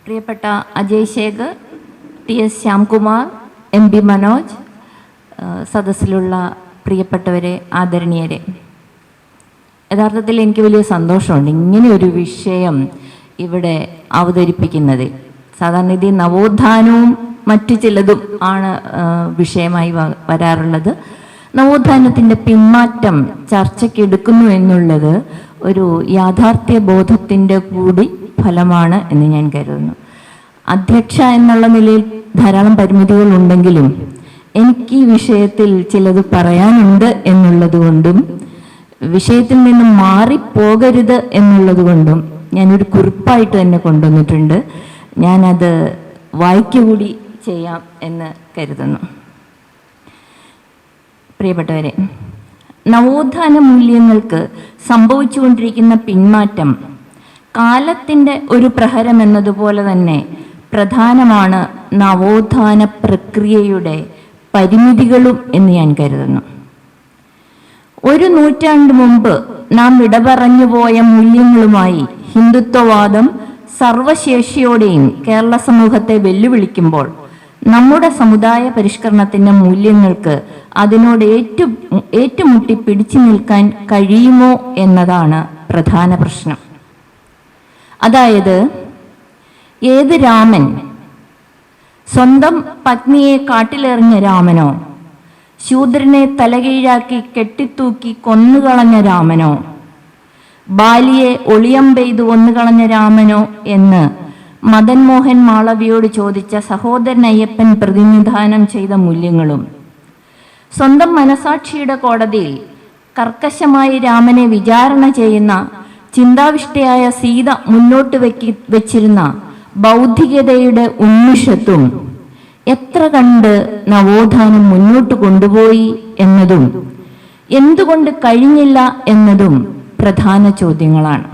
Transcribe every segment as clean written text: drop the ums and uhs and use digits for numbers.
പ്രിയപ്പെട്ട Ajay Shekhar, TS. Shyamkumar, MP. Manoj, സദസ്സിലുള്ള പ്രിയപ്പെട്ടവരെ, ആദരണീയരെ, യഥാർത്ഥത്തിൽ എനിക്ക് വലിയ സന്തോഷമുണ്ട് ഇങ്ങനെ ഒരു വിഷയം ഇവിടെ അവതരിപ്പിക്കുന്നത്. സാധാരണ ഇത് നവോത്ഥാനവും മറ്റു ചിലതും ആണ് വിഷയമായി വരാറുള്ളത്. നവോത്ഥാനത്തിൻ്റെ പിന്മാറ്റം ചർച്ചയ്ക്ക് എടുക്കുന്നു എന്നുള്ളത് ഒരു യാഥാർത്ഥ്യ ബോധത്തിൻ്റെ കൂടി ഫലമാണ് എന്ന് ഞാൻ കരുതുന്നു. അധ്യക്ഷ എന്നുള്ള നിലയിൽ ധാരാളം പരിമിതികൾ ഉണ്ടെങ്കിലും എനിക്ക് ഈ വിഷയത്തിൽ ചിലത് പറയാനുണ്ട് എന്നുള്ളത് കൊണ്ടും വിഷയത്തിൽ നിന്ന് മാറിപ്പോകരുത് എന്നുള്ളത് കൊണ്ടും ഞാനൊരു കുറിപ്പായിട്ട് തന്നെ കൊണ്ടുവന്നിട്ടുണ്ട്. ഞാനത് വായിക്കുകൂടി ചെയ്യാം എന്ന് കരുതുന്നു. പ്രിയപ്പെട്ടവരെ, നവോത്ഥാന മൂല്യങ്ങൾക്ക് സംഭവിച്ചുകൊണ്ടിരിക്കുന്ന പിന്മാറ്റം കാലത്തിൻ്റെ ഒരു പ്രഹരം എന്നതുപോലെ തന്നെ പ്രധാനമാണ് നവോത്ഥാന പ്രക്രിയയുടെ പരിമിതികളും എന്ന് ഞാൻ കരുതുന്നു. ഒരു നൂറ്റാണ്ട് മുമ്പ് നാം വിടപറഞ്ഞു പോയ മൂല്യങ്ങളുമായി ഹിന്ദുത്വവാദം സർവശേഷിയോടെയും കേരള സമൂഹത്തെ വെല്ലുവിളിക്കുമ്പോൾ നമ്മുടെ സമുദായ പരിഷ്കരണത്തിൻ്റെ മൂല്യങ്ങൾക്ക് അതിനോട് ഏറ്റുമുട്ടി പിടിച്ചു നിൽക്കാൻ കഴിയുമോ എന്നതാണ് പ്രധാന പ്രശ്നം. അതായത്, ഏത് രാമൻ? സ്വന്തം പത്നിയെ കാട്ടിലെറിഞ്ഞ രാമനോ, ശൂദ്രനെ തലകീഴാക്കി കെട്ടിത്തൂക്കി കൊന്നുകളഞ്ഞ രാമനോ, ബാലിയെ ഒളിയമ്പെയ്തു കൊന്നുകളഞ്ഞ രാമനോ എന്ന് മദൻ മോഹൻ മാളവിയോട് ചോദിച്ച സഹോദരൻ അയ്യപ്പൻ പ്രതിനിധാനം ചെയ്ത മൂല്യങ്ങളും സ്വന്തം മനസാക്ഷിയുടെ കോടതിയിൽ കർക്കശമായി രാമനെ വിചാരണ ചെയ്യുന്ന ചിന്താവിഷ്ടയായ സീത മുന്നോട്ട് വെച്ചിരുന്ന ബൗദ്ധികതയുടെ ഉന്മിഷത്വം എത്ര കണ്ട് നവോത്ഥാനം മുന്നോട്ട് കൊണ്ടുപോയി എന്നതും എന്തുകൊണ്ട് കഴിഞ്ഞില്ല എന്നതും പ്രധാന ചോദ്യങ്ങളാണ്.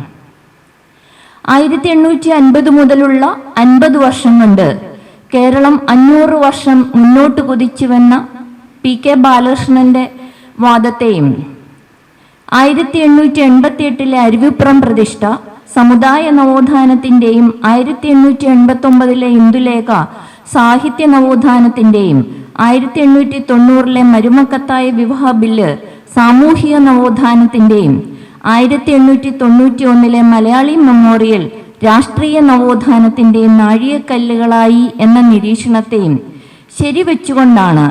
1850 മുതലുള്ള 50 വർഷം കൊണ്ട് കേരളം 500 വർഷം മുന്നോട്ട് കുതിച്ചുവെന്ന P.K. ബാലകൃഷ്ണന്റെ വാദത്തെയും 1888 അരുവിപ്പുറം പ്രതിഷ്ഠ, സമുദായ നവോത്ഥാനത്തിൻ്റെയും 1889 ഇന്ദുലേഖ സാഹിത്യ നവോത്ഥാനത്തിൻ്റെയും 1890 മരുമക്കത്തായ വിവാഹ ബില്ല് സാമൂഹിക നവോത്ഥാനത്തിൻ്റെയും 1891 മലയാളി മെമ്മോറിയൽ രാഷ്ട്രീയ നവോത്ഥാനത്തിൻ്റെയും നാഴികക്കല്ലുകളായി എന്ന നിരീക്ഷണത്തെയും ശരിവെച്ചുകൊണ്ടാണ്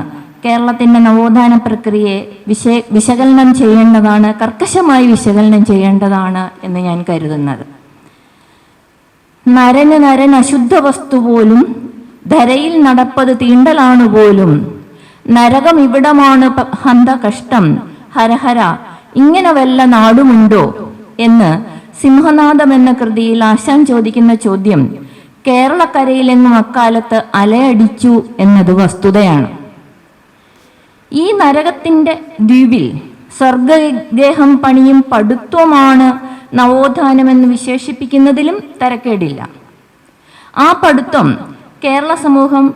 കേരളത്തിൻ്റെ നവോത്ഥാന പ്രക്രിയയെ വിശകലനം ചെയ്യേണ്ടതാണ്, കർക്കശമായി വിശകലനം ചെയ്യേണ്ടതാണ് എന്ന് ഞാൻ കരുതുന്നത്. നരൻ അശുദ്ധ വസ്തു പോലും, ധരയിൽ നടപ്പത് തീണ്ടലാണ് പോലും, നരകം ഇവിടമാണ് ഹന്ത കഷ്ടം, ഹരഹര, ഇങ്ങനെ വല്ല നാടുമുണ്ടോ എന്ന് സിംഹനാദം എന്ന കൃതിയിൽ ആശാൻ ചോദിക്കുന്ന ചോദ്യം കേരളക്കരയിലെങ്ങും അക്കാലത്ത് അലയടിച്ചു എന്നത് വസ്തുതയാണ്. ഈ നരകത്തിൻ്റെ ദ്വീപിൽ സ്വർഗഗേഹം പണിയും പടുത്വമാണ് നവോത്ഥാനമെന്ന് വിശേഷിപ്പിക്കുന്നതിലും തരക്കേടില്ല. ആ പടുത്വം കേരള സമൂഹം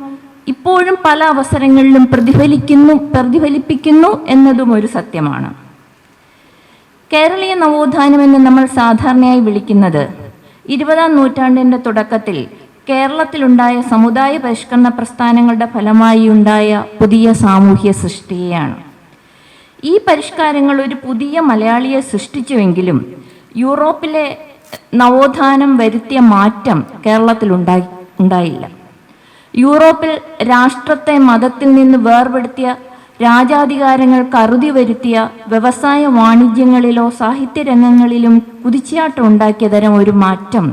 ഇപ്പോഴും പല അവസരങ്ങളിലും പ്രതിഫലിപ്പിക്കുന്നു എന്നതും ഒരു സത്യമാണ്. കേരളീയ നവോത്ഥാനം എന്ന് നമ്മൾ സാധാരണയായി വിളിക്കുന്നത് 20-ാം നൂറ്റാണ്ടിൻ്റെ തുടക്കത്തിൽ കേരളത്തിലുണ്ടായ സമുദായ പരിഷ്കരണ പ്രസ്ഥാനങ്ങളുടെ ഫലമായി ഉണ്ടായ പുതിയ സാമൂഹ്യ സൃഷ്ടിയെയാണ്. ഈ പരിഷ്കാരങ്ങൾ ഒരു പുതിയ മലയാളിയെ സൃഷ്ടിച്ചുവെങ്കിലും യൂറോപ്പിലെ നവോത്ഥാനം വരുത്തിയ മാറ്റം കേരളത്തിൽ ഉണ്ടായില്ല. യൂറോപ്പിൽ രാഷ്ട്രത്തെ മതത്തിൽ നിന്ന് വേർപെടുത്തിയ, രാജാധികാരങ്ങൾക്ക് അറുതി വരുത്തിയ, വ്യവസായ വാണിജ്യങ്ങളിലോ സാഹിത്യരംഗങ്ങളിലും കുതിച്ചാട്ടം ഉണ്ടാക്കിയ തരം ഒരു മാറ്റം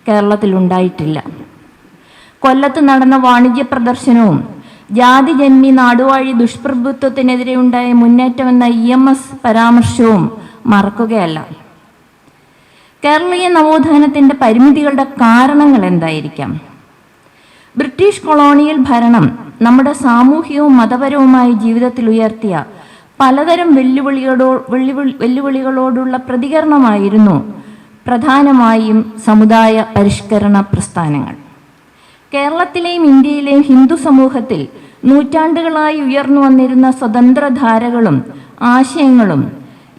കേരളത്തിൽ ഉണ്ടായിട്ടില്ല. കൊല്ലത്ത് നടന്ന വാണിജ്യ പ്രദർശനവും ജാതിജന്മി നാടുവാഴി ദുഷ്പ്രഭുത്വത്തിനെതിരെ ഉണ്ടായ മുന്നേറ്റമെന്ന EMS പരാമർശവും മറക്കുകയല്ല. കേരളീയ നവോത്ഥാനത്തിൻ്റെ പരിമിതികളുടെ കാരണങ്ങൾ എന്തായിരിക്കാം? ബ്രിട്ടീഷ് കൊളോണിയൽ ഭരണം നമ്മുടെ സാമൂഹികവും മതപരവുമായ ജീവിതത്തിൽ ഉയർത്തിയ പലതരം വെല്ലുവിളികളോടുള്ള പ്രതികരണമായിരുന്നു പ്രധാനമായും സമുദായ പരിഷ്കരണ പ്രസ്ഥാനങ്ങൾ. കേരളത്തിലെയും ഇന്ത്യയിലെയും ഹിന്ദു സമൂഹത്തിൽ നൂറ്റാണ്ടുകളായി ഉയർന്നു വന്നിരുന്ന സ്വതന്ത്രധാരകളും ആശയങ്ങളും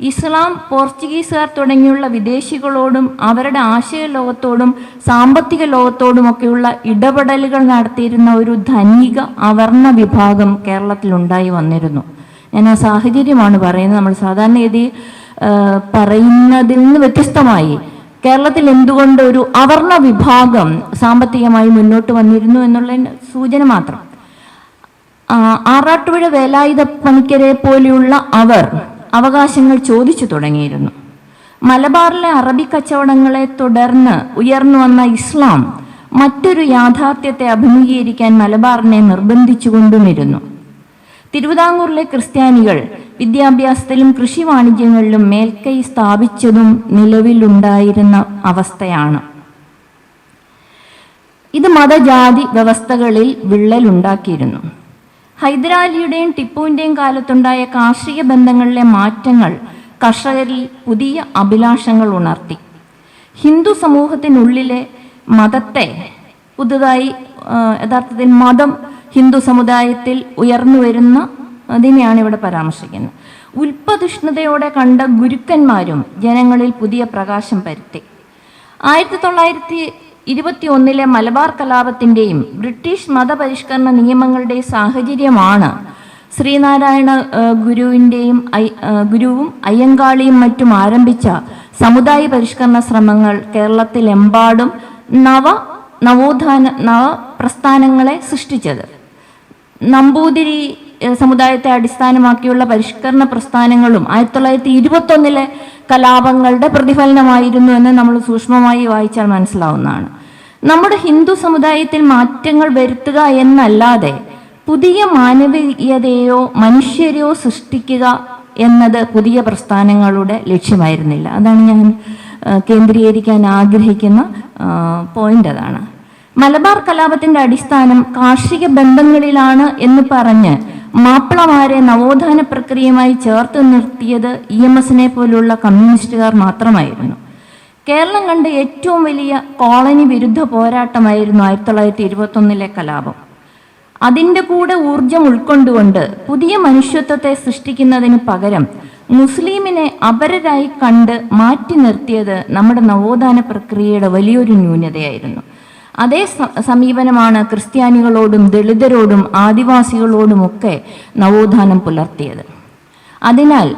ഇസ്ലാം, പോർച്ചുഗീസുകാർ തുടങ്ങിയുള്ള വിദേശികളോടും അവരുടെ ആശയ ലോകത്തോടും സാമ്പത്തിക ലോകത്തോടുമൊക്കെയുള്ള ഇടപെടലുകൾ നടത്തിയിരുന്ന ഒരു ധനിക അവർണ വിഭാഗം കേരളത്തിലുണ്ടായി വന്നിരുന്നു. ഞാൻ ആ സാഹചര്യമാണ് പറയുന്നത്. നമ്മൾ സാധാരണഗതി പറയുന്നതിൽ നിന്ന് വ്യത്യസ്തമായി കേരളത്തിൽ എന്തുകൊണ്ട് ഒരു അവർണ വിഭാഗം സാമ്പത്തികമായി മുന്നോട്ട് വന്നിരുന്നു എന്നുള്ള സൂചന മാത്രം. ആറാട്ടുപുഴ വേലായുധ പണിക്കരെ പോലെയുള്ള അവർ അവകാശങ്ങൾ ചോദിച്ചു തുടങ്ങിയിരുന്നു. മലബാറിലെ അറബി കച്ചവടങ്ങളെ തുടർന്ന് ഉയർന്നു വന്ന ഇസ്ലാം മറ്റൊരു യാഥാർത്ഥ്യത്തെ അഭിമുഖീകരിക്കാൻ മലബാറിനെ നിർബന്ധിച്ചുകൊണ്ടുമിരുന്നു. തിരുവിതാംകൂറിലെ ക്രിസ്ത്യാനികൾ വിദ്യാഭ്യാസത്തിലും കൃഷി വാണിജ്യങ്ങളിലും മേൽക്കൈ സ്ഥാപിച്ചതും നിലവിലുണ്ടായിരുന്ന അവസ്ഥയാണ്. ഇത് മതജാതി വ്യവസ്ഥകളിൽ വിള്ളലുണ്ടാക്കിയിരുന്നു. ഹൈദരാലിയുടെയും ടിപ്പുവിൻ്റെയും കാലത്തുണ്ടായ കാർഷിക ബന്ധങ്ങളിലെ മാറ്റങ്ങൾ കർഷകരിൽ പുതിയ അഭിലാഷങ്ങൾ ഉണർത്തി. ഹിന്ദു സമൂഹത്തിനുള്ളിലെ മതത്തെ പുതുതായി യഥാർത്ഥത്തിൽ മതം ഹിന്ദു സമുദായത്തിൽ ഉയർന്നു വരുന്ന അതിനെയാണ് ഇവിടെ പരാമർശിക്കുന്നത്. ഉൽപ്പതിഷ്ണുതയോടെ കണ്ട ഗുരുക്കന്മാരും ജനങ്ങളിൽ പുതിയ പ്രകാശം പരത്തി. 1921 മലബാർ കലാപത്തിൻ്റെയും ബ്രിട്ടീഷ് മതപരിഷ്കരണ നിയമങ്ങളുടെയും സാഹചര്യമാണ് ശ്രീനാരായണ ഗുരുവും അയ്യങ്കാളിയും മറ്റും ആരംഭിച്ച സമുദായ പരിഷ്കരണ ശ്രമങ്ങൾ കേരളത്തിലെമ്പാടും നവ പ്രസ്ഥാനങ്ങളെ സൃഷ്ടിച്ചത്. നമ്പൂതിരി സമുദായത്തെ അടിസ്ഥാനമാക്കിയുള്ള പരിഷ്കരണ പ്രസ്ഥാനങ്ങളും 1921 കലാപങ്ങളുടെ പ്രതിഫലനമായിരുന്നു എന്ന് നമ്മൾ സൂക്ഷ്മമായി വായിച്ചാൽ മനസ്സിലാവുന്നതാണ്. നമ്മുടെ ഹിന്ദു സമുദായത്തിൽ മാറ്റങ്ങൾ വരുത്തുക എന്നല്ലാതെ പുതിയ മാനവീയതയോ മനുഷ്യരെയോ സൃഷ്ടിക്കുക എന്നത് പുതിയ പ്രസ്ഥാനങ്ങളുടെ ലക്ഷ്യമായിരുന്നില്ല. അതാണ് ഞാൻ കേന്ദ്രീകരിക്കാൻ ആഗ്രഹിക്കുന്ന പോയിന്റ്. അതാണ് മലബാർ കലാപത്തിന്റെ അടിസ്ഥാനം കാർഷിക ബന്ധങ്ങളിലാണ് എന്ന് പറഞ്ഞ് മാപ്പിളമാരെ നവോത്ഥാന പ്രക്രിയയുമായി ചേർത്ത് നിർത്തിയത് EMSനെ പോലുള്ള കമ്മ്യൂണിസ്റ്റുകാർ മാത്രമായിരുന്നു. കേരളം കണ്ട ഏറ്റവും വലിയ കോളനി വിരുദ്ധ പോരാട്ടമായിരുന്നു 1921 കലാപം. അതിൻ്റെ കൂടെ ഊർജം ഉൾക്കൊണ്ടുകൊണ്ട് പുതിയ മനുഷ്യത്വത്തെ സൃഷ്ടിക്കുന്നതിന് പകരം മുസ്ലിമിനെ അപരരായി കണ്ട് മാറ്റി നിർത്തിയത് നമ്മുടെ നവോത്ഥാന പ്രക്രിയയുടെ വലിയൊരു ന്യൂനതയായിരുന്നു. അതേ സമീപനമാണ് ക്രിസ്ത്യാനികളോടും ദളിതരോടും ആദിവാസികളോടുമൊക്കെ നവോത്ഥാനം പുലർത്തിയത്. അതിനാൽ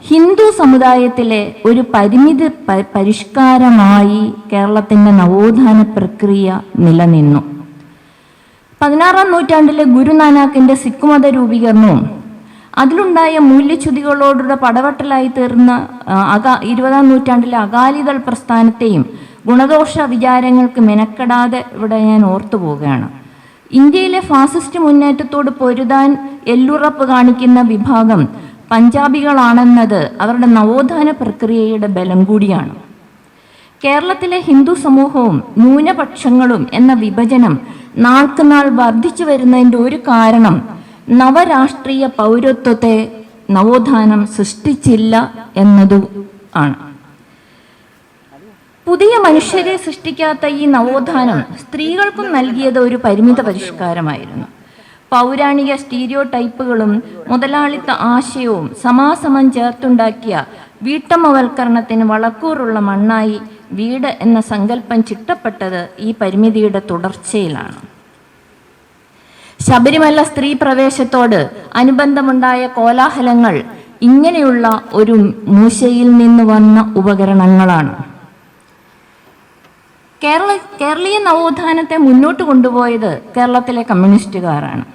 ഹിന്ദു സമുദായത്തിലെ ഒരു പരിമിതി പരിഷ്കാരമായി കേരളത്തിൻ്റെ നവോത്ഥാന പ്രക്രിയ നിലനിന്നു. 16-ാം നൂറ്റാണ്ടിലെ ഗുരുനാനാക്കിൻ്റെ സിഖ് മത രൂപീകരണവും അതിലുണ്ടായ മൂല്യച്യുതികളോടുള്ള പടവട്ടലായി തീർന്ന 20-ാം നൂറ്റാണ്ടിലെ അകാലിദൾ പ്രസ്ഥാനത്തെയും ഗുണദോഷ വിചാരങ്ങൾക്ക് മെനക്കെടാതെ ഇവിടെ ഞാൻ ഓർത്തു പോവുകയാണ്. ഇന്ത്യയിലെ ഫാസിസ്റ്റ് മുന്നേറ്റത്തോട് പൊരുതാൻ എല്ലുറപ്പ് കാണിക്കുന്ന വിഭാഗം പഞ്ചാബികളാണെന്നത് അവരുടെ നവോത്ഥാന പ്രക്രിയയുടെ ബലം കൂടിയാണ്. കേരളത്തിലെ ഹിന്ദു സമൂഹവും ന്യൂനപക്ഷങ്ങളും എന്ന വിഭജനം നാൾക്കുനാൾ വർദ്ധിച്ചു വരുന്നതിൻ്റെ ഒരു കാരണം നവരാഷ്ട്രീയ പൗരത്വത്തെ നവോത്ഥാനം സൃഷ്ടിച്ചില്ല എന്നതും ആണ്. പുതിയ മനുഷ്യരെ സൃഷ്ടിക്കാത്ത ഈ നവോത്ഥാനം സ്ത്രീകൾക്കും നൽകിയത് ഒരു പരിമിത പരിഷ്കാരമായിരുന്നു. പൗരാണിക സ്റ്റീരിയോ ടൈപ്പുകളും മുതലാളിത്ത ആശയവും സമാസമം ചേർത്തുണ്ടാക്കിയ വീട്ടമ്മവൽക്കരണത്തിന് വളക്കൂറുള്ള മണ്ണായി വീട് എന്ന സങ്കല്പം ചിട്ടപ്പെട്ടത് ഈ പരിമിതിയുടെ തുടർച്ചയിലാണ്. ശബരിമല സ്ത്രീ പ്രവേശത്തോട് അനുബന്ധമുണ്ടായ കോലാഹലങ്ങൾ ഇങ്ങനെയുള്ള ഒരു മൂശയിൽ നിന്ന് വന്ന ഉപകരണങ്ങളാണ്. കേരളീയ നവോത്ഥാനത്തെ മുന്നോട്ട് കൊണ്ടുപോയത് കേരളത്തിലെ കമ്മ്യൂണിസ്റ്റുകാരാണ്.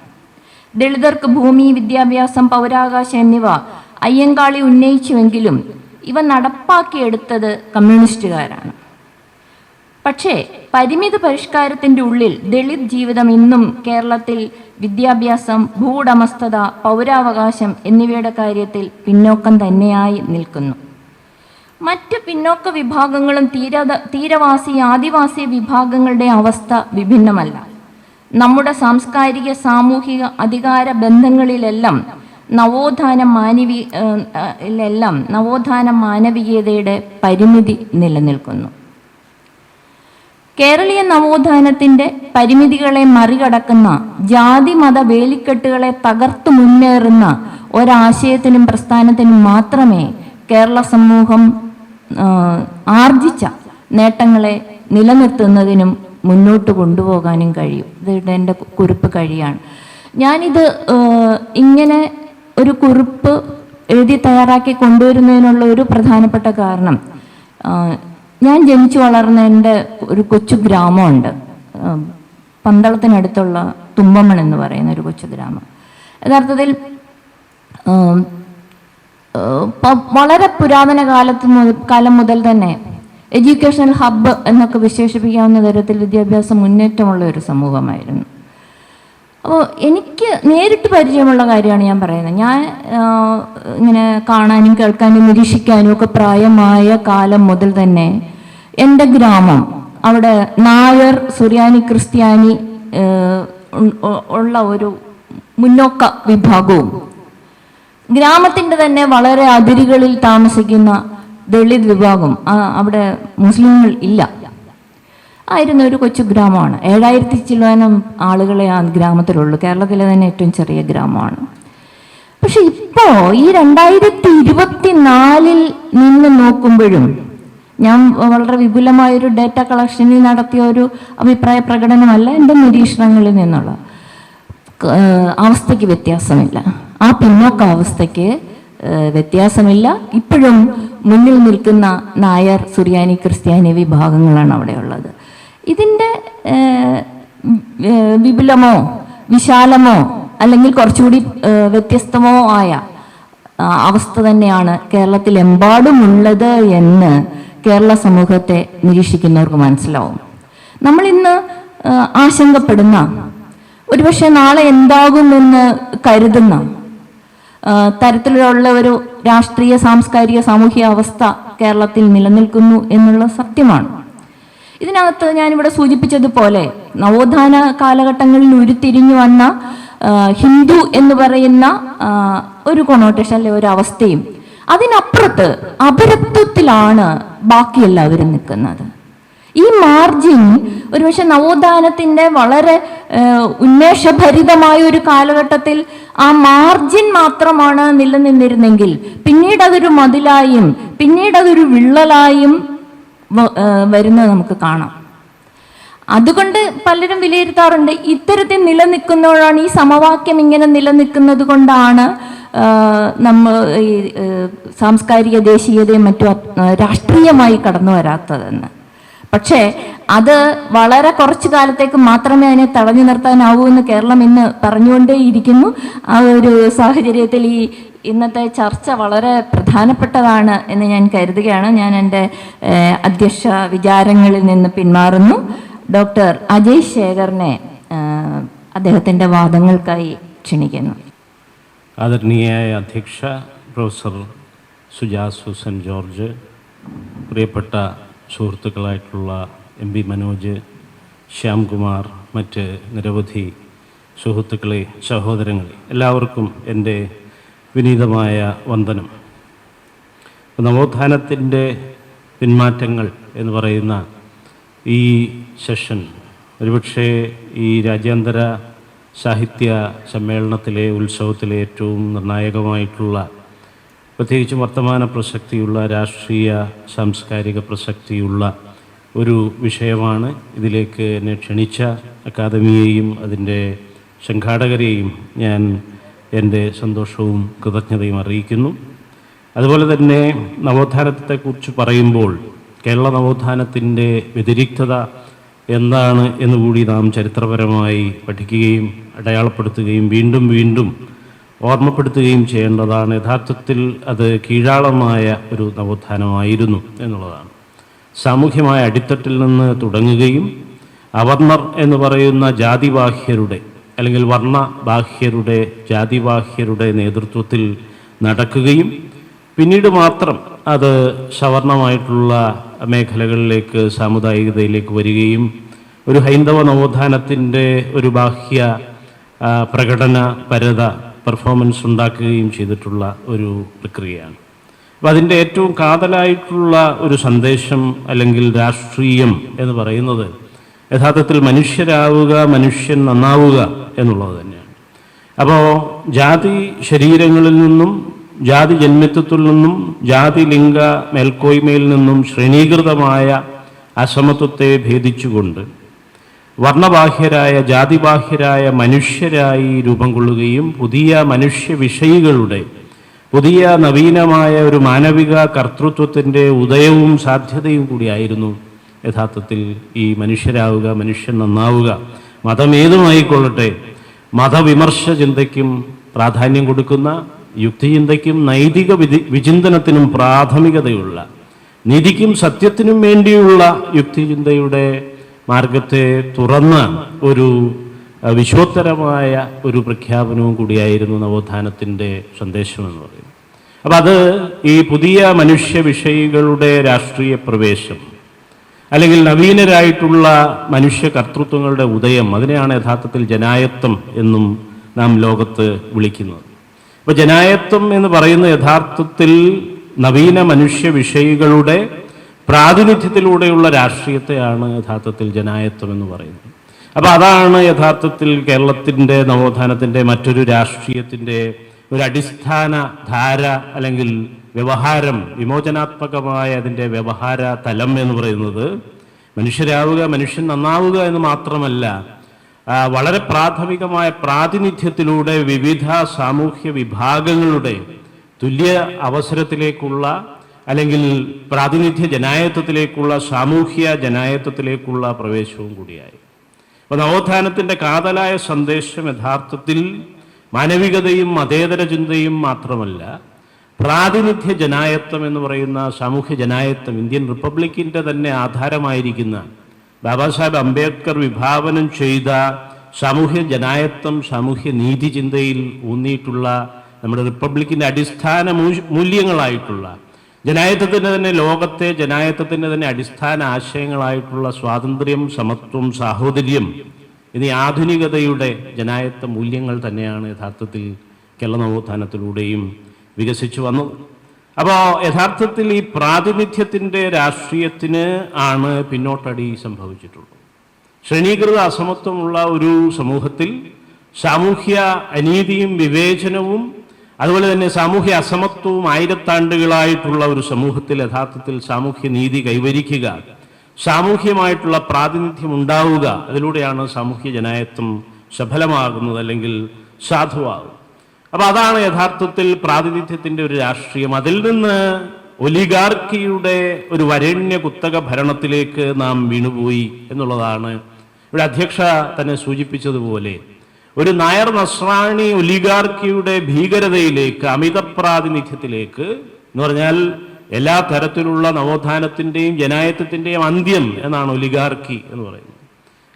ദളിതർക്ക് ഭൂമി, വിദ്യാഭ്യാസം, പൗരാവകാശം എന്നിവ അയ്യങ്കാളി ഉന്നയിച്ചുവെങ്കിലും ഇവ നടപ്പാക്കിയെടുത്തത് കമ്മ്യൂണിസ്റ്റുകാരാണ്. പക്ഷേ പരിമിത പരിഷ്കാരത്തിൻ്റെ ഉള്ളിൽ ദളിത് ജീവിതം ഇന്നും കേരളത്തിൽ വിദ്യാഭ്യാസം, ഭൂവുടമസ്ഥത, പൗരാവകാശം എന്നിവയുടെ കാര്യത്തിൽ പിന്നോക്കം തന്നെയായി നിൽക്കുന്നു. മറ്റ് പിന്നോക്ക വിഭാഗങ്ങളും തീരവാസി, ആദിവാസി വിഭാഗങ്ങളുടെ അവസ്ഥ വിഭിന്നമല്ല. നമ്മുടെ സാംസ്കാരിക, സാമൂഹിക അധികാര ബന്ധങ്ങളിലെല്ലാം നവോത്ഥാന മാനവികതയുടെ പരിമിതി നിലനിൽക്കുന്നു. കേരളീയ നവോത്ഥാനത്തിൻ്റെ പരിമിതികളെ മറികടക്കുന്ന ജാതി മത വേലിക്കെട്ടുകളെ തകർത്തു മുന്നേറുന്ന ഒരാശയത്തിനും പ്രസ്ഥാനത്തിനും മാത്രമേ കേരള സമൂഹം ആർജിച്ച നേട്ടങ്ങളെ നിലനിർത്തുന്നതിനും മുന്നോട്ട് കൊണ്ടുപോകാനും കഴിയും. ഇത് എൻ്റെ കുറിപ്പ് കഴിയാണ്. ഞാനിത് ഇങ്ങനെ ഒരു കുറിപ്പ് എഴുതി തയ്യാറാക്കി കൊണ്ടുവരുന്നതിനുള്ള ഒരു പ്രധാനപ്പെട്ട കാരണം, ഞാൻ ജനിച്ചു വളർന്ന എൻ്റെ ഒരു കൊച്ചു ഗ്രാമമുണ്ട്, പന്തളത്തിനടുത്തുള്ള തുമ്പമൺ എന്ന് പറയുന്ന ഒരു കൊച്ചു ഗ്രാമം. യഥാർത്ഥത്തിൽ വളരെ പുരാതന കാലം മുതൽ തന്നെ എഡ്യൂക്കേഷണൽ ഹബ്ബ് എന്നൊക്കെ വിശേഷിപ്പിക്കാവുന്ന തരത്തിൽ വിദ്യാഭ്യാസ മുന്നേറ്റമുള്ള ഒരു സമൂഹമായിരുന്നു. അപ്പോൾ എനിക്ക് നേരിട്ട് പരിചയമുള്ള കാര്യമാണ് ഞാൻ പറയുന്നത്. ഞാൻ ഇങ്ങനെ കാണാനും കേൾക്കാനും നിരീക്ഷിക്കാനും ഒക്കെ പ്രായമായ കാലം മുതൽ തന്നെ എൻ്റെ ഗ്രാമം, അവിടെ നായർ, സുറിയാനി, ക്രിസ്ത്യാനി ഉള്ള ഒരു മുന്നോക്ക വിഭാഗവും ഗ്രാമത്തിൻ്റെ തന്നെ വളരെ അതിരുകളിൽ താമസിക്കുന്ന ദളിത് വിഭാഗം, അവിടെ മുസ്ലിങ്ങൾ ഇല്ല, ആയിരുന്ന ഒരു കൊച്ചു ഗ്രാമമാണ്. 7000 ചില്ലുവാനും ആളുകളെ ആ ഗ്രാമത്തിലുള്ളൂ. കേരളത്തിലെ തന്നെ ഏറ്റവും ചെറിയ ഗ്രാമമാണ്. പക്ഷെ ഇപ്പോ ഈ 2024 നിന്ന് നോക്കുമ്പോഴും, ഞാൻ വളരെ വിപുലമായൊരു ഡേറ്റ കളക്ഷനിൽ നടത്തിയ ഒരു അഭിപ്രായ പ്രകടനമല്ല, എൻ്റെ നിരീക്ഷണങ്ങളിൽ നിന്നുള്ള അവസ്ഥയ്ക്ക് വ്യത്യാസമില്ല. ആ പിന്നോക്കാവസ്ഥയ്ക്ക് വ്യത്യാസമില്ല. ഇപ്പോഴും മുന്നിൽ നിൽക്കുന്ന നായർ, സുറിയാനി, ക്രിസ്ത്യാനി വിഭാഗങ്ങളാണ് അവിടെയുള്ളത്. ഇതിൻ്റെ വിപുലമോ വിശാലമോ അല്ലെങ്കിൽ കുറച്ചുകൂടി വ്യത്യസ്തമോ ആയ അവസ്ഥ തന്നെയാണ് കേരളത്തിലെമ്പാടുമുള്ളത് എന്ന് കേരള സമൂഹത്തെ നിരീക്ഷിക്കുന്നവർക്ക് മനസ്സിലാവും. നമ്മളിന്ന് ആശങ്കപ്പെടുന്ന, ഒരുപക്ഷെ നാളെ എന്താകുമെന്ന് കരുതുന്ന തരത്തിലുള്ള ഒരു രാഷ്ട്രീയ, സാംസ്കാരിക, സാമൂഹിക അവസ്ഥ കേരളത്തിൽ നിലനിൽക്കുന്നു എന്നുള്ള സത്യമാണ്. ഇതിനകത്ത് ഞാനിവിടെ സൂചിപ്പിച്ചതുപോലെ നവോത്ഥാന കാലഘട്ടങ്ങളിൽ ഉരുത്തിരിഞ്ഞു വന്ന ഹിന്ദു എന്ന് പറയുന്ന ഒരു കൊണോട്ടേഷൻ, അല്ലെ ഒരു അവസ്ഥയും, അതിനപ്പുറത്ത് അപരത്വത്തിലാണ് ബാക്കി എല്ലാവരും നിൽക്കുന്നത്. ഈ മാർജിൻ ഒരുപക്ഷെ നവോത്ഥാനത്തിൻ്റെ വളരെ ഉന്മേഷഭരിതമായ ഒരു കാലഘട്ടത്തിൽ ആ മാർജിൻ മാത്രമാണ് നിലനിന്നിരുന്നെങ്കിൽ പിന്നീട് അതൊരു മതിലായും പിന്നീട് അതൊരു വിള്ളലായും വരുന്നത് നമുക്ക് കാണാം. അതുകൊണ്ട് പലരും വിലയിരുത്താറുണ്ട്, ഇത്തരത്തിൽ നിലനിൽക്കുന്നവരാണ്, ഈ സമവാക്യം ഇങ്ങനെ നിലനിൽക്കുന്നത് കൊണ്ടാണ് നമ്മൾ ഈ സാംസ്കാരിക ദേശീയതയും മറ്റും രാഷ്ട്രീയമായി കടന്നു വരാത്തതെന്ന്. പക്ഷേ അത് വളരെ കുറച്ചു കാലത്തേക്ക് മാത്രമേ അതിനെ തടഞ്ഞു നിർത്താനാവൂ എന്ന് കേരളം ഇന്ന് പറഞ്ഞുകൊണ്ടേയിരിക്കുന്നു. ആ ഒരു സാഹചര്യത്തിൽ ഈ ഇന്നത്തെ ചർച്ച വളരെ പ്രധാനപ്പെട്ടതാണ് എന്ന് ഞാൻ കരുതുകയാണ്. ഞാൻ എൻ്റെ അധ്യക്ഷ വിചാരങ്ങളിൽ നിന്ന് പിന്മാറുന്നു. ഡോക്ടർ അജയ് ശേഖറിനെ അദ്ദേഹത്തിൻ്റെ വാദങ്ങൾക്കായി ക്ഷണിക്കുന്നു. ആദരണീയായ അധ്യക്ഷ പ്രൊഫസർ സുജാ സൂസൻ ജോർജ്, പ്രിയപ്പെട്ട സുഹൃത്തുക്കളായിട്ടുള്ള MP മനോജ്, ശ്യാംകുമാർ, മറ്റ് നിരവധി സുഹൃത്തുക്കളെ, സഹോദരങ്ങളെ, എല്ലാവർക്കും എൻ്റെ വിനീതമായ വന്ദനം. നവോത്ഥാനത്തിൻ്റെ പിന്മാറ്റങ്ങൾ എന്ന് പറയുന്ന ഈ സെഷൻ ഒരുപക്ഷെ ഈ രാജ്യാന്തര സാഹിത്യ സമ്മേളനത്തിലെ, ഉത്സവത്തിലെ ഏറ്റവും നിർണായകമായിട്ടുള്ള, പ്രത്യേകിച്ചും വർത്തമാന പ്രസക്തിയുള്ള, രാഷ്ട്രീയ സാംസ്കാരിക പ്രസക്തിയുള്ള ഒരു വിഷയമാണ്. ഇതിലേക്ക് എന്നെ ക്ഷണിച്ച അക്കാദമിയെയും അതിൻ്റെ സംഘാടകരെയും ഞാൻ എൻ്റെ സന്തോഷവും കൃതജ്ഞതയും അറിയിക്കുന്നു. അതുപോലെ തന്നെ നവോത്ഥാനത്തെക്കുറിച്ച് പറയുമ്പോൾ കേരള നവോത്ഥാനത്തിൻ്റെ വ്യതിരിക്തത എന്താണ് എന്നുകൂടി നാം ചരിത്രപരമായി പഠിക്കുകയും അടയാളപ്പെടുത്തുകയും വീണ്ടും വീണ്ടും ഓർമ്മപ്പെടുത്തുകയും ചെയ്യേണ്ടതാണ്. യഥാർത്ഥത്തിൽ അത് കീഴാളമായ ഒരു നവോത്ഥാനമായിരുന്നു എന്നുള്ളതാണ്. സാമൂഹ്യമായ അടിത്തട്ടിൽ നിന്ന് തുടങ്ങുകയും അവർണർ എന്ന് പറയുന്ന ജാതിബാഹ്യരുടെ അല്ലെങ്കിൽ വർണ്ണബാഹ്യരുടെ, ജാതിബാഹ്യരുടെ നേതൃത്വത്തിൽ നടക്കുകയും പിന്നീട് മാത്രം അത് സവർണമായിട്ടുള്ള മേഖലകളിലേക്ക്, സാമുദായികതയിലേക്ക് വരികയും ഒരു ഹൈന്ദവ നവോത്ഥാനത്തിൻ്റെ ഒരു ബാഹ്യ പ്രകടന പരത, പെർഫോമൻസ് ഉണ്ടാക്കുകയും ചെയ്തിട്ടുള്ള ഒരു പ്രക്രിയയാണ്. അപ്പം അതിൻ്റെ ഏറ്റവും കാതലായിട്ടുള്ള ഒരു സന്ദേശം അല്ലെങ്കിൽ രാഷ്ട്രീയം എന്ന് പറയുന്നത് യഥാർത്ഥത്തിൽ മനുഷ്യരാവുക, മനുഷ്യൻ നന്നാവുക എന്നുള്ളത് തന്നെയാണ്. അപ്പോൾ ജാതി ശരീരങ്ങളിൽ നിന്നും ജാതി ജന്മിത്വത്തിൽ നിന്നും ജാതി ലിംഗ മേൽക്കോയ്മയിൽ നിന്നും ശ്രേണീകൃതമായ അസമത്വത്തെ ഭേദിച്ചുകൊണ്ട് വർണ്ണബാഹ്യരായ ജാതിബാഹ്യരായ മനുഷ്യരായി രൂപം കൊള്ളുകയും പുതിയ മനുഷ്യ വിഷയികളുടെ പുതിയ നവീനമായ ഒരു മാനവിക കർത്തൃത്വത്തിൻ്റെ ഉദയവും സാധ്യതയും കൂടിയായിരുന്നു യഥാർത്ഥത്തിൽ ഈ മനുഷ്യരാവുക, മനുഷ്യൻ നന്നാവുക. മതമേതുമായിക്കൊള്ളട്ടെ, മതവിമർശ ചിന്തയ്ക്കും പ്രാധാന്യം കൊടുക്കുന്ന, യുക്തിചിന്തയ്ക്കും നൈതിക വിചിന്തനത്തിനും പ്രാഥമികതയുള്ള, നീതിക്കും സത്യത്തിനും വേണ്ടിയുള്ള യുക്തിചിന്തയുടെ മാർഗത്തെ തുറന്ന ഒരു വിശ്വോത്തരമായ ഒരു പ്രഖ്യാപനവും കൂടിയായിരുന്നു നവോത്ഥാനത്തിൻ്റെ സന്ദേശമെന്ന് പറയുന്നത്. അപ്പം അത് ഈ പുതിയ മനുഷ്യ വിഷയികളുടെ രാഷ്ട്രീയ പ്രവേശം അല്ലെങ്കിൽ നവീനരായിട്ടുള്ള മനുഷ്യ കർത്തൃത്വങ്ങളുടെ ഉദയം, അതിനെയാണ് യഥാർത്ഥത്തിൽ ജനായത്വം എന്നും നാം ലോകത്ത് വിളിക്കുന്നത്. അപ്പോൾ ജനായത്വം എന്ന് പറയുന്ന യഥാർത്ഥത്തിൽ നവീന മനുഷ്യ വിഷയികളുടെ പ്രാതിനിധ്യത്തിലൂടെയുള്ള രാഷ്ട്രീയത്തെയാണ് യഥാർത്ഥത്തിൽ ജനായത്വം എന്ന് പറയുന്നത്. അപ്പോൾ അതാണ് യഥാർത്ഥത്തിൽ കേരളത്തിൻ്റെ നവോത്ഥാനത്തിൻ്റെ മറ്റൊരു രാഷ്ട്രീയത്തിൻ്റെ ഒരു അടിസ്ഥാന ധാര അല്ലെങ്കിൽ വ്യവഹാരം, വിമോചനാത്മകമായ അതിൻ്റെ വ്യവഹാര തലം എന്ന് പറയുന്നത് മനുഷ്യരാവുക, മനുഷ്യൻ നന്നാവുക എന്ന് മാത്രമല്ല, വളരെ പ്രാഥമികമായ പ്രാതിനിധ്യത്തിലൂടെ വിവിധ സാമൂഹ്യ വിഭാഗങ്ങളുടെ തുല്യ അവസരത്തിലേക്കുള്ള അല്ലെങ്കിൽ പ്രാതിനിധ്യ ജനായത്വത്തിലേക്കുള്ള, സാമൂഹ്യ ജനായത്വത്തിലേക്കുള്ള പ്രവേശവും കൂടിയായി. അപ്പോൾ നവോത്ഥാനത്തിൻ്റെ കാതലായ സന്ദേശം യഥാർത്ഥത്തിൽ മാനവികതയും മതേതര ചിന്തയും മാത്രമല്ല, പ്രാതിനിധ്യ ജനായത്വം എന്ന് പറയുന്ന സാമൂഹ്യ ജനായത്വം, ഇന്ത്യൻ റിപ്പബ്ലിക്കിൻ്റെ തന്നെ ആധാരമായിരിക്കുന്ന ബാബാ സാഹേബ് അംബേദ്കർ വിഭാവനം ചെയ്ത സാമൂഹ്യ ജനായത്വം, സാമൂഹ്യ നീതി ചിന്തയിൽ ഊന്നിയിട്ടുള്ള നമ്മുടെ റിപ്പബ്ലിക്കിൻ്റെ അടിസ്ഥാന മൂല്യങ്ങളായിട്ടുള്ള ജനായത്വത്തിൻ്റെ തന്നെ, ലോകത്തെ ജനായത്വത്തിൻ്റെ തന്നെ അടിസ്ഥാന ആശയങ്ങളായിട്ടുള്ള സ്വാതന്ത്ര്യം, സമത്വം, സാഹോദര്യം എന്നീ ആധുനികതയുടെ ജനായത്വ മൂല്യങ്ങൾ തന്നെയാണ് യഥാർത്ഥത്തിൽ കേരള നവോത്ഥാനത്തിലൂടെയും വികസിച്ചു വന്നത്. അപ്പോൾ യഥാർത്ഥത്തിൽ ഈ പ്രാതിനിധ്യത്തിൻ്റെ രാഷ്ട്രീയത്തിന് ആണ് പിന്നോട്ടടി സംഭവിച്ചിട്ടുള്ളത്. ശ്രേണീകൃത അസമത്വമുള്ള ഒരു സമൂഹത്തിൽ സാമൂഹ്യ അനീതിയും വിവേചനവും അതുപോലെ തന്നെ സാമൂഹ്യ അസമത്വവും ആയിരത്താണ്ടുകളായിട്ടുള്ള ഒരു സമൂഹത്തിൽ യഥാർത്ഥത്തിൽ സാമൂഹ്യ നീതി കൈവരിക്കുക, സാമൂഹ്യമായിട്ടുള്ള പ്രാതിനിധ്യം ഉണ്ടാവുക, അതിലൂടെയാണ് സാമൂഹ്യ ജനായത്വം സഫലമാകുന്നത് അല്ലെങ്കിൽ സാധുവാകുന്നത്. അപ്പോൾ അതാണ് യഥാർത്ഥത്തിൽ പ്രാതിനിധ്യത്തിൻ്റെ ഒരു രാഷ്ട്രീയം. അതിൽ നിന്ന് ഒലിഗാർക്കിയുടെ ഒരു വരേണ്യ കുത്തക ഭരണത്തിലേക്ക് നാം വീണുപോയി എന്നുള്ളതാണ് ഇവിടെ അധ്യക്ഷ തന്നെ സൂചിപ്പിച്ചതുപോലെ ഒരു നായർ നസ്രാണി ഒലിഗാർക്കിയുടെ ഭീകരതയിലേക്ക്, അമിത പ്രാതിനിധ്യത്തിലേക്ക് എന്ന് പറഞ്ഞാൽ എല്ലാ തരത്തിലുള്ള നവോത്ഥാനത്തിൻ്റെയും ജനായത്വത്തിൻ്റെയും അന്ത്യം എന്നാണ് ഒലിഗാർക്കി എന്ന് പറയുന്നത്.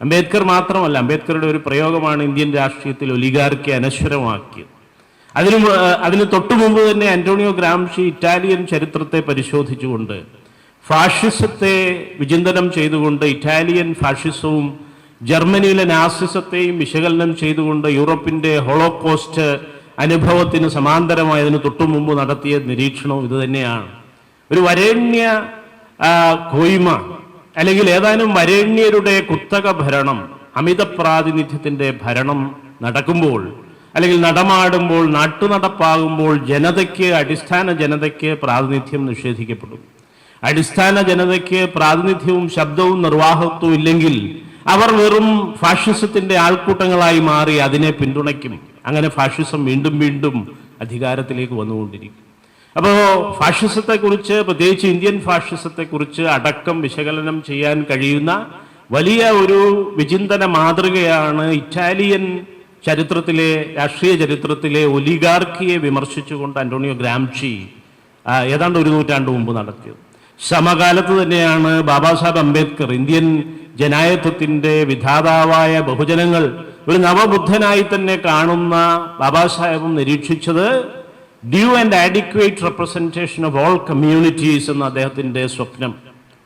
അംബേദ്കർ മാത്രമല്ല, അംബേദ്കറുടെ ഒരു പ്രയോഗമാണ് ഇന്ത്യൻ രാഷ്ട്രീയത്തിൽ ഒലിഗാർക്കി അനശ്വരമാക്കിയത്. അതിന് തൊട്ടു മുമ്പ് തന്നെ അന്റോണിയോ ഗ്രാംഷി ഇറ്റാലിയൻ ചരിത്രത്തെ പരിശോധിച്ചുകൊണ്ട് ഫാഷിസത്തെ വിചിന്തനം ചെയ്തുകൊണ്ട് ഇറ്റാലിയൻ ഫാഷിസവും ജർമ്മനിയിലെ നാസിസത്തെയും വിശകലനം ചെയ്തുകൊണ്ട് യൂറോപ്പിൻ്റെ ഹോളോകോസ്റ്റ് അനുഭവത്തിന് സമാന്തരമായതിന് തൊട്ടു മുമ്പ് നടത്തിയ നിരീക്ഷണവും ഇതുതന്നെയാണ്. ഒരു വരേണ്യ കോയ്മ അല്ലെങ്കിൽ ഏതാനും വരേണ്യരുടെ കുത്തക ഭരണം, അമിത പ്രാതിനിധ്യത്തിൻ്റെ ഭരണം നടക്കുമ്പോൾ അല്ലെങ്കിൽ നടമാടുമ്പോൾ, നാട്ടുനടപ്പാകുമ്പോൾ ജനതയ്ക്ക്, അടിസ്ഥാന ജനതയ്ക്ക് പ്രാതിനിധ്യം നിഷേധിക്കപ്പെടും. അടിസ്ഥാന ജനതയ്ക്ക് പ്രാതിനിധ്യവും ശബ്ദവും നിർവാഹത്വവും ഇല്ലെങ്കിൽ അവർ വെറും ഫാഷിസത്തിൻ്റെ ആൾക്കൂട്ടങ്ങളായി മാറി അതിനെ പിന്തുണയ്ക്കും. അങ്ങനെ ഫാഷിസം വീണ്ടും വീണ്ടും അധികാരത്തിലേക്ക് വന്നുകൊണ്ടിരിക്കും. അപ്പോൾ ഫാഷിസത്തെക്കുറിച്ച്, പ്രത്യേകിച്ച് ഇന്ത്യൻ ഫാഷിസത്തെക്കുറിച്ച് അടക്കം വിശകലനം ചെയ്യാൻ കഴിയുന്ന വലിയ ഒരു വിചിന്തന മാതൃകയാണ് ഇറ്റാലിയൻ ചരിത്രത്തിലെ, രാഷ്ട്രീയ ചരിത്രത്തിലെ ഒലിഗാർക്കിയെ വിമർശിച്ചുകൊണ്ട് അന്റോണിയോ ഗ്രാംഷി ഏതാണ്ട് ഒരു നൂറ്റാണ്ട് മുമ്പ് നടത്തിയത്. സമകാലത്ത് തന്നെയാണ് ബാബാ സാഹേബ് അംബേദ്കർ, ഇന്ത്യൻ ജനായത്വത്തിൻ്റെ വിധാതാവായ ബഹുജനങ്ങൾ ഒരു നവബുദ്ധനായി തന്നെ കാണുന്ന ബാബാ സാഹേബും നിരീക്ഷിച്ചത് due and adequate representation of all communities എന്ന അദ്ദേഹത്തിൻ്റെ സ്വപ്നം.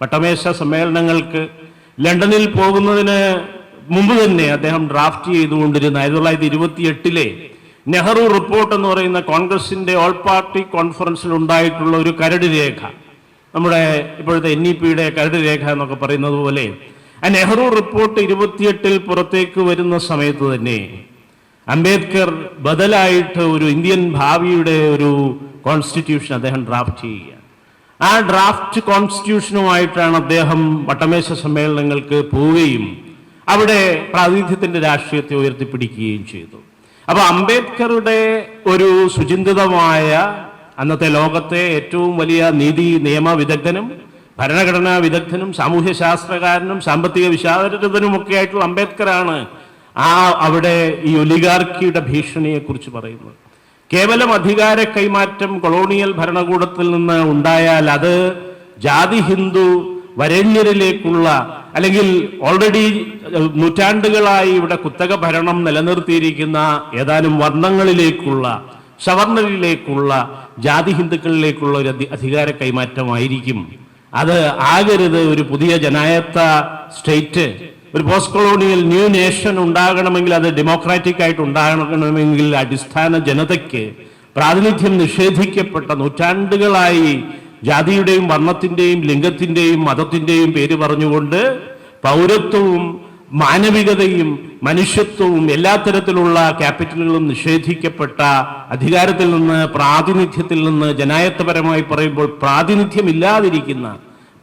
വട്ടമേശ സമ്മേളനങ്ങൾക്ക് ലണ്ടനിൽ പോകുന്നതിന് മുമ്പ് തന്നെ അദ്ദേഹം ഡ്രാഫ്റ്റ് ചെയ്തുകൊണ്ടിരുന്ന 1928 നെഹ്റു റിപ്പോർട്ട് എന്ന് പറയുന്ന കോൺഗ്രസിൻ്റെ ഓൾ പാർട്ടി കോൺഫറൻസിൽ ഉണ്ടായിട്ടുള്ള ഒരു കരട് രേഖ, നമ്മുടെ ഇപ്പോഴത്തെ NEP-യുടെ കരട് രേഖ എന്നൊക്കെ പറയുന്നത് പോലെ ആ നെഹ്റു റിപ്പോർട്ട് 28 പുറത്തേക്ക് വരുന്ന സമയത്ത് തന്നെ അംബേദ്കർ ബദലായിട്ട് ഒരു ഇന്ത്യൻ ഭാവിയുടെ ഒരു കോൺസ്റ്റിറ്റ്യൂഷൻ അദ്ദേഹം ഡ്രാഫ്റ്റ് ചെയ്യുക. ആ ഡ്രാഫ്റ്റ് കോൺസ്റ്റിറ്റ്യൂഷനുമായിട്ടാണ് അദ്ദേഹം വട്ടമേശ സമ്മേളനങ്ങൾക്ക് പോവുകയും അവിടെ പ്രാതിനിധ്യത്തിന്റെ രാഷ്ട്രീയത്തെ ഉയർത്തിപ്പിടിക്കുകയും ചെയ്തു. അപ്പൊ അംബേദ്കറുടെ ഒരു സുചിന്തിതമായ, അന്നത്തെ ലോകത്തെ ഏറ്റവും വലിയ നീതി നിയമ വിദഗ്ധനും ഭരണഘടനാ വിദഗ്ധനും സാമൂഹ്യ ശാസ്ത്രകാരനും സാമ്പത്തിക വിശാരദനും ഒക്കെ ആയിട്ടുള്ള അംബേദ്കറാണ് അവിടെ ഈ ഒലിഗാർക്കിയുടെ ഭീഷണിയെക്കുറിച്ച് പറയുന്നത്. കേവലം അധികാര കൈമാറ്റം കൊളോണിയൽ ഭരണകൂടത്തിൽ നിന്ന് ഉണ്ടായാൽ അത് ജാതി ഹിന്ദു വരേണ്യരിലേക്കുള്ള, അല്ലെങ്കിൽ ഓൾറെഡി നൂറ്റാണ്ടുകളായി ഇവിടെ കുത്തക ഭരണം നിലനിർത്തിയിരിക്കുന്ന ഏതാനും വർണ്ണങ്ങളിലേക്കുള്ള, സവർണരിലേക്കുള്ള, ജാതി ഹിന്ദുക്കളിലേക്കുള്ള ഒരു അധികാര കൈമാറ്റമായിരിക്കും. അത് ആകരുത്. ഒരു പുതിയ ജനായത്ത സ്റ്റേറ്റ്, ഒരു പോസ്റ്റ് കൊളോണിയൽ ന്യൂ നേഷൻ ഉണ്ടാകണമെങ്കിൽ, അത് ഡെമോക്രാറ്റിക് ആയിട്ട് ഉണ്ടാകണമെങ്കിൽ അടിസ്ഥാന ജനതയ്ക്ക് പ്രാതിനിധ്യം നിഷേധിക്കപ്പെട്ട, നൂറ്റാണ്ടുകളായി ജാതിയുടെയും വർണ്ണത്തിന്റെയും ലിംഗത്തിന്റെയും മതത്തിന്റെയും പേര് പറഞ്ഞുകൊണ്ട് പൗരത്വവും മാനവികതയും മനുഷ്യത്വവും എല്ലാ തരത്തിലുള്ള ക്യാപിറ്റലുകളും നിഷേധിക്കപ്പെട്ട, അധികാരത്തിൽ നിന്ന് പ്രാതിനിധ്യത്തിൽ നിന്ന്, ജനായത്തപരമായി പറയുമ്പോൾ പ്രാതിനിധ്യമില്ലാതിരിക്കുന്ന,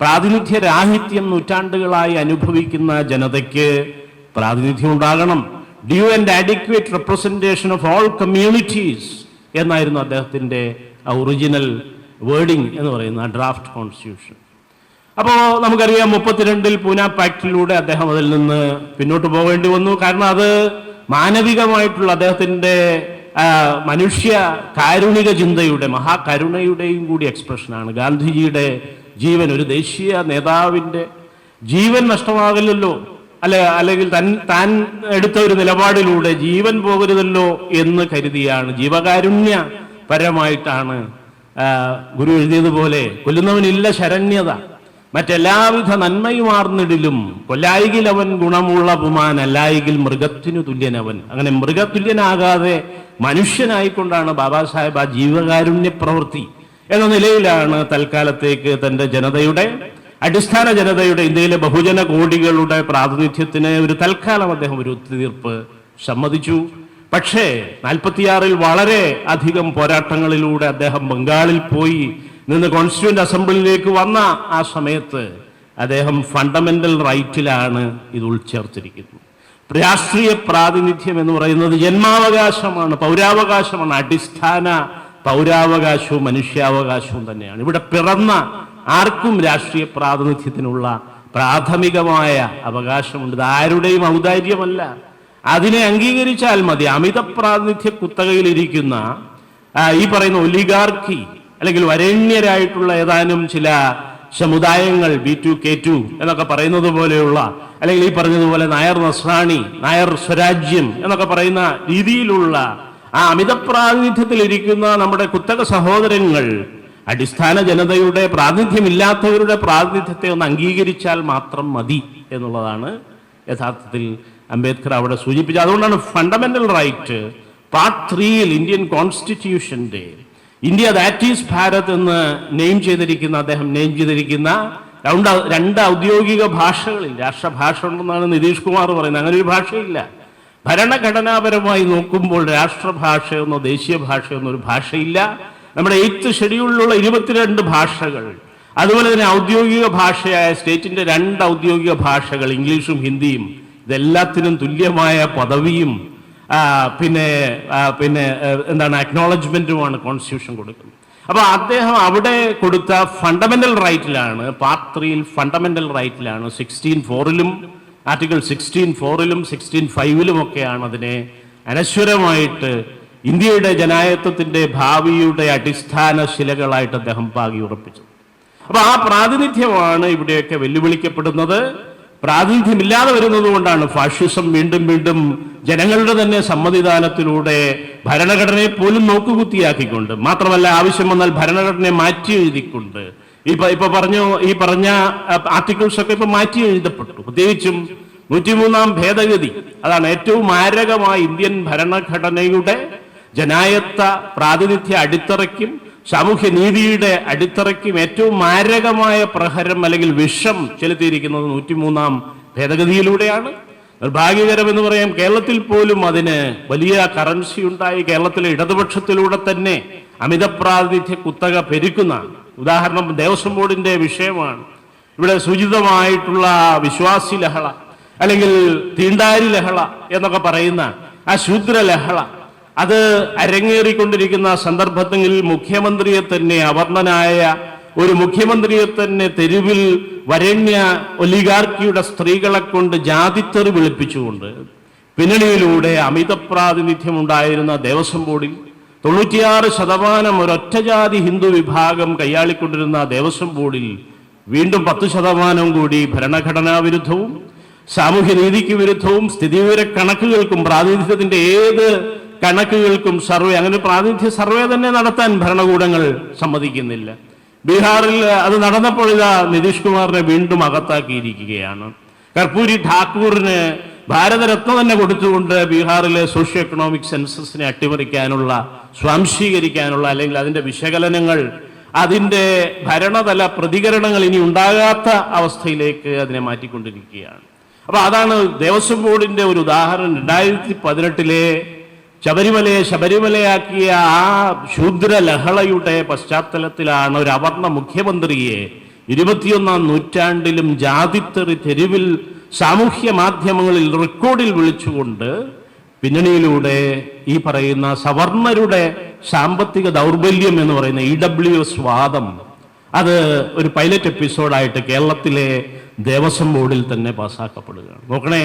പ്രാതിനിധ്യരാഹിത്യം നൂറ്റാണ്ടുകളായി അനുഭവിക്കുന്ന ജനതയ്ക്ക് പ്രാതിനിധ്യം ഉണ്ടാകണം. Due and adequate representation of all communities എന്നായിരുന്നു അദ്ദേഹത്തിന്റെ ഒറിജിനൽ വേർഡിംഗ് എന്ന് പറയുന്ന ഡ്രാഫ്റ്റ് കോൺസ്റ്റിറ്റ്യൂഷൻ. അപ്പോൾ നമുക്കറിയാം 32 പൂന പാക്റ്റിലൂടെ അദ്ദേഹം അതിൽ നിന്ന് പിന്നോട്ട് പോകേണ്ടി വന്നു. കാരണം അത് മാനവികമായിട്ടുള്ള അദ്ദേഹത്തിന്റെ മനുഷ്യ കാരുണിക ചിന്തയുടെ, മഹാകരുണയുടെയും കൂടി എക്സ്പ്രഷനാണ്. ഗാന്ധിജിയുടെ ജീവൻ, ഒരു ദേശീയ നേതാവിന്റെ ജീവൻ നഷ്ടമാകില്ലല്ലോ, അല്ലെങ്കിൽ താൻ എടുത്ത ഒരു നിലപാടിലൂടെ ജീവൻ പോകരുതല്ലോ എന്ന് കരുതിയാണ്, ജീവകാരുണ്യ പരമായിട്ടാണ് ഗുരു എഴുതിയതുപോലെ കൊല്ലുന്നവനില്ല ശരണ്യത, മറ്റെല്ലാവിധ നന്മയുമാർന്നിടിലും കൊല്ലായികിൽ അവൻ ഗുണമുള്ള പുമാൻ, അല്ലായികിൽ മൃഗത്തിനു തുല്യനവൻ. അങ്ങനെ മൃഗതുല്യനാകാതെ മനുഷ്യനായിക്കൊണ്ടാണ് ബാബാ സാഹേബ് ആ ജീവകാരുണ്യ പ്രവൃത്തി എന്ന നിലയിലാണ് തൽക്കാലത്തേക്ക് തന്റെ ജനതയുടെ, അടിസ്ഥാന ജനതയുടെ, ഇന്ത്യയിലെ ബഹുജന കോടികളുടെ പ്രാതിനിധ്യത്തിന് ഒരു തൽക്കാലം അദ്ദേഹം ഒരു ഒത്തുതീർപ്പ് സമ്മതിച്ചു. പക്ഷേ 46-ൽ വളരെ അധികം പോരാട്ടങ്ങളിലൂടെ അദ്ദേഹം ബംഗാളിൽ പോയി നിന്ന് കോൺസ്റ്റിറ്റ്യൂന്റ് അസംബ്ലിയിലേക്ക് വന്ന ആ സമയത്ത് അദ്ദേഹം ഫണ്ടമെന്റൽ റൈറ്റിലാണ് ഇത് ഉൾച്ചേർത്തിരിക്കുന്നത്. രാഷ്ട്രീയ പ്രാതിനിധ്യം എന്ന് പറയുന്നത് ജന്മാവകാശമാണ്, പൗരാവകാശമാണ്. അടിസ്ഥാന പൗരാവകാശവും മനുഷ്യാവകാശവും തന്നെയാണ്. ഇവിടെ പിറന്ന ആർക്കും രാഷ്ട്രീയ പ്രാതിനിധ്യത്തിനുള്ള പ്രാഥമികമായ അവകാശമുണ്ട്. ഇത് ആരുടെയും ഔദാര്യമല്ല. അതിനെ അംഗീകരിച്ചാൽ മതി. അമിത പ്രാതിനിധ്യ കുത്തകയിലിരിക്കുന്ന ഈ പറയുന്ന ഒലിഗാർക്കി അല്ലെങ്കിൽ വരേണ്യരായിട്ടുള്ള ഏതാനും ചില സമുദായങ്ങൾ, B2, K2 എന്നൊക്കെ പറയുന്നത് പോലെയുള്ള, അല്ലെങ്കിൽ ഈ പറഞ്ഞതുപോലെ നായർ നസ്രാണി, നായർ സ്വരാജ്യം എന്നൊക്കെ പറയുന്ന രീതിയിലുള്ള ആ അമിത പ്രാതിനിധ്യത്തിലിരിക്കുന്ന നമ്മുടെ കുത്തക സഹോദരങ്ങൾ അടിസ്ഥാന ജനതയുടെ, പ്രാതിനിധ്യമില്ലാത്തവരുടെ പ്രാതിനിധ്യത്തെ ഒന്ന് അംഗീകരിച്ചാൽ മാത്രം മതി എന്നുള്ളതാണ് യഥാർത്ഥത്തിൽ അംബേദ്കർ അവിടെ സൂചിപ്പിച്ചത്. അതുകൊണ്ടാണ് ഫണ്ടമെന്റൽ റൈറ്റ് പാർട്ട് 3-ൽ ഇന്ത്യൻ കോൺസ്റ്റിറ്റ്യൂഷന്റെ ഇന്ത്യ ദാറ്റ് ഈസ് ഭാരത് എന്ന് അദ്ദേഹം നെയിം ചെയ്തിരിക്കുന്ന രണ്ട് ഔദ്യോഗിക ഭാഷകളിൽ, രാഷ്ട്രഭാഷ ഉണ്ടെന്നാണ് നിതീഷ് കുമാർ പറയുന്നത്. അങ്ങനെ ഒരു ഭാഷയില്ല. ഭരണഘടനാപരമായി നോക്കുമ്പോൾ രാഷ്ട്രഭാഷയെന്നോ ദേശീയ ഭാഷയെന്നോ ഒരു ഭാഷയില്ല. നമ്മുടെ 8th ഷെഡ്യൂളിലുള്ള 22 ഭാഷകൾ, അതുപോലെ തന്നെ ഔദ്യോഗിക ഭാഷയായ സ്റ്റേറ്റിന്റെ 2 ഔദ്യോഗിക ഭാഷകൾ, ഇംഗ്ലീഷും ഹിന്ദിയും, ഇതെല്ലാത്തിനും തുല്യമായ പദവിയും പിന്നെ എന്താണ് അക്നോളജ്മെന്റുമാണ് കോൺസ്റ്റിറ്റ്യൂഷൻ കൊടുക്കുന്നത്. അപ്പൊ അദ്ദേഹം അവിടെ കൊടുത്ത ഫണ്ടമെന്റൽ റൈറ്റിലാണ്, പാർട്ട് 3-ൽ ഫണ്ടമെന്റൽ റൈറ്റിലാണ് 16(4)ലും ആർട്ടിക്കിൾ 16(4)ലും 16(5)ലും ഒക്കെയാണ് അതിനെ അനശ്വരമായിട്ട് ഇന്ത്യയുടെ ജനായത്വത്തിന്റെ ഭാവിയുടെ അടിസ്ഥാന ശിലകളായിട്ട് അദ്ദേഹം പാകി ഉറപ്പിച്ചത്. അപ്പൊ ആ പ്രാതിനിധ്യമാണ് ഇവിടെയൊക്കെ വെല്ലുവിളിക്കപ്പെടുന്നത്. പ്രാതിനിധ്യമില്ലാതെ വരുന്നത് കൊണ്ടാണ് ഫാഷിസം വീണ്ടും വീണ്ടും ജനങ്ങളുടെ തന്നെ സമ്മതിദാനത്തിലൂടെ ഭരണഘടനയെ പോലും നോക്കുകുത്തിയാക്കിക്കൊണ്ട്, മാത്രമല്ല ആവശ്യം വന്നാൽ ഭരണഘടനയെ മാറ്റി എഴുതിക്കൊണ്ട്, ഈ പറഞ്ഞ ആർട്ടിക്കിൾസ് ഒക്കെ ഇപ്പൊ മാറ്റി എഴുതപ്പെട്ടു. പ്രത്യേകിച്ചും 103-ാം ഭേദഗതി, അതാണ് ഏറ്റവും മാരകമായ ഇന്ത്യൻ ഭരണഘടനയുടെ ജനായത്ത പ്രാതിനിധ്യ അടിത്തറയ്ക്കും സാമൂഹ്യനീതിയുടെ അടിത്തറയ്ക്കും ഏറ്റവും മാരകമായ പ്രഹരം അല്ലെങ്കിൽ വിഷം ചെലുത്തിയിരിക്കുന്നത് 103-ാം ഭേദഗതിയിലൂടെയാണ്. നിർഭാഗ്യകരമെന്ന് പറയാം, കേരളത്തിൽ പോലും അതിന് വലിയ കറൻസി ഉണ്ടായി. കേരളത്തിലെ ഇടതുപക്ഷത്തിലൂടെ തന്നെ അമിത പ്രാതിനിധ്യ കുത്തക പെരുക്കുന്ന ഉദാഹരണം ദേവസ്വം ബോർഡിന്റെ വിഷയമാണ്. ഇവിടെ സൂചിതമായിട്ടുള്ള വിശ്വാസി ലഹള അല്ലെങ്കിൽ തീണ്ടാരി ലഹള എന്നൊക്കെ പറയുന്ന ആ ശൂദ്ര ലഹള അത് അരങ്ങേറിക്കൊണ്ടിരിക്കുന്ന സന്ദർഭത്തിൽ മുഖ്യമന്ത്രിയെ തന്നെ, അവർണനായ ഒരു മുഖ്യമന്ത്രിയെ തന്നെ തെരുവിൽ വരണ്യ ഒലിഗാർക്കിയുടെ സ്ത്രീകളെ കൊണ്ട് ജാതിത്തെറി വിളിപ്പിച്ചുകൊണ്ട് പിന്നണിയിലൂടെ അമിത പ്രാതിനിധ്യം ഉണ്ടായിരുന്ന ദേവസ്വം ബോർഡിൽ 96% ഒരൊറ്റ ജാതി ഹിന്ദു വിഭാഗം കൈയാളിക്കൊണ്ടിരുന്ന ദേവസ്വം ബോർഡിൽ വീണ്ടും 10% കൂടി ഭരണഘടനാ വിരുദ്ധവും സാമൂഹ്യനീതിക്ക് വിരുദ്ധവും സ്ഥിതിവിവര കണക്കുകൾക്കും പ്രാതിനിധ്യത്തിന്റെ ഏത് കണക്കുകൾക്കും സർവേ, അങ്ങനെ പ്രാതിനിധ്യ സർവേ തന്നെ നടത്താൻ ഭരണകൂടങ്ങൾ സമ്മതിക്കുന്നില്ല. ബീഹാറിൽ അത് നടന്നപ്പോൾ ഇതാ നിതീഷ് കുമാറിനെ വീണ്ടും അകത്താക്കിയിരിക്കുകയാണ്. കർപ്പൂരി ഠാക്കൂറിന് ഭാരതരത്ന തന്നെ കൊടുത്തുകൊണ്ട് ബീഹാറിലെ സോഷ്യോ എക്കണോമിക് സെൻസസിനെ അട്ടിമറിക്കാനുള്ള, സ്വാംശീകരിക്കാനുള്ള അല്ലെങ്കിൽ അതിന്റെ വിശകലനങ്ങൾ, അതിന്റെ ഭരണതല പ്രതികരണങ്ങൾ ഇനി ഉണ്ടാകാത്ത അവസ്ഥയിലേക്ക് അതിനെ മാറ്റിക്കൊണ്ടിരിക്കുകയാണ്. അപ്പൊ അതാണ് ദേവസ്വം ബോർഡിന്റെ ഒരു ഉദാഹരണം. 2018 ശബരിമലയെ ശബരിമലയാക്കിയ ആ ശൂദ്ര ലഹളയുടെ പശ്ചാത്തലത്തിലാണ് ഒരു അവർണ മുഖ്യമന്ത്രിയെ 21ാം നൂറ്റാണ്ടിലും ജാതിത്തെറി തെരുവിൽ സാമൂഹ്യ മാധ്യമങ്ങളിൽ റെക്കോർഡിൽ വിളിച്ചുകൊണ്ട് പിന്നണിയിലൂടെ ഈ പറയുന്ന സവർണരുടെ സാമ്പത്തിക ദൗർബല്യം എന്ന് പറയുന്ന EWS വാദം അത് ഒരു പൈലറ്റ് എപ്പിസോഡായിട്ട് കേരളത്തിലെ ദേവസ്വം ബോർഡിൽ തന്നെ പാസ്സാക്കപ്പെടുകയാണ്. നോക്കണേ,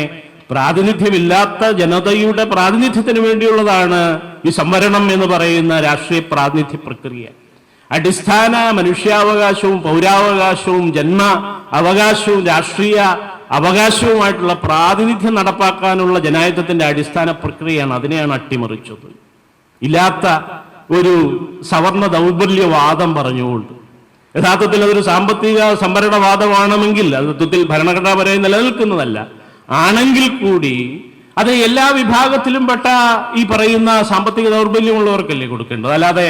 പ്രാതിനിധ്യമില്ലാത്ത ജനതയുടെ പ്രാതിനിധ്യത്തിന് വേണ്ടിയുള്ളതാണ് ഈ സംവരണം എന്ന് പറയുന്ന രാഷ്ട്രീയ പ്രാതിനിധ്യ പ്രക്രിയ. അടിസ്ഥാന മനുഷ്യാവകാശവും പൗരാവകാശവും ജന്മ അവകാശവും രാഷ്ട്രീയ അവകാശവുമായിട്ടുള്ള പ്രാതിനിധ്യം നടപ്പാക്കാനുള്ള ജനാധിപത്യത്തിന്റെ അടിസ്ഥാന പ്രക്രിയയാണ്. അതിനെയാണ് അട്ടിമറിച്ചത്. ഇല്ലാത്ത ഒരു സവർണ ദൗർബല്യവാദം പറഞ്ഞുകൊണ്ട് യഥാർത്ഥത്തിൽ അതൊരു സാമ്പത്തിക സംവരണവാദമാണെങ്കിൽ അത് തത്വത്തിൽ ഭരണഘടനാപരമായി നിലനിൽക്കുന്നതല്ല. ആണെങ്കിൽ കൂടി അത് എല്ലാ വിഭാഗത്തിലും പെട്ട ഈ പറയുന്ന സാമ്പത്തിക ദൗർബല്യമുള്ളവർക്കല്ലേ കൊടുക്കേണ്ടത്, അല്ലാതെ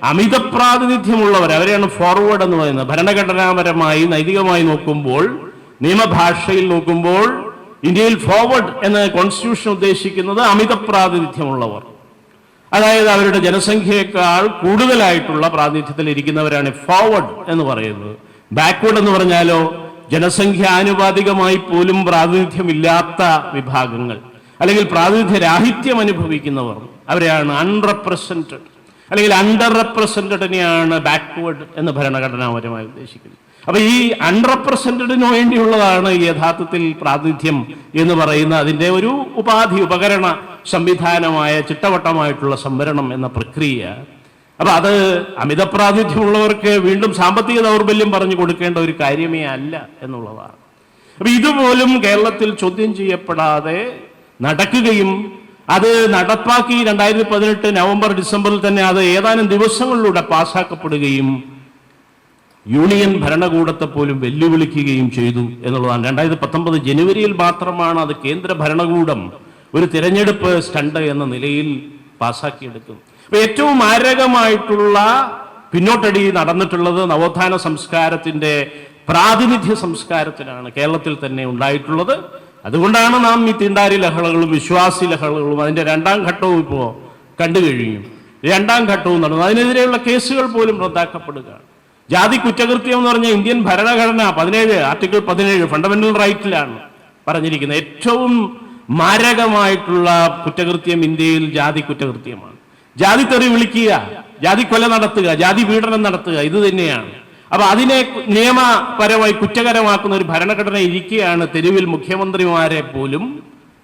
അമിത പ്രാതിനിധ്യമുള്ളവർ അവരെയാണ് ഫോർവേഡ് എന്ന് പറയുന്നത്. ഭരണഘടനാപരമായി നൈതികമായി നോക്കുമ്പോൾ, നിയമഭാഷയിൽ നോക്കുമ്പോൾ ഇന്ത്യയിൽ ഫോർവേഡ് എന്ന കോൺസ്റ്റിറ്റ്യൂഷൻ ഉദ്ദേശിക്കുന്നത് അമിത പ്രാതിനിധ്യമുള്ളവർ, അതായത് അവരുടെ ജനസംഖ്യയേക്കാൾ കൂടുതലായിട്ടുള്ള പ്രാതിനിധ്യത്തിൽ ഇരിക്കുന്നവരാണ് ഫോർവേഡ് എന്ന് പറയുന്നത്. ബാക്ക്വേർഡ് എന്ന് പറഞ്ഞാലോ ജനസംഖ്യ ആനുപാതികമായി പോലും പ്രാതിനിധ്യമില്ലാത്ത വിഭാഗങ്ങൾ അല്ലെങ്കിൽ പ്രാതിനിധ്യ രാഹിത്യം അനുഭവിക്കുന്നവർ, അവരെയാണ് അൺറെപ്രസെന്റഡ് അല്ലെങ്കിൽ അണ്ടർ റെപ്രസെന്റഡിനെയാണ് ബാക്ക്വേർഡ് എന്ന് ഭരണഘടനാപരമായി ഉദ്ദേശിക്കുന്നത്. അപ്പൊ ഈ അൺറെപ്രസെന്റഡിന് വേണ്ടിയുള്ളതാണ് യഥാർത്ഥത്തിൽ പ്രാതിനിധ്യം എന്ന് പറയുന്ന അതിന്റെ ഒരു ഉപാധി, ഉപകരണ സംവിധാനമായ ചിട്ടവട്ടമായിട്ടുള്ള സംവരണം എന്ന പ്രക്രിയ. അപ്പൊ അത് അമിത പ്രാതിനിധ്യമുള്ളവർക്ക് വീണ്ടും സാമ്പത്തിക ദൗർബല്യം പറഞ്ഞു കൊടുക്കേണ്ട ഒരു കാര്യമേ അല്ല എന്നുള്ളതാണ്. അപ്പൊ ഇതുപോലും കേരളത്തിൽ ചോദ്യം ചെയ്യപ്പെടാതെ നടക്കുകയും അത് നടപ്പാക്കി 2018 നവംബർ ഡിസംബറിൽ തന്നെ അത് ഏതാനും ദിവസങ്ങളിലൂടെ പാസ്സാക്കപ്പെടുകയും യൂണിയൻ ഭരണകൂടത്തെ പോലും വെല്ലുവിളിക്കുകയും ചെയ്തു എന്നുള്ളതാണ്. 2019 ജനുവരിയിൽ മാത്രമാണ് അത് കേന്ദ്ര ഭരണകൂടം ഒരു തിരഞ്ഞെടുപ്പ് സ്റ്റണ്ട് എന്ന നിലയിൽ പാസ്സാക്കിയെടുക്കുന്നത്. അപ്പൊ ഏറ്റവും മാരകമായിട്ടുള്ള പിന്നോട്ടടി നടന്നിട്ടുള്ളത് നവോത്ഥാന സംസ്കാരത്തിന്റെ പ്രാതിനിധ്യ സംസ്കാരത്തിനാണ് കേരളത്തിൽ തന്നെ ഉണ്ടായിട്ടുള്ളത്. അതുകൊണ്ടാണ് നാം ഈ തീണ്ടാരി ലഹളകളും വിശ്വാസി ലഹളകളും അതിന്റെ 2ാം ഘട്ടവും ഇപ്പോൾ കണ്ടു കഴിഞ്ഞു. 2ാം ഘട്ടവും നടന്നു. അതിനെതിരെയുള്ള കേസുകൾ പോലും റദ്ദാക്കപ്പെടുകയാണ്. ജാതി കുറ്റകൃത്യം എന്ന് പറഞ്ഞ ഇന്ത്യൻ ഭരണഘടന 17 ആർട്ടിക്കിൾ 17 ഫണ്ടമെന്റൽ റൈറ്റിലാണ് പറഞ്ഞിരിക്കുന്നത്. ഏറ്റവും മാരകമായിട്ടുള്ള കുറ്റകൃത്യം ഇന്ത്യയിൽ ജാതി കുറ്റകൃത്യമാണ്. ജാതി തെറി വിളിക്കുക, ജാതി കൊല നടത്തുക, ജാതി പീഡനം നടത്തുക, ഇത് തന്നെയാണ്. അപ്പൊ അതിനെ നിയമപരമായി കുറ്റകരമാക്കുന്ന ഒരു ഭരണഘടന ഇരിക്കുകയാണ് തെരുവിൽ മുഖ്യമന്ത്രിമാരെ പോലും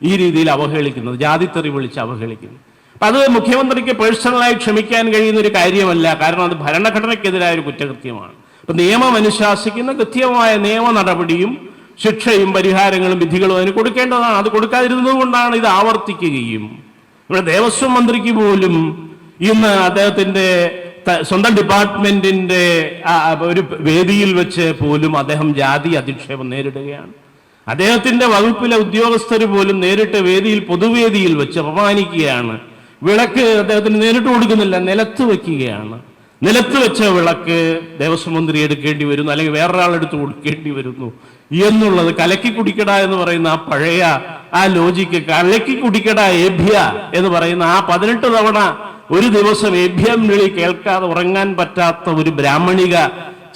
ഈ രീതിയിൽ അവഹേളിക്കുന്നത്, ജാതി തെറി വിളിച്ച് അവഹേളിക്കുന്നത്. അപ്പൊ അത് മുഖ്യമന്ത്രിക്ക് പേഴ്സണലായി ക്ഷമിക്കാൻ കഴിയുന്ന ഒരു കാര്യമല്ല. കാരണം അത് ഭരണഘടനയ്ക്കെതിരായ ഒരു കുറ്റകൃത്യമാണ്. അപ്പൊ നിയമം അനുശാസിക്കുന്ന കൃത്യമായ നിയമ നടപടിയും ശിക്ഷയും പരിഹാരങ്ങളും വിധികളും അതിന് കൊടുക്കേണ്ടതാണ്. അത് കൊടുക്കാതിരുന്നത് കൊണ്ടാണ് ഇത് ആവർത്തിക്കുകയും നമ്മുടെ ദേവസ്വം മന്ത്രിക്ക് പോലും ഇന്ന് അദ്ദേഹത്തിന്റെ സ്വന്തം ഡിപ്പാർട്ട്മെന്റിന്റെ ഒരു വേദിയിൽ വെച്ച് പോലും അദ്ദേഹം ജാതി അധിക്ഷേപം നേരിടുകയാണ്. അദ്ദേഹത്തിന്റെ വകുപ്പിലെ ഉദ്യോഗസ്ഥർ പോലും നേരിട്ട് വേദിയിൽ പൊതുവേദിയിൽ വെച്ച് അപമാനിക്കുകയാണ്. വിളക്ക് അദ്ദേഹത്തിന് നേരിട്ട് കൊടുക്കുന്നില്ല, നിലത്ത് വെക്കുകയാണ്. നിലത്ത് വെച്ച വിളക്ക് ദേവസ്വം മന്ത്രി എടുക്കേണ്ടി വരുന്നു, അല്ലെങ്കിൽ വേറൊരാളെടുത്ത് കൊടുക്കേണ്ടി വരുന്നു എന്നുള്ളത് കലക്കി കുടിക്കട എന്ന് പറയുന്ന ആ പഴയ ആ ലോജിക്ക് കലക്കി കുടിക്കട ഏഭ്യ എന്ന് പറയുന്ന ആ 18 തവണ ഒരു ദിവസം ഏഭ്യം വിളി കേൾക്കാതെ ഉറങ്ങാൻ പറ്റാത്ത ഒരു ബ്രാഹ്മണിക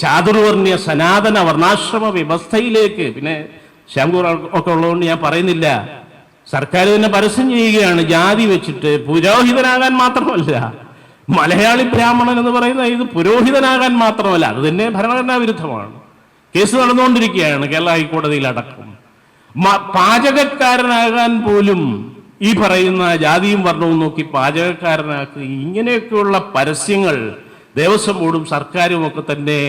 ചാതുർവർണ്ണയ സനാതന വർണ്ണാശ്രമ വ്യവസ്ഥയിലേക്ക്, പിന്നെ ശ്യാംകൂർ ഒക്കെ ഉള്ളതുകൊണ്ട് ഞാൻ പറയുന്നില്ല, സർക്കാർ തന്നെ പരസ്യം ചെയ്യുകയാണ് ജാതി വെച്ചിട്ട്. പുരോഹിതനാകാൻ മാത്രമല്ല, മലയാളി ബ്രാഹ്മണൻ എന്ന് പറയുന്ന ഇത് പുരോഹിതനാകാൻ മാത്രമല്ല, അത് തന്നെ ഭരണഘടനാ വിരുദ്ധമാണ്. കേസ് നടന്നുകൊണ്ടിരിക്കുകയാണ് കേരള ഹൈക്കോടതിയിൽ അടക്കം. പാചകക്കാരനാകാൻ പോലും ഈ പറയുന്ന ജാതിയും വർണ്ണവും നോക്കി പാചകക്കാരനാക്കുക, ഇങ്ങനെയൊക്കെയുള്ള പരസ്യങ്ങൾ ദേവസ്വം ബോർഡും സർക്കാരും ഒക്കെ തന്നെ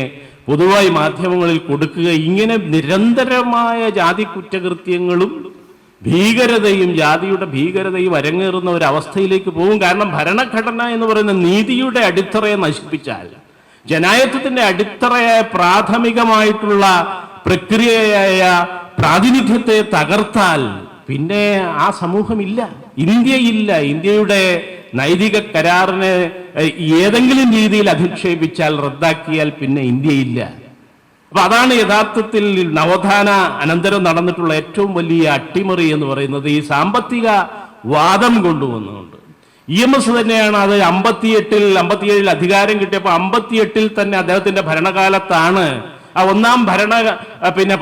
പൊതുവായി മാധ്യമങ്ങളിൽ കൊടുക്കുക. ഇങ്ങനെ നിരന്തരമായ ജാതി കുറ്റകൃത്യങ്ങളും ഭീകരതയും ജാതിയുടെ ഭീകരതയും അരങ്ങേറുന്ന ഒരു അവസ്ഥയിലേക്ക് പോകും. കാരണം ഭരണഘടന എന്ന് പറയുന്ന നീതിയുടെ അടിത്തറയെ നശിപ്പിച്ചാൽ, ജനായത്വത്തിന്റെ അടിത്തറയായ പ്രാഥമികമായിട്ടുള്ള പ്രക്രിയയായ പ്രാതിനിധ്യത്തെ തകർത്താൽ പിന്നെ ആ സമൂഹമില്ല, ഇന്ത്യയില്ല. ഇന്ത്യയുടെ നൈതിക കരാറിനെ ഏതെങ്കിലും രീതിയിൽ അധിക്ഷേപിച്ചാൽ, റദ്ദാക്കിയാൽ പിന്നെ ഇന്ത്യയില്ല. അപ്പൊ അതാണ് യഥാർത്ഥത്തിൽ നവോത്ഥാന അനന്തരം നടന്നിട്ടുള്ള ഏറ്റവും വലിയ അട്ടിമറി എന്ന് പറയുന്നത്. ഈ സാമ്പത്തിക വാദം കൊണ്ടുവന്നുകൊണ്ട് EMS തന്നെയാണ് അത് 57-ൽ അധികാരം കിട്ടിയപ്പോൾ 58-ൽ തന്നെ അദ്ദേഹത്തിന്റെ ഭരണകാലത്താണ് ആ ഒന്നാം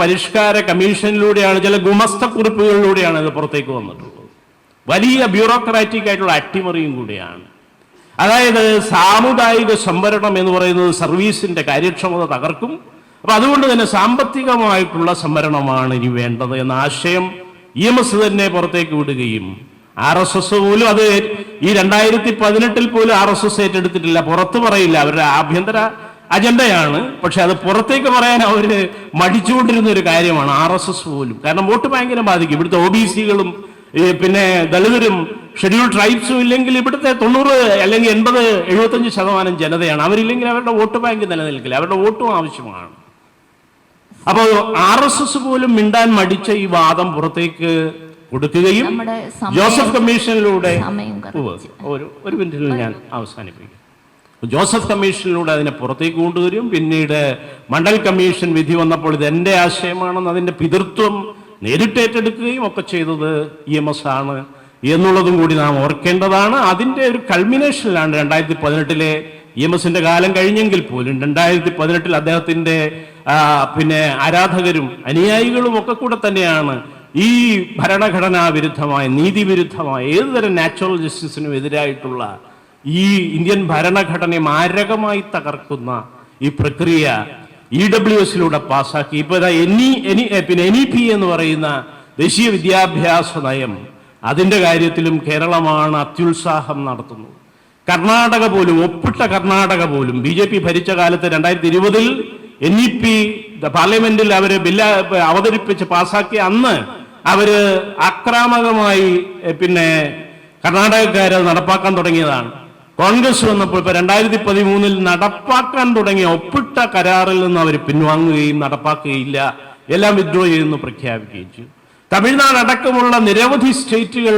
പരിഷ്കാര കമ്മീഷനിലൂടെയാണ്, ചില ഗുമസ്തക്കുറിപ്പുകളിലൂടെയാണ് ഇത് പുറത്തേക്ക് വന്നിട്ടുള്ളത്. വലിയ ബ്യൂറോക്രാറ്റിക് ആയിട്ടുള്ള അട്ടിമറിയും കൂടിയാണ്. അതായത് സാമുദായിക സംവരണം എന്ന് പറയുന്നത് സർവീസിന്റെ കാര്യക്ഷമത തകർക്കും. അപ്പൊ അതുകൊണ്ട് തന്നെ സാമ്പത്തികമായിട്ടുള്ള സംവരണമാണ് ഇനി വേണ്ടത് എന്ന ആശയം EMS തന്നെ പുറത്തേക്ക് വിടുകയും RSS പോലും അത് ഈ 2018-ൽ പോലും RSS ഏറ്റെടുത്തിട്ടില്ല, പുറത്ത് പറയില്ല, അവരുടെ ആഭ്യന്തര അജണ്ടയാണ്. പക്ഷെ അത് പുറത്തേക്ക് പറയാൻ അവര് മടിച്ചുകൊണ്ടിരുന്ന ഒരു കാര്യമാണ് RSS പോലും. കാരണം വോട്ട് ബാങ്കിനെ ബാധിക്കും. ഇവിടുത്തെ OBC-കളും പിന്നെ ദളിതരും ഷെഡ്യൂൾ ട്രൈബ്സും ഇല്ലെങ്കിൽ ഇവിടുത്തെ 90 അല്ലെങ്കിൽ 80-75% ജനതയാണ്. അവരില്ലെങ്കിൽ അവരുടെ വോട്ട് ബാങ്ക് നിലനിൽക്കില്ല, അവരുടെ വോട്ടും ആവശ്യമാണ്. അപ്പോൾ RSS പോലും മിണ്ടാൻ മടിച്ച ഈ വാദം പുറത്തേക്ക് കൊടുക്കുകയും ജോസഫ് കമ്മീഷനിലൂടെ ഒരു മിനിറ്റിൽ ഞാൻ അവസാനിപ്പിക്കും. ജോസഫ് കമ്മീഷനിലൂടെ അതിനെ പുറത്തേക്ക് കൊണ്ടുവരും. പിന്നീട് മണ്ഡൽ കമ്മീഷൻ വിധി വന്നപ്പോൾ ഇത് എൻ്റെ ആശയമാണെന്ന് അതിൻ്റെ പിതൃത്വം നേരിട്ട് ഏറ്റെടുക്കുകയും ഒക്കെ ചെയ്തത് EMS ആണ് എന്നുള്ളതും കൂടി നാം ഓർക്കേണ്ടതാണ്. അതിൻ്റെ ഒരു കൾമിനേഷനിലാണ് 2018-ലെ EMS-ന്റെ കാലം കഴിഞ്ഞെങ്കിൽ പോലും 2018-ൽ അദ്ദേഹത്തിൻ്റെ ആരാധകരും അനുയായികളും ഒക്കെ കൂടെ തന്നെയാണ് ഈ ഭരണഘടനാ വിരുദ്ധമായ, നീതിവിരുദ്ധമായ, ഏതുതരം നാച്ചുറൽ ജസ്റ്റിസിനും എതിരായിട്ടുള്ള ഈ ഇന്ത്യൻ ഭരണഘടനയെ മാരകമായി തകർക്കുന്ന ഈ പ്രക്രിയ EWS-ലൂടെ പാസ്സാക്കി. ഇപ്പൊ NEP എന്ന് പറയുന്ന ദേശീയ വിദ്യാഭ്യാസ നയം, അതിൻ്റെ കാര്യത്തിലും കേരളമാണ് അത്യുത്സാഹം നടത്തുന്നത്. കർണാടക പോലും, ഒപ്പിട്ട കർണാടക പോലും BJP ഭരിച്ച കാലത്ത് 2020-ൽ NEP പാർലമെന്റിൽ അവര് ബില്ല് അവതരിപ്പിച്ച് പാസ്സാക്കി. അന്ന് അവര് ആക്രാമകമായി കർണാടകക്കാര് നടപ്പാക്കാൻ തുടങ്ങിയതാണ്. കോൺഗ്രസ് വന്നപ്പോൾ ഇപ്പൊ 2013-ൽ നടപ്പാക്കാൻ തുടങ്ങിയ ഒപ്പിട്ട കരാറിൽ നിന്ന് അവർ പിൻവാങ്ങുകയും നടപ്പാക്കുകയില്ല, എല്ലാം വിത്ഡ്രോ ചെയ്യുന്നു പ്രഖ്യാപിക്കുകയും ചെയ്തു. തമിഴ്നാട് അടക്കമുള്ള നിരവധി സ്റ്റേറ്റുകൾ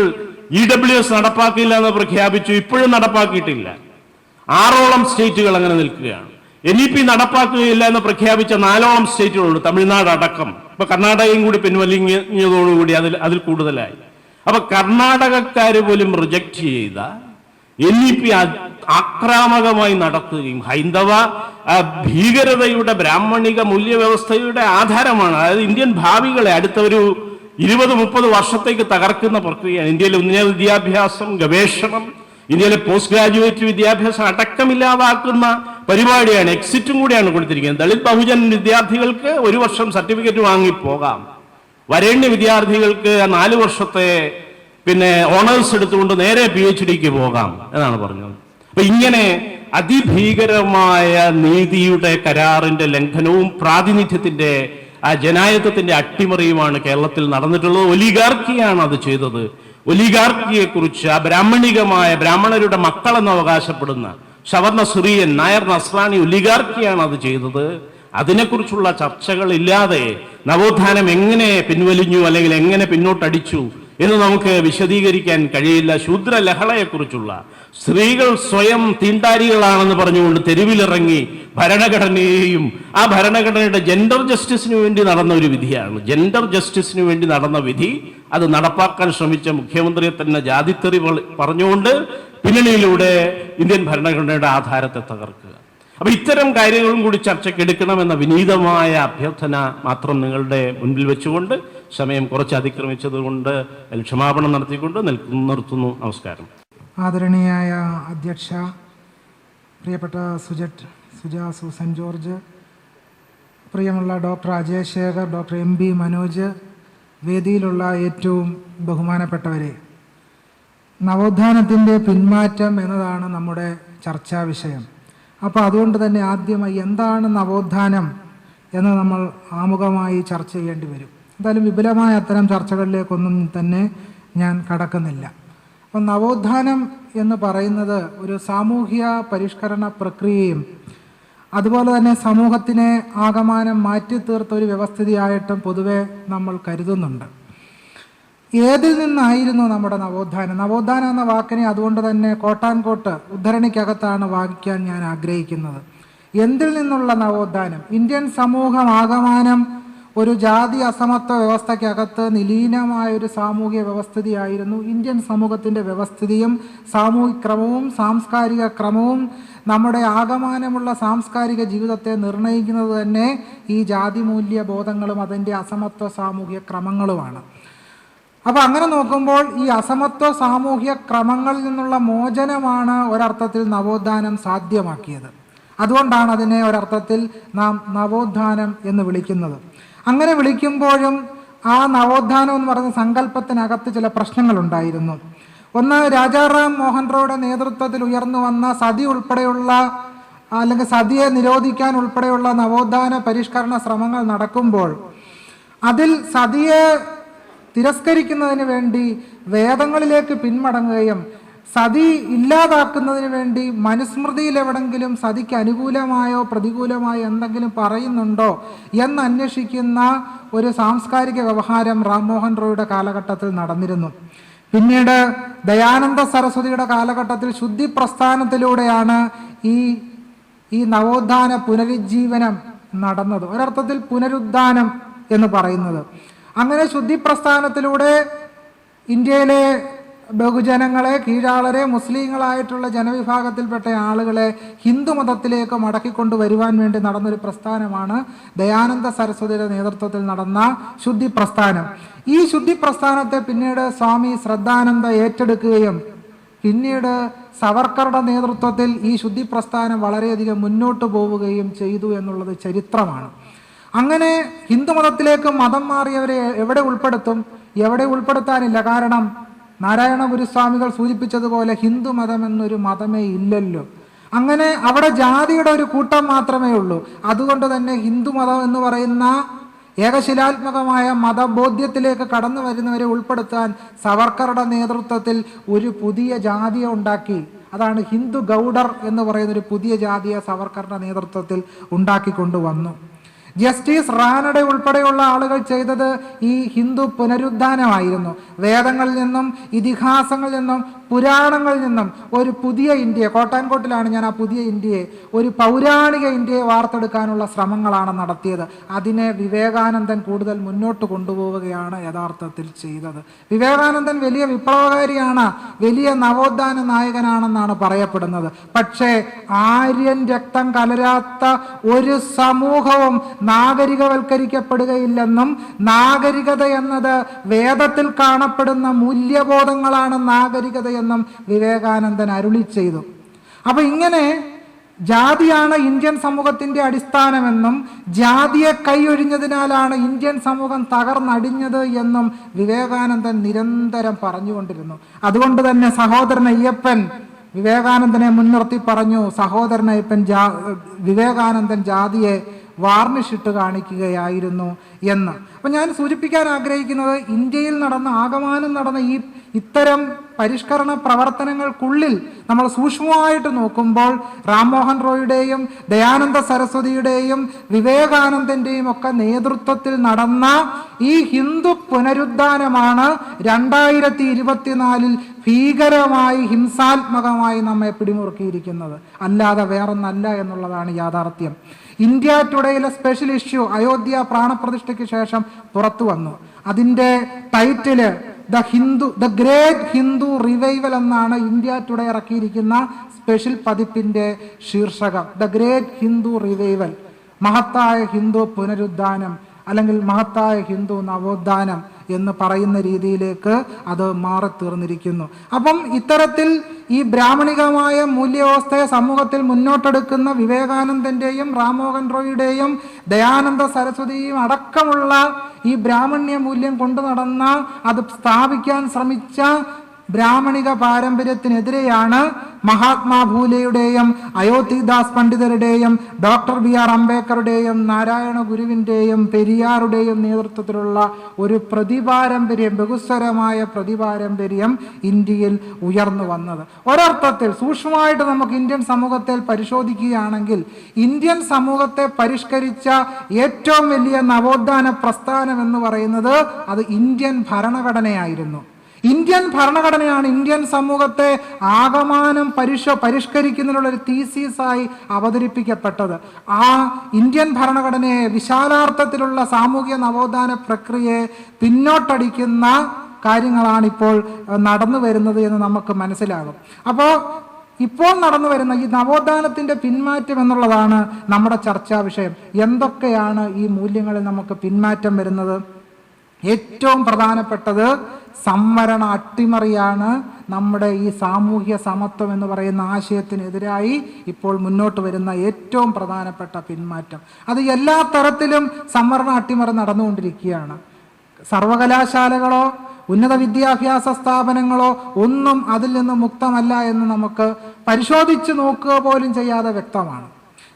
EWS നടപ്പാക്കില്ല എന്ന് പ്രഖ്യാപിച്ചു, ഇപ്പോഴും നടപ്പാക്കിയിട്ടില്ല. 6ഓളം സ്റ്റേറ്റുകൾ അങ്ങനെ നിൽക്കുകയാണ്. NEP നടപ്പാക്കുകയില്ല എന്ന് പ്രഖ്യാപിച്ച 4ഓളം സ്റ്റേറ്റുകളുണ്ട്, തമിഴ്നാട് അടക്കം. ഇപ്പൊ കർണാടകയും കൂടി പിൻവലിഞ്ഞതോടുകൂടി അതിൽ കൂടുതലായി. അപ്പൊ കർണാടകക്കാര് പോലും റിജക്ട് ചെയ്ത NEP ആക്രാമകമായി നടത്തുകയും ഹൈന്ദവ ഭീകരതയുടെ ബ്രാഹ്മണിക മൂല്യവ്യവസ്ഥയുടെ ആധാരമാണ്. അതായത് ഇന്ത്യൻ ഭാവികളെ അടുത്ത ഒരു 20-30 വർഷത്തേക്ക് തകർക്കുന്ന പ്രക്രിയയാണ്. ഇന്ത്യയിലെ ഉന്നത വിദ്യാഭ്യാസം, ഗവേഷണം, ഇന്ത്യയിലെ പോസ്റ്റ് ഗ്രാജുവേറ്റ് വിദ്യാഭ്യാസം അടക്കമില്ലാതാക്കുന്ന പരിപാടിയാണ്. എക്സിറ്റും കൂടിയാണ് കൊടുത്തിരിക്കുന്നത്. ദളിത് ബഹുജൻ വിദ്യാർത്ഥികൾക്ക് 1 വർഷം സർട്ടിഫിക്കറ്റ് വാങ്ങി പോകാം, വരേണ്യ വിദ്യാർത്ഥികൾക്ക് 4 വർഷത്തെ ഓണേഴ്സ് എടുത്തുകൊണ്ട് നേരെ PhD-ക്ക് പോകാം എന്നാണ് പറഞ്ഞത്. അപ്പൊ ഇങ്ങനെ അതിഭീകരമായ നീതിയുടെ കരാറിന്റെ ലംഘനവും പ്രാതിനിധ്യത്തിന്റെ ജനായത്വത്തിന്റെ അട്ടിമറിയുമാണ് കേരളത്തിൽ നടന്നിട്ടുള്ളത്. ഒലിഗാർക്കിയാണ് അത് ചെയ്തത്. ഒലിഗാർക്കിയെ കുറിച്ച് ബ്രാഹ്മണരുടെ മക്കളെന്ന് അവകാശപ്പെടുന്ന സവർണ സിറിയൻ, നായർ, നസ്രാണി ഒലിഗാർക്കിയാണ് അത് ചെയ്തത്. അതിനെക്കുറിച്ചുള്ള ചർച്ചകൾ ഇല്ലാതെ നവോത്ഥാനം എങ്ങനെ പിൻവലിഞ്ഞു അല്ലെങ്കിൽ എങ്ങനെ പിന്നോട്ടടിച്ചു എന്ന് നമുക്ക് വിശദീകരിക്കാൻ കഴിയില്ല. ശൂദ്ര ലഹളയെക്കുറിച്ചുള്ള സ്ത്രീകൾ സ്വയം തീണ്ടാരികളാണെന്ന് പറഞ്ഞുകൊണ്ട് തെരുവിലിറങ്ങി ഭരണഘടനയെയും ആ ഭരണഘടനയുടെ ജെൻഡർ ജസ്റ്റിസിന് വേണ്ടി നടന്ന ഒരു വിധിയാണ്. ജെൻഡർ ജസ്റ്റിസിന് വേണ്ടി നടന്ന വിധി അത് നടപ്പാക്കാൻ ശ്രമിച്ച മുഖ്യമന്ത്രിയെ തന്നെ ജാതിത്തെറി പറഞ്ഞുകൊണ്ട് പിന്നണിയിലൂടെ ഇന്ത്യൻ ഭരണഘടനയുടെ ആധാരത്തെ തകർക്കുക. അപ്പൊ ഇത്തരം കാര്യങ്ങളും കൂടി ചർച്ചയ്ക്ക് എടുക്കണമെന്ന വിനീതമായ അഭ്യർത്ഥന മാത്രം നിങ്ങളുടെ മുൻപിൽ വെച്ചുകൊണ്ട് സമയം കുറച്ച് അതിക്രമിച്ചതുകൊണ്ട് ക്ഷമാപണം നടത്തിക്കൊണ്ട് നിർത്തുന്നു. നമസ്കാരം. ആദരണീയായ അധ്യക്ഷ, പ്രിയപ്പെട്ട സുജ സൂസൻ ജോർജ്, പ്രിയമുള്ള doctor Ajay Shekhar, doctor MP Manoj, വേദിയിലുള്ള ഏറ്റവും ബഹുമാനപ്പെട്ടവരെ, നവോത്ഥാനത്തിൻ്റെ പിന്മാറ്റം എന്നതാണ് നമ്മുടെ ചർച്ചാ വിഷയം. അപ്പോൾ അതുകൊണ്ട് തന്നെ ആദ്യമായി എന്താണ് നവോത്ഥാനം എന്ന് നമ്മൾ ആമുഖമായി ചർച്ച ചെയ്യേണ്ടി വരും. എന്തായാലും വിപുലമായ അത്തരം ചർച്ചകളിലേക്കൊന്നും തന്നെ ഞാൻ കടക്കുന്നില്ല. അപ്പം നവോത്ഥാനം എന്ന് പറയുന്നത് ഒരു സാമൂഹ്യ പരിഷ്കരണ പ്രക്രിയയും അതുപോലെ തന്നെ സമൂഹത്തിനെ ആകമാനം മാറ്റിത്തീർത്ത ഒരു വ്യവസ്ഥിതിയായിട്ടും പൊതുവെ നമ്മൾ കരുതുന്നുണ്ട്. ഏതിൽ നിന്നായിരുന്നു നമ്മുടെ നവോത്ഥാനം? നവോത്ഥാനം എന്ന വാക്കിനെ അതുകൊണ്ട് തന്നെ കോട്ടാൻകോട്ട് ഉദ്ധരണിക്കകത്താണ് വായിക്കാൻ ഞാൻ ആഗ്രഹിക്കുന്നത്. എന്തിൽ നിന്നുള്ള നവോത്ഥാനം? ഇന്ത്യൻ സമൂഹം ആകമാനം ഒരു ജാതി അസമത്വ വ്യവസ്ഥയ്ക്കകത്ത് നിലീനമായൊരു സാമൂഹിക വ്യവസ്ഥിതിയായിരുന്നു. ഇന്ത്യൻ സമൂഹത്തിൻ്റെ വ്യവസ്ഥിതിയും സാമൂഹിക ക്രമവും സാംസ്കാരിക ക്രമവും നമ്മുടെ ആകമാനമുള്ള സാംസ്കാരിക ജീവിതത്തെ നിർണ്ണയിക്കുന്നത് തന്നെ ഈ ജാതി മൂല്യബോധങ്ങളും അതിൻ്റെ അസമത്വ സാമൂഹിക ക്രമങ്ങളുമാണ്. അപ്പോൾ അങ്ങനെ നോക്കുമ്പോൾ ഈ അസമത്വ സാമൂഹ്യ ക്രമങ്ങളിൽ നിന്നുള്ള മോചനമാണ് ഒരർത്ഥത്തിൽ നവോത്ഥാനം സാധ്യമാക്കിയത്. അതുകൊണ്ടാണ് അതിനെ ഒരർത്ഥത്തിൽ നാം നവോത്ഥാനം എന്ന് വിളിക്കുന്നത്. അങ്ങനെ വിളിക്കുമ്പോഴും ആ നവോത്ഥാനം എന്ന് പറയുന്ന സങ്കല്പത്തിനകത്ത് ചില പ്രശ്നങ്ങളുണ്ടായിരുന്നു. ഒന്ന്, രാജാറാം മോഹൻ റോയുടെ നേതൃത്വത്തിൽ ഉയർന്നു വന്ന സതി ഉൾപ്പെടെയുള്ള അല്ലെങ്കിൽ സതിയെ നിരോധിക്കാൻ ഉൾപ്പെടെയുള്ള നവോത്ഥാന പരിഷ്കരണ ശ്രമങ്ങൾ നടക്കുമ്പോൾ അതിൽ സതിയെ തിരസ്കരിക്കുന്നതിന് വേണ്ടി വേദങ്ങളിലേക്ക് പിന്മടങ്ങുകയും സതി ഇല്ലാതാക്കുന്നതിന് വേണ്ടി മനുസ്മൃതിയിൽ എവിടെങ്കിലും സതിക്ക് അനുകൂലമായോ പ്രതികൂലമായോ എന്തെങ്കിലും പറയുന്നുണ്ടോ എന്ന് അന്വേഷിക്കുന്ന ഒരു സാംസ്കാരിക വ്യവഹാരം റാംമോഹൻ റോയുടെ കാലഘട്ടത്തിൽ നടന്നിരുന്നു. പിന്നീട് ദയാനന്ദ സരസ്വതിയുടെ കാലഘട്ടത്തിൽ ശുദ്ധി പ്രസ്ഥാനത്തിലൂടെയാണ് ഈ നവോത്ഥാന പുനരുജ്ജീവനം നടന്നത്, ഒരർത്ഥത്തിൽ പുനരുദ്ധാനം എന്ന് പറയുന്നത്. അങ്ങനെ ശുദ്ധി പ്രസ്ഥാനത്തിലൂടെ ഇന്ത്യയിലെ ബഹുജനങ്ങളെ, കീഴാളരെ, മുസ്ലിങ്ങളായിട്ടുള്ള ജനവിഭാഗത്തിൽപ്പെട്ട ആളുകളെ ഹിന്ദു മതത്തിലേക്ക് മടക്കിക്കൊണ്ട് വരുവാൻ വേണ്ടി നടന്നൊരു പ്രസ്ഥാനമാണ് ദയാനന്ദ സരസ്വതിയുടെ നേതൃത്വത്തിൽ നടന്ന ശുദ്ധി പ്രസ്ഥാനം. ഈ ശുദ്ധി പ്രസ്ഥാനത്തെ പിന്നീട് സ്വാമി ശ്രദ്ധാനന്ദ ഏറ്റെടുക്കുകയും പിന്നീട് സവർക്കറുടെ നേതൃത്വത്തിൽ ഈ ശുദ്ധി പ്രസ്ഥാനം വളരെയധികം മുന്നോട്ട് പോവുകയും ചെയ്തു എന്നുള്ളത് ചരിത്രമാണ്. അങ്ങനെ ഹിന്ദുമതത്തിലേക്ക് മതം മാറിയവരെ എവിടെ ഉൾപ്പെടുത്തും? എവിടെ ഉൾപ്പെടുത്താനില്ല. കാരണം നാരായണ ഗുരുസ്വാമികൾ സൂചിപ്പിച്ചതുപോലെ ഹിന്ദു മതം എന്നൊരു മതമേ ഇല്ലല്ലോ. അങ്ങനെ അവിടെ ജാതിയുടെ ഒരു കൂട്ടം മാത്രമേ ഉള്ളൂ. അതുകൊണ്ട് തന്നെ ഹിന്ദു മതം എന്ന് പറയുന്ന ഏകശിലാത്മകമായ മതബോധ്യത്തിലേക്ക് കടന്നു വരുന്നവരെ ഉൾപ്പെടുത്താൻ സവർക്കറുടെ നേതൃത്വത്തിൽ ഒരു പുതിയ ജാതിയെ ഉണ്ടാക്കി. അതാണ് ഹിന്ദു ഗൗഡർ എന്ന് പറയുന്ന ഒരു പുതിയ ജാതിയെ സവർക്കറുടെ നേതൃത്വത്തിൽ ഉണ്ടാക്കിക്കൊണ്ടുവന്നു. ജസ്റ്റിസ് റാനഡെ ഉൾപ്പെടെയുള്ള ആളുകൾ ചെയ്തത് ഈ ഹിന്ദു പുനരുദ്ധാനമായിരുന്നു. വേദങ്ങളിൽ നിന്നും ഇതിഹാസങ്ങളിൽ നിന്നും പുരാണങ്ങളിൽ നിന്നും ഒരു പുതിയ ഇന്ത്യയെ, കോട്ടാൻകോട്ടിലാണ് ഞാൻ ആ പുതിയ ഇന്ത്യയെ, ഒരു പൗരാണിക ഇന്ത്യയെ വാർത്തെടുക്കാനുള്ള ശ്രമങ്ങളാണ് നടത്തിയത്. അതിനെ വിവേകാനന്ദൻ കൂടുതൽ മുന്നോട്ട് കൊണ്ടുപോവുകയാണ് യഥാർത്ഥത്തിൽ ചെയ്തത്. വിവേകാനന്ദൻ വലിയ വിപ്ലവകാരിയാണ്, വലിയ നവോത്ഥാന നായകനാണെന്നാണ് പറയപ്പെടുന്നത്. പക്ഷേ ആര്യൻ രക്തം കലരാത്ത ഒരു സമൂഹവും നാഗരികവൽക്കരിക്കപ്പെടുകയില്ലെന്നും നാഗരികത എന്നത് വേദത്തിൽ കാണപ്പെടുന്ന മൂല്യബോധങ്ങളാണ് നാഗരികതയെന്നും വിവേകാനന്ദൻ അരുളി ചെയ്തു. അപ്പൊ ഇങ്ങനെ ജാതിയാണ് ഇന്ത്യൻ സമൂഹത്തിന്റെ അടിസ്ഥാനമെന്നും ജാതിയെ കൈയൊഴിഞ്ഞതിനാലാണ് ഇന്ത്യൻ സമൂഹം തകർന്നടിഞ്ഞത് എന്നും വിവേകാനന്ദൻ നിരന്തരം പറഞ്ഞുകൊണ്ടിരുന്നു. അതുകൊണ്ട് തന്നെ സഹോദരൻ അയ്യപ്പൻ വിവേകാനന്ദനെ മുൻനിർത്തി പറഞ്ഞു, സഹോദരൻ അയ്യപ്പൻ വിവേകാനന്ദൻ ജാതിയെ വാർണിഷിട്ട് കാണിക്കുകയായിരുന്നു എന്ന്. അപ്പം ഞാൻ സൂചിപ്പിക്കാൻ ആഗ്രഹിക്കുന്നത്, ഇന്ത്യയിൽ ആകമാനം നടന്ന ഇത്തരം പരിഷ്കരണ പ്രവർത്തനങ്ങൾക്കുള്ളിൽ നമ്മൾ സൂക്ഷ്മമായിട്ട് നോക്കുമ്പോൾ റാംമോഹൻ റോയിയുടെയും ദയാനന്ദ സരസ്വതിയുടെയും വിവേകാനന്ദന്റെയും ഒക്കെ നേതൃത്വത്തിൽ നടന്ന ഈ ഹിന്ദു പുനരുദ്ധാനമാണ് 2024 ഭീകരമായി ഹിംസാത്മകമായി നമ്മെ പിടിമുറുക്കിയിരിക്കുന്നത്. അല്ലാതെ വേറൊന്നല്ല എന്നുള്ളതാണ് യാഥാർത്ഥ്യം. ഇന്ത്യ ടുഡേയിലെ സ്പെഷ്യൽ ഇഷ്യൂ അയോധ്യ പ്രാണപ്രതിഷ്ഠയ്ക്ക് ശേഷം പുറത്തു വന്നു. അതിൻ്റെ title the great Hindu revival എന്നാണ് ഇന്ത്യ ടുഡേ ഇറക്കിയിരിക്കുന്ന സ്പെഷ്യൽ പതിപ്പിന്റെ ശീർഷകം. ദ ഗ്രേറ്റ് ഹിന്ദു റിവൈവൽ, മഹത്തായ ഹിന്ദു പുനരുദ്ധാനം അല്ലെങ്കിൽ മഹത്തായ ഹിന്ദു നവോത്ഥാനം എന്ന് പറയുന്ന രീതിയിലേക്ക് അത് മാറിത്തീർന്നിരിക്കുന്നു. അപ്പം ഇത്തരത്തിൽ ഈ ബ്രാഹ്മണികമായ മൂല്യവ്യവസ്ഥയെ സമൂഹത്തിൽ മുന്നോട്ടെടുക്കുന്ന വിവേകാനന്ദന്റെയും റാംമോഹൻ റോയിയുടെയും ദയാനന്ദ സരസ്വതിയും അടക്കമുള്ള ഈ ബ്രാഹ്മണ്യ മൂല്യം കൊണ്ടു നടന്ന അത് സ്ഥാപിക്കാൻ ശ്രമിച്ച ബ്രാഹ്മണിക പാരമ്പര്യത്തിനെതിരെയാണ് മഹാത്മാ ഫൂലെയുടെയും അയോധ്യദാസ് പണ്ഡിതരുടെയും ഡോക്ടർ BR അംബേദ്കറുടെയും നാരായണ ഗുരുവിൻ്റെയും പെരിയാറുടെയും നേതൃത്വത്തിലുള്ള ഒരു പ്രതിപാരമ്പര്യം, ബഹുസ്വരമായ പ്രതിപാരമ്പര്യം ഇന്ത്യയിൽ ഉയർന്നു വന്നത്. ഒരർത്ഥത്തിൽ സൂക്ഷ്മമായിട്ട് നമുക്ക് ഇന്ത്യൻ സമൂഹത്തെ പരിശോധിക്കുകയാണെങ്കിൽ ഇന്ത്യൻ സമൂഹത്തെ പരിഷ്കരിച്ച ഏറ്റവും വലിയ നവോത്ഥാന പ്രസ്ഥാനം എന്ന് പറയുന്നത് അത് ഇന്ത്യൻ ഭരണഘടനയായിരുന്നു. ഇന്ത്യൻ ഭരണഘടനയാണ് ഇന്ത്യൻ സമൂഹത്തെ ആകമാനം പരിഷ്കരിക്കുന്നതിനുള്ള ഒരു തീസീസായി അവതരിപ്പിക്കപ്പെട്ടത്. ആ ഇന്ത്യൻ ഭരണഘടനയെ വിശാലാർത്ഥത്തിലുള്ള സാമൂഹ്യ നവോത്ഥാന പ്രക്രിയയെ പിന്നോട്ടടിക്കുന്ന കാര്യങ്ങളാണ് ഇപ്പോൾ നടന്നു വരുന്നത് എന്ന് നമുക്ക് മനസ്സിലാകും. അപ്പോൾ ഇപ്പോൾ നടന്നു വരുന്ന ഈ നവോത്ഥാനത്തിന്റെ പിന്മാറ്റം എന്നുള്ളതാണ് നമ്മുടെ ചർച്ചാ വിഷയം. എന്തൊക്കെയാണ് ഈ മൂല്യങ്ങളിൽ നമുക്ക് പിന്മാറ്റം വരുന്നത്? ഏറ്റവും പ്രധാനപ്പെട്ടത് സംവരണ അട്ടിമറിയാണ്. നമ്മുടെ ഈ സാമൂഹ്യ സമത്വം എന്ന് പറയുന്ന ആശയത്തിനെതിരായി ഇപ്പോൾ മുന്നോട്ട് വരുന്ന ഏറ്റവും പ്രധാനപ്പെട്ട പിന്മാറ്റം. അത് എല്ലാ തരത്തിലും സംവരണ അട്ടിമറി നടന്നുകൊണ്ടിരിക്കുകയാണ്. സർവകലാശാലകളോ ഉന്നത വിദ്യാഭ്യാസ സ്ഥാപനങ്ങളോ ഒന്നും അതിൽ നിന്ന് മുക്തമല്ല എന്ന് നമുക്ക് പരിശോധിച്ച് നോക്കുക പോലും ചെയ്യാതെ വ്യക്തമാണ്.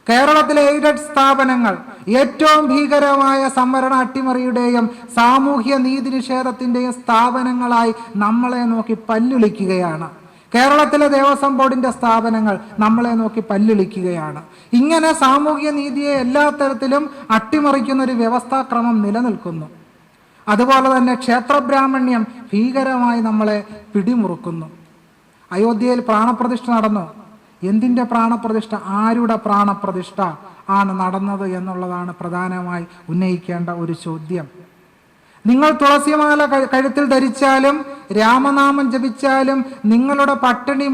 കേരളത്തിലെ എയ്ഡഡ് സ്ഥാപനങ്ങൾ ഏറ്റവും ഭീകരമായ സംവരണ അട്ടിമറിയുടെയും സാമൂഹ്യ നീതി നിഷേധത്തിന്റെയും സ്ഥാപനങ്ങളായി നമ്മളെ നോക്കി പല്ലുളിക്കുകയാണ്. കേരളത്തിലെ ദേവസ്വം ബോർഡിന്റെ സ്ഥാപനങ്ങൾ നമ്മളെ നോക്കി പല്ലുളിക്കുകയാണ്. ഇങ്ങനെ സാമൂഹ്യ നീതിയെ എല്ലാ തരത്തിലും അട്ടിമറിക്കുന്ന ഒരു വ്യവസ്ഥാക്രമം നിലനിൽക്കുന്നു. അതുപോലെ തന്നെ ക്ഷേത്രബ്രാഹ്മണ്യം ഭീകരമായി നമ്മളെ പിടിമുറുക്കുന്നു. അയോധ്യയിൽ പ്രാണപ്രതിഷ്ഠ നടന്നു. എന്തിൻ്റെ പ്രാണപ്രതിഷ്ഠ, ആരുടെ പ്രാണപ്രതിഷ്ഠ ആണ് നടന്നത് എന്നുള്ളതാണ് പ്രധാനമായി ഉന്നയിക്കേണ്ട ഒരു ചോദ്യം. നിങ്ങൾ തുളസിമാല കഴുത്തിൽ ധരിച്ചാലും രാമനാമം ജപിച്ചാലും നിങ്ങളുടെ പട്ടിണി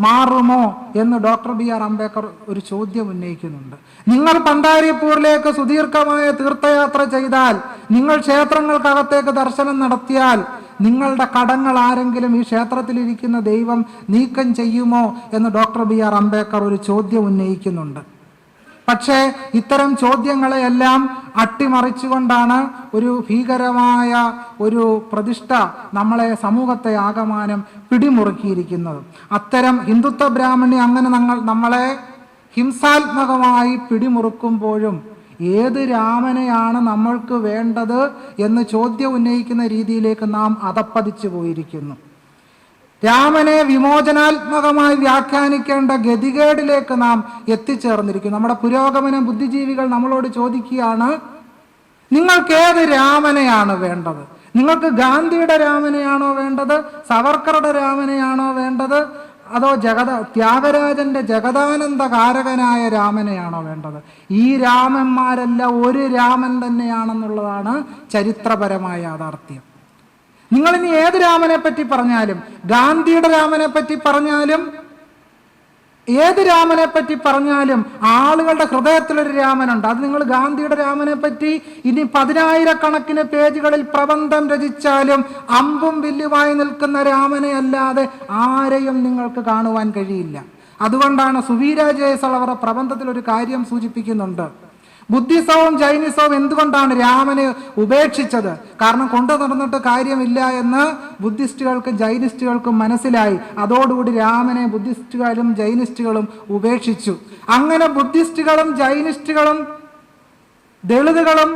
മാറുമോ എന്ന് ഡോക്ടർ BR അംബേദ്കർ ഒരു ചോദ്യം ഉന്നയിക്കുന്നുണ്ട്. നിങ്ങൾ പണ്ടാരിപ്പൂരിലേക്ക് സുദീർഘമായ തീർത്ഥയാത്ര ചെയ്താൽ, നിങ്ങൾ ക്ഷേത്രങ്ങൾക്കകത്തേക്ക് ദർശനം നടത്തിയാൽ നിങ്ങളുടെ കടങ്ങൾ ആരെങ്കിലും ഈ ക്ഷേത്രത്തിലിരിക്കുന്ന ദൈവം നീക്കം ചെയ്യുമോ എന്ന് ഡോക്ടർ BR അംബേദ്കർ ഒരു ചോദ്യം ഉന്നയിക്കുന്നുണ്ട്. പക്ഷേ ഇത്തരം ചോദ്യങ്ങളെയെല്ലാം അട്ടിമറിച്ചുകൊണ്ടാണ് ഒരു ഭീകരമായ ഒരു പ്രതിഷ്ഠ സമൂഹത്തെ ആകമാനം പിടിമുറുക്കിയിരിക്കുന്നത്. അത്തരം ഹിന്ദുത്വ ബ്രാഹ്മണ്യം അങ്ങനെ നമ്മളെ ഹിംസാത്മകമായി പിടിമുറുക്കുമ്പോഴും ഏത് രാമനെയാണ് നമ്മൾക്ക് വേണ്ടത് എന്ന് ചോദ്യം ഉന്നയിക്കുന്ന രീതിയിലേക്ക് നാം അധപ്പതിച്ചു പോയിരിക്കുന്നു. രാമനെ വിമോചനാത്മകമായി വ്യാഖ്യാനിക്കേണ്ട ഗതികേടിലേക്ക് നാം എത്തിച്ചേർന്നിരിക്കുന്നു. നമ്മുടെ പുരോഗമന ബുദ്ധിജീവികൾ നമ്മളോട് ചോദിക്കുകയാണ്, നിങ്ങൾക്ക് ഏത് രാമനെയാണ് വേണ്ടത്? നിങ്ങൾക്ക് ഗാന്ധിയുടെ രാമനെയാണോ വേണ്ടത്? സവർക്കറുടെ രാമനെയാണോ വേണ്ടത്? അതോ ത്യാഗരാജന്റെ ജഗദാനന്ദ കാരകനായ രാമനെയാണോ വേണ്ടത്? ഈ രാമന്മാരെല്ലാം ഒരു രാമൻ തന്നെയാണെന്നുള്ളതാണ് ചരിത്രപരമായ യാഥാർത്ഥ്യം. നിങ്ങളിനി ഏത് രാമനെ പറ്റി പറഞ്ഞാലും, ഗാന്ധിയുടെ രാമനെ പറ്റി പറഞ്ഞാലും, ഏത് രാമനെ പറ്റി പറഞ്ഞാലും ആളുകളുടെ ഹൃദയത്തിലൊരു രാമനുണ്ട്. അത് നിങ്ങൾ ഗാന്ധിയുടെ രാമനെ പറ്റി ഇനി 10,000 പേജുകളിൽ പ്രബന്ധം രചിച്ചാലും അമ്പും വില്ലുമായി നിൽക്കുന്ന രാമനെ അല്ലാതെ ആരെയും നിങ്ങൾക്ക് കാണുവാൻ കഴിയില്ല. അതുകൊണ്ടാണ് സുവീര ജയസൾ അവരുടെ പ്രബന്ധത്തിൽ ഒരു കാര്യം സൂചിപ്പിക്കുന്നുണ്ട്. ബുദ്ധിസവും ജൈനിസവും എന്തുകൊണ്ടാണ് രാമനെ ഉപേക്ഷിച്ചത്? കാരണം കൊണ്ടു നടന്നിട്ട് കാര്യമില്ല എന്ന് ബുദ്ധിസ്റ്റുകൾക്കും ജൈനിസ്റ്റുകൾക്കും മനസ്സിലായി. അതോടുകൂടി രാമനെ ബുദ്ധിസ്റ്റുകാരും ജൈനിസ്റ്റുകളും ഉപേക്ഷിച്ചു. അങ്ങനെ ബുദ്ധിസ്റ്റുകളും ജൈനിസ്റ്റുകളും ദളിതുകളും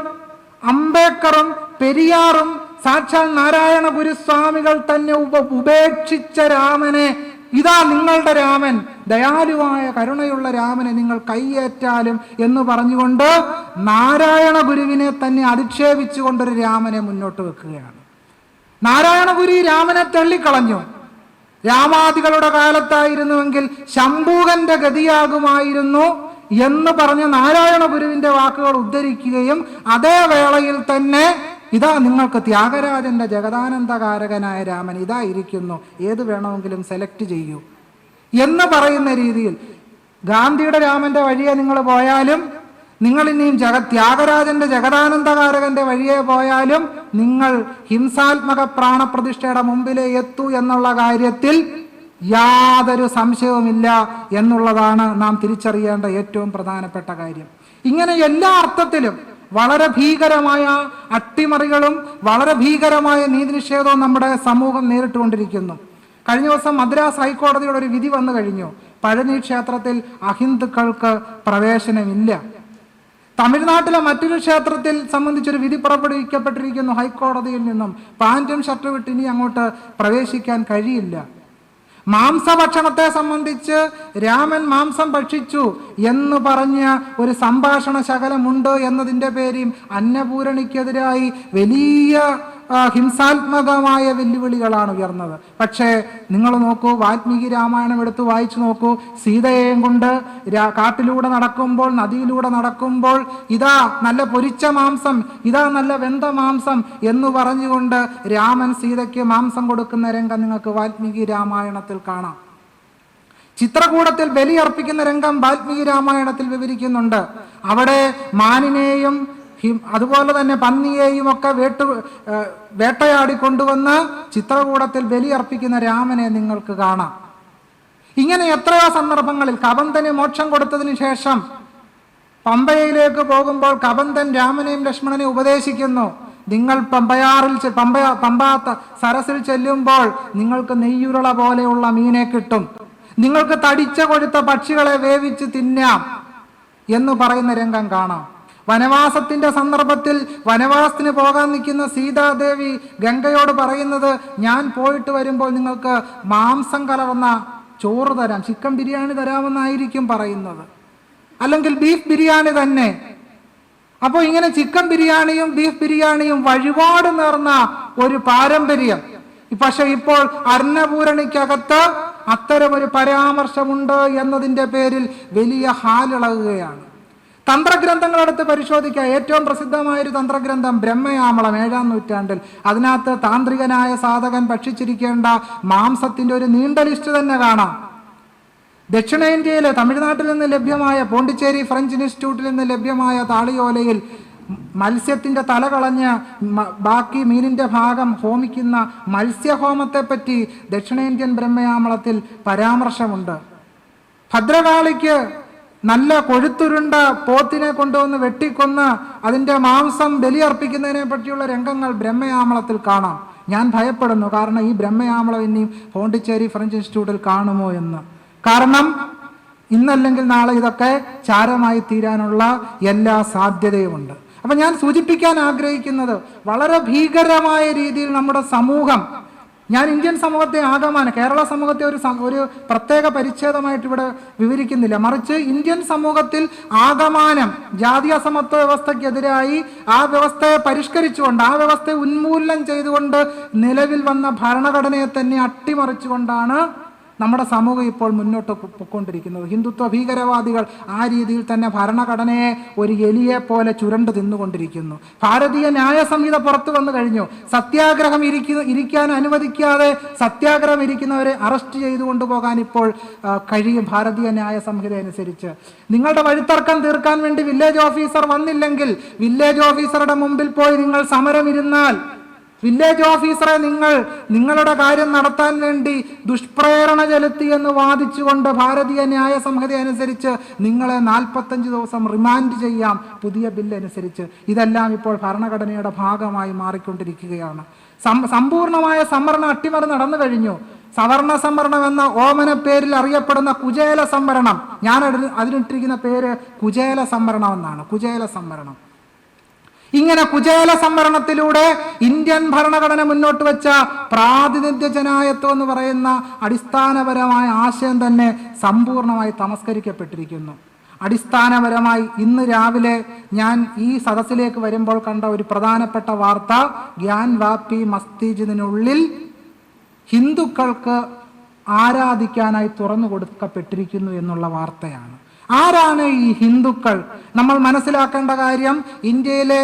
അംബേദ്കറും പെരിയാറും സാക്ഷാൽ നാരായണ ഗുരുസ്വാമികൾ തന്നെ ഉപേക്ഷിച്ച രാമനെ, ഇതാ നിങ്ങളുടെ രാമൻ, ദയാലുവായ കരുണയുള്ള രാമനെ നിങ്ങൾ കൈയേറ്റാലും എന്ന് പറഞ്ഞുകൊണ്ട് നാരായണ ഗുരുവിനെ തന്നെ അധിക്ഷേപിച്ചുകൊണ്ടൊരു രാമനെ മുന്നോട്ട് വെക്കുകയാണ്. നാരായണ ഗുരു രാമനെ തള്ളിക്കളഞ്ഞു. രാമാദികളുടെ കാലത്തായിരുന്നുവെങ്കിൽ ശംഭൂകന്റെ ഗതിയാകുമായിരുന്നു എന്ന് പറഞ്ഞ് നാരായണ ഗുരുവിന്റെ വാക്കുകൾ ഉദ്ധരിക്കുകയും അതേ വേളയിൽ തന്നെ ഇതാ നിങ്ങൾക്ക് ത്യാഗരാജന്റെ ജഗദാനന്ദകാരകനായ രാമൻ ഇതാ ഇരിക്കുന്നു, ഏത് വേണമെങ്കിലും സെലക്ട് ചെയ്യൂ എന്ന് പറയുന്ന രീതിയിൽ ഗാന്ധിയുടെ രാമന്റെ വഴിയെ നിങ്ങൾ പോയാലും, നിങ്ങൾ ഇനിയും ത്യാഗരാജന്റെ ജഗദാനന്ദകാരകന്റെ വഴിയെ പോയാലും നിങ്ങൾ ഹിംസാത്മക പ്രാണപ്രതിഷ്ഠയുടെ മുമ്പിലേ എത്തൂ എന്നുള്ള കാര്യത്തിൽ യാതൊരു സംശയവുമില്ല എന്നുള്ളതാണ് നാം തിരിച്ചറിയേണ്ട ഏറ്റവും പ്രധാനപ്പെട്ട കാര്യം. ഇങ്ങനെ എല്ലാ അർത്ഥത്തിലും വളരെ ഭീകരമായ അട്ടിമറികളും വളരെ ഭീകരമായ നീതിനിഷേധവും നമ്മുടെ സമൂഹം നേരിട്ടുകൊണ്ടിരിക്കുന്നു. കഴിഞ്ഞ ദിവസം മദ്രാസ് ഹൈക്കോടതിയുടെ ഒരു വിധി വന്നു കഴിഞ്ഞു. പഴനി ക്ഷേത്രത്തിൽ അഹിന്ദുക്കൾക്ക് പ്രവേശനമില്ല. തമിഴ്നാട്ടിലെ മറ്റൊരു ക്ഷേത്രത്തിൽ സംബന്ധിച്ചൊരു വിധി പുറപ്പെടുവിക്കപ്പെട്ടിരിക്കുന്നു ഹൈക്കോടതിയിൽ നിന്നും. പാന്റും ഷർട്ടും ഇട്ട് ഇനി അങ്ങോട്ട് പ്രവേശിക്കാൻ കഴിയില്ല. മാംസഭക്ഷണത്തെ സംബന്ധിച്ച് രാമൻ മാംസം ഭക്ഷിച്ചു എന്ന് പറഞ്ഞ ഒരു സംഭാഷണ ശകലമുണ്ട് എന്നതിൻ്റെ പേരിൽ അന്നപൂരണിക്കെതിരായി വലിയ ഹിംസാത്മകമായ വെല്ലുവിളികളാണ് ഉയർന്നത്. പക്ഷേ നിങ്ങൾ നോക്കൂ, വാൽമീകി രാമായണം എടുത്ത് വായിച്ചു നോക്കൂ. സീതയെയും കൊണ്ട് കാട്ടിലൂടെ നടക്കുമ്പോൾ, നദിയിലൂടെ നടക്കുമ്പോൾ ഇതാ നല്ല പൊരിച്ച മാംസം, ഇതാ നല്ല വെന്ത മാംസം എന്ന് പറഞ്ഞുകൊണ്ട് രാമൻ സീതയ്ക്ക് മാംസം കൊടുക്കുന്ന രംഗം നിങ്ങൾക്ക് വാൽമീകി രാമായണത്തിൽ കാണാം. ചിത്രകൂടത്തിൽ ബലിയർപ്പിക്കുന്ന രംഗം വാൽമീകി രാമായണത്തിൽ വിവരിക്കുന്നുണ്ട്. അവിടെ മാനിനെയും അതുപോലെ തന്നെ പന്നിയെയും ഒക്കെ വേട്ടയാടി കൊണ്ടുവന്ന് ചിത്രകൂടത്തിൽ ബലിയർപ്പിക്കുന്ന രാമനെ നിങ്ങൾക്ക് കാണാം. ഇങ്ങനെ എത്രയോ സന്ദർഭങ്ങളിൽ കബന്ധന് മോക്ഷം കൊടുത്തതിന് ശേഷം പമ്പയിലേക്ക് പോകുമ്പോൾ കബന്ധൻ രാമനെയും ലക്ഷ്മണനെയും ഉപദേശിക്കുന്നു, നിങ്ങൾ പമ്പാ സരസിൽ ചെല്ലുമ്പോൾ നിങ്ങൾക്ക് നെയ്യുരുള പോലെയുള്ള മീനെ കിട്ടും, നിങ്ങൾക്ക് തടിച്ച കൊഴുത്ത പക്ഷികളെ വേവിച്ച് തിന്നാം എന്ന് പറയുന്ന രംഗം കാണാം. വനവാസത്തിന്റെ സന്ദർഭത്തിൽ വനവാസത്തിന് പോകാൻ നിൽക്കുന്ന സീതാദേവി ഗംഗയോട് പറയുന്നത്, ഞാൻ പോയിട്ട് വരുമ്പോൾ നിങ്ങൾക്ക് മാംസം കലർന്ന ചോറ് തരാം, ചിക്കൻ ബിരിയാണി തരാമെന്നായിരിക്കും പറയുന്നത്, അല്ലെങ്കിൽ ബീഫ് ബിരിയാണി തന്നെ. അപ്പോൾ ഇങ്ങനെ ചിക്കൻ ബിരിയാണിയും ബീഫ് ബിരിയാണിയും വഴിപാട് നേർന്ന ഒരു പാരമ്പര്യം. പക്ഷെ ഇപ്പോൾ അന്നപൂരണിക്കകത്ത് അത്തരമൊരു പരാമർശമുണ്ട് എന്നതിൻ്റെ പേരിൽ വലിയ ഹാലിളകുകയാണ്. തന്ത്രഗ്രന്ഥങ്ങളെടുത്ത് പരിശോധിക്കുക. ഏറ്റവും പ്രസിദ്ധമായൊരു തന്ത്രഗ്രന്ഥം ബ്രഹ്മയാമളം 7-ാം നൂറ്റാണ്ടിൽ. അതിനകത്ത് താന്ത്രികനായ സാധകൻ ഭക്ഷിച്ചിരിക്കേണ്ട മാംസത്തിന്റെ ഒരു നീണ്ട ലിസ്റ്റ് തന്നെ കാണാം. ദക്ഷിണേന്ത്യയിലെ തമിഴ്നാട്ടിൽ നിന്ന് ലഭ്യമായ പോണ്ടിച്ചേരി ഫ്രഞ്ച് ഇൻസ്റ്റിറ്റ്യൂട്ടിൽ നിന്ന് ലഭ്യമായ താളിയോലയിൽ മത്സ്യത്തിന്റെ തല കളഞ്ഞ് ബാക്കി മീനിന്റെ ഭാഗം ഹോമിക്കുന്ന മത്സ്യഹോമത്തെപ്പറ്റി ദക്ഷിണേന്ത്യൻ ബ്രഹ്മയാമളത്തിൽ പരാമർശമുണ്ട്. ഭദ്രകാളിക്ക് നല്ല കൊഴുത്തുരുണ്ട പോത്തിനെ കൊണ്ടുവന്ന് വെട്ടിക്കൊന്ന് അതിൻ്റെ മാംസം ബലിയർപ്പിക്കുന്നതിനെ പറ്റിയുള്ള രംഗങ്ങൾ ബ്രഹ്മയാമളത്തിൽ കാണാം. ഞാൻ ഭയപ്പെടുന്നു, കാരണം ഈ ബ്രഹ്മയാമളം ഇനിയും പോണ്ടിച്ചേരി ഫ്രഞ്ച് ഇൻസ്റ്റിറ്റ്യൂട്ടിൽ കാണുമോ എന്ന്. കാരണം ഇന്നല്ലെങ്കിൽ നാളെ ഇതൊക്കെ ചാരമായി തീരാനുള്ള എല്ലാ സാധ്യതയുമുണ്ട്. അപ്പം ഞാൻ സൂചിപ്പിക്കാൻ ആഗ്രഹിക്കുന്നത്, വളരെ ഭീകരമായ രീതിയിൽ നമ്മുടെ സമൂഹം, ഞാൻ ഇന്ത്യൻ സമൂഹത്തെ ആകമാനം, കേരള സമൂഹത്തെ ഒരു പ്രത്യേക പരിച്ഛേദമായിട്ട് ഇവിടെ വിവരിക്കുന്നില്ല, മറിച്ച് ഇന്ത്യൻ സമൂഹത്തിൽ ആകമാനം ജാതീയ സമത്വ വ്യവസ്ഥയ്ക്കെതിരായി ആ വ്യവസ്ഥയെ പരിഷ്കരിച്ചുകൊണ്ട്, ആ വ്യവസ്ഥയെ ഉന്മൂലനം ചെയ്തുകൊണ്ട് നിലവിൽ വന്ന ഭരണഘടനയെ തന്നെ അട്ടിമറിച്ചുകൊണ്ടാണ് നമ്മുടെ സമൂഹം ഇപ്പോൾ മുന്നോട്ട് പൊയ്ക്കൊണ്ടിരിക്കുന്നത്. ഹിന്ദുത്വ ഭീകരവാദികൾ ആ രീതിയിൽ തന്നെ ഭരണഘടനയെ ഒരു എലിയെ പോലെ ചുരണ്ടു തിന്നുകൊണ്ടിരിക്കുന്നു. ഭാരതീയ ന്യായ സംഹിത പുറത്തു വന്നു കഴിഞ്ഞു. സത്യാഗ്രഹം ഇരിക്കാൻ അനുവദിക്കാതെ സത്യാഗ്രഹം ഇരിക്കുന്നവരെ അറസ്റ്റ് ചെയ്തു കൊണ്ടുപോകാൻ ഇപ്പോൾ കഴിയും ഭാരതീയ ന്യായ സംഹിത അനുസരിച്ച്. നിങ്ങളുടെ വഴിത്തർക്കം തീർക്കാൻ വേണ്ടി വില്ലേജ് ഓഫീസർ വന്നില്ലെങ്കിൽ വില്ലേജ് ഓഫീസറുടെ മുമ്പിൽ പോയി നിങ്ങൾ സമരം ഇരുന്നാൽ വില്ലേജ് ഓഫീസറെ നിങ്ങളുടെ കാര്യം നടത്താൻ വേണ്ടി ദുഷ്പ്രേരണ ചെലുത്തി എന്ന് വാദിച്ചുകൊണ്ട് ഭാരതീയ ന്യായ സംഹിത അനുസരിച്ച് നിങ്ങളെ 45 ദിവസം റിമാൻഡ് ചെയ്യാം പുതിയ ബില്ല് അനുസരിച്ച്. ഇതെല്ലാം ഇപ്പോൾ ഭരണഘടനയുടെ ഭാഗമായി മാറിക്കൊണ്ടിരിക്കുകയാണ്. സമ്പൂർണമായ സംവരണ അട്ടിമറി നടന്നു കഴിഞ്ഞു. സവർണ സംവരണം എന്ന ഓമന പേരിൽ അറിയപ്പെടുന്ന കുചേല സംവരണം, ഞാൻ അതിനിട്ടിരിക്കുന്ന പേര് കുചേല സംവരണം എന്നാണ്. കുചേല സംവരണം. ഇങ്ങനെ കുചേല സംവരണത്തിലൂടെ ഇന്ത്യൻ ഭരണഘടന മുന്നോട്ട് വെച്ച പ്രാതിനിധ്യ ജനായത്വം എന്ന് പറയുന്ന അടിസ്ഥാനപരമായ ആശയം തന്നെ സമ്പൂർണമായി തമസ്കരിക്കപ്പെട്ടിരിക്കുന്നു. അടിസ്ഥാനപരമായി ഇന്ന് രാവിലെ ഞാൻ ഈ സദസ്സിലേക്ക് വരുമ്പോൾ കണ്ട ഒരു പ്രധാനപ്പെട്ട വാർത്ത, ഗ്യാൻ വാപ്പി മസ്ജിദിനുള്ളിൽ ഹിന്ദുക്കൾക്ക് ആരാധിക്കാനായി തുറന്നു കൊടുക്കപ്പെട്ടിരിക്കുന്നു എന്നുള്ള വാർത്തയാണ്. ആരാണ് ഈ ഹിന്ദുക്കൾ? നമ്മൾ മനസ്സിലാക്കേണ്ട കാര്യം, ഇന്ത്യയിലെ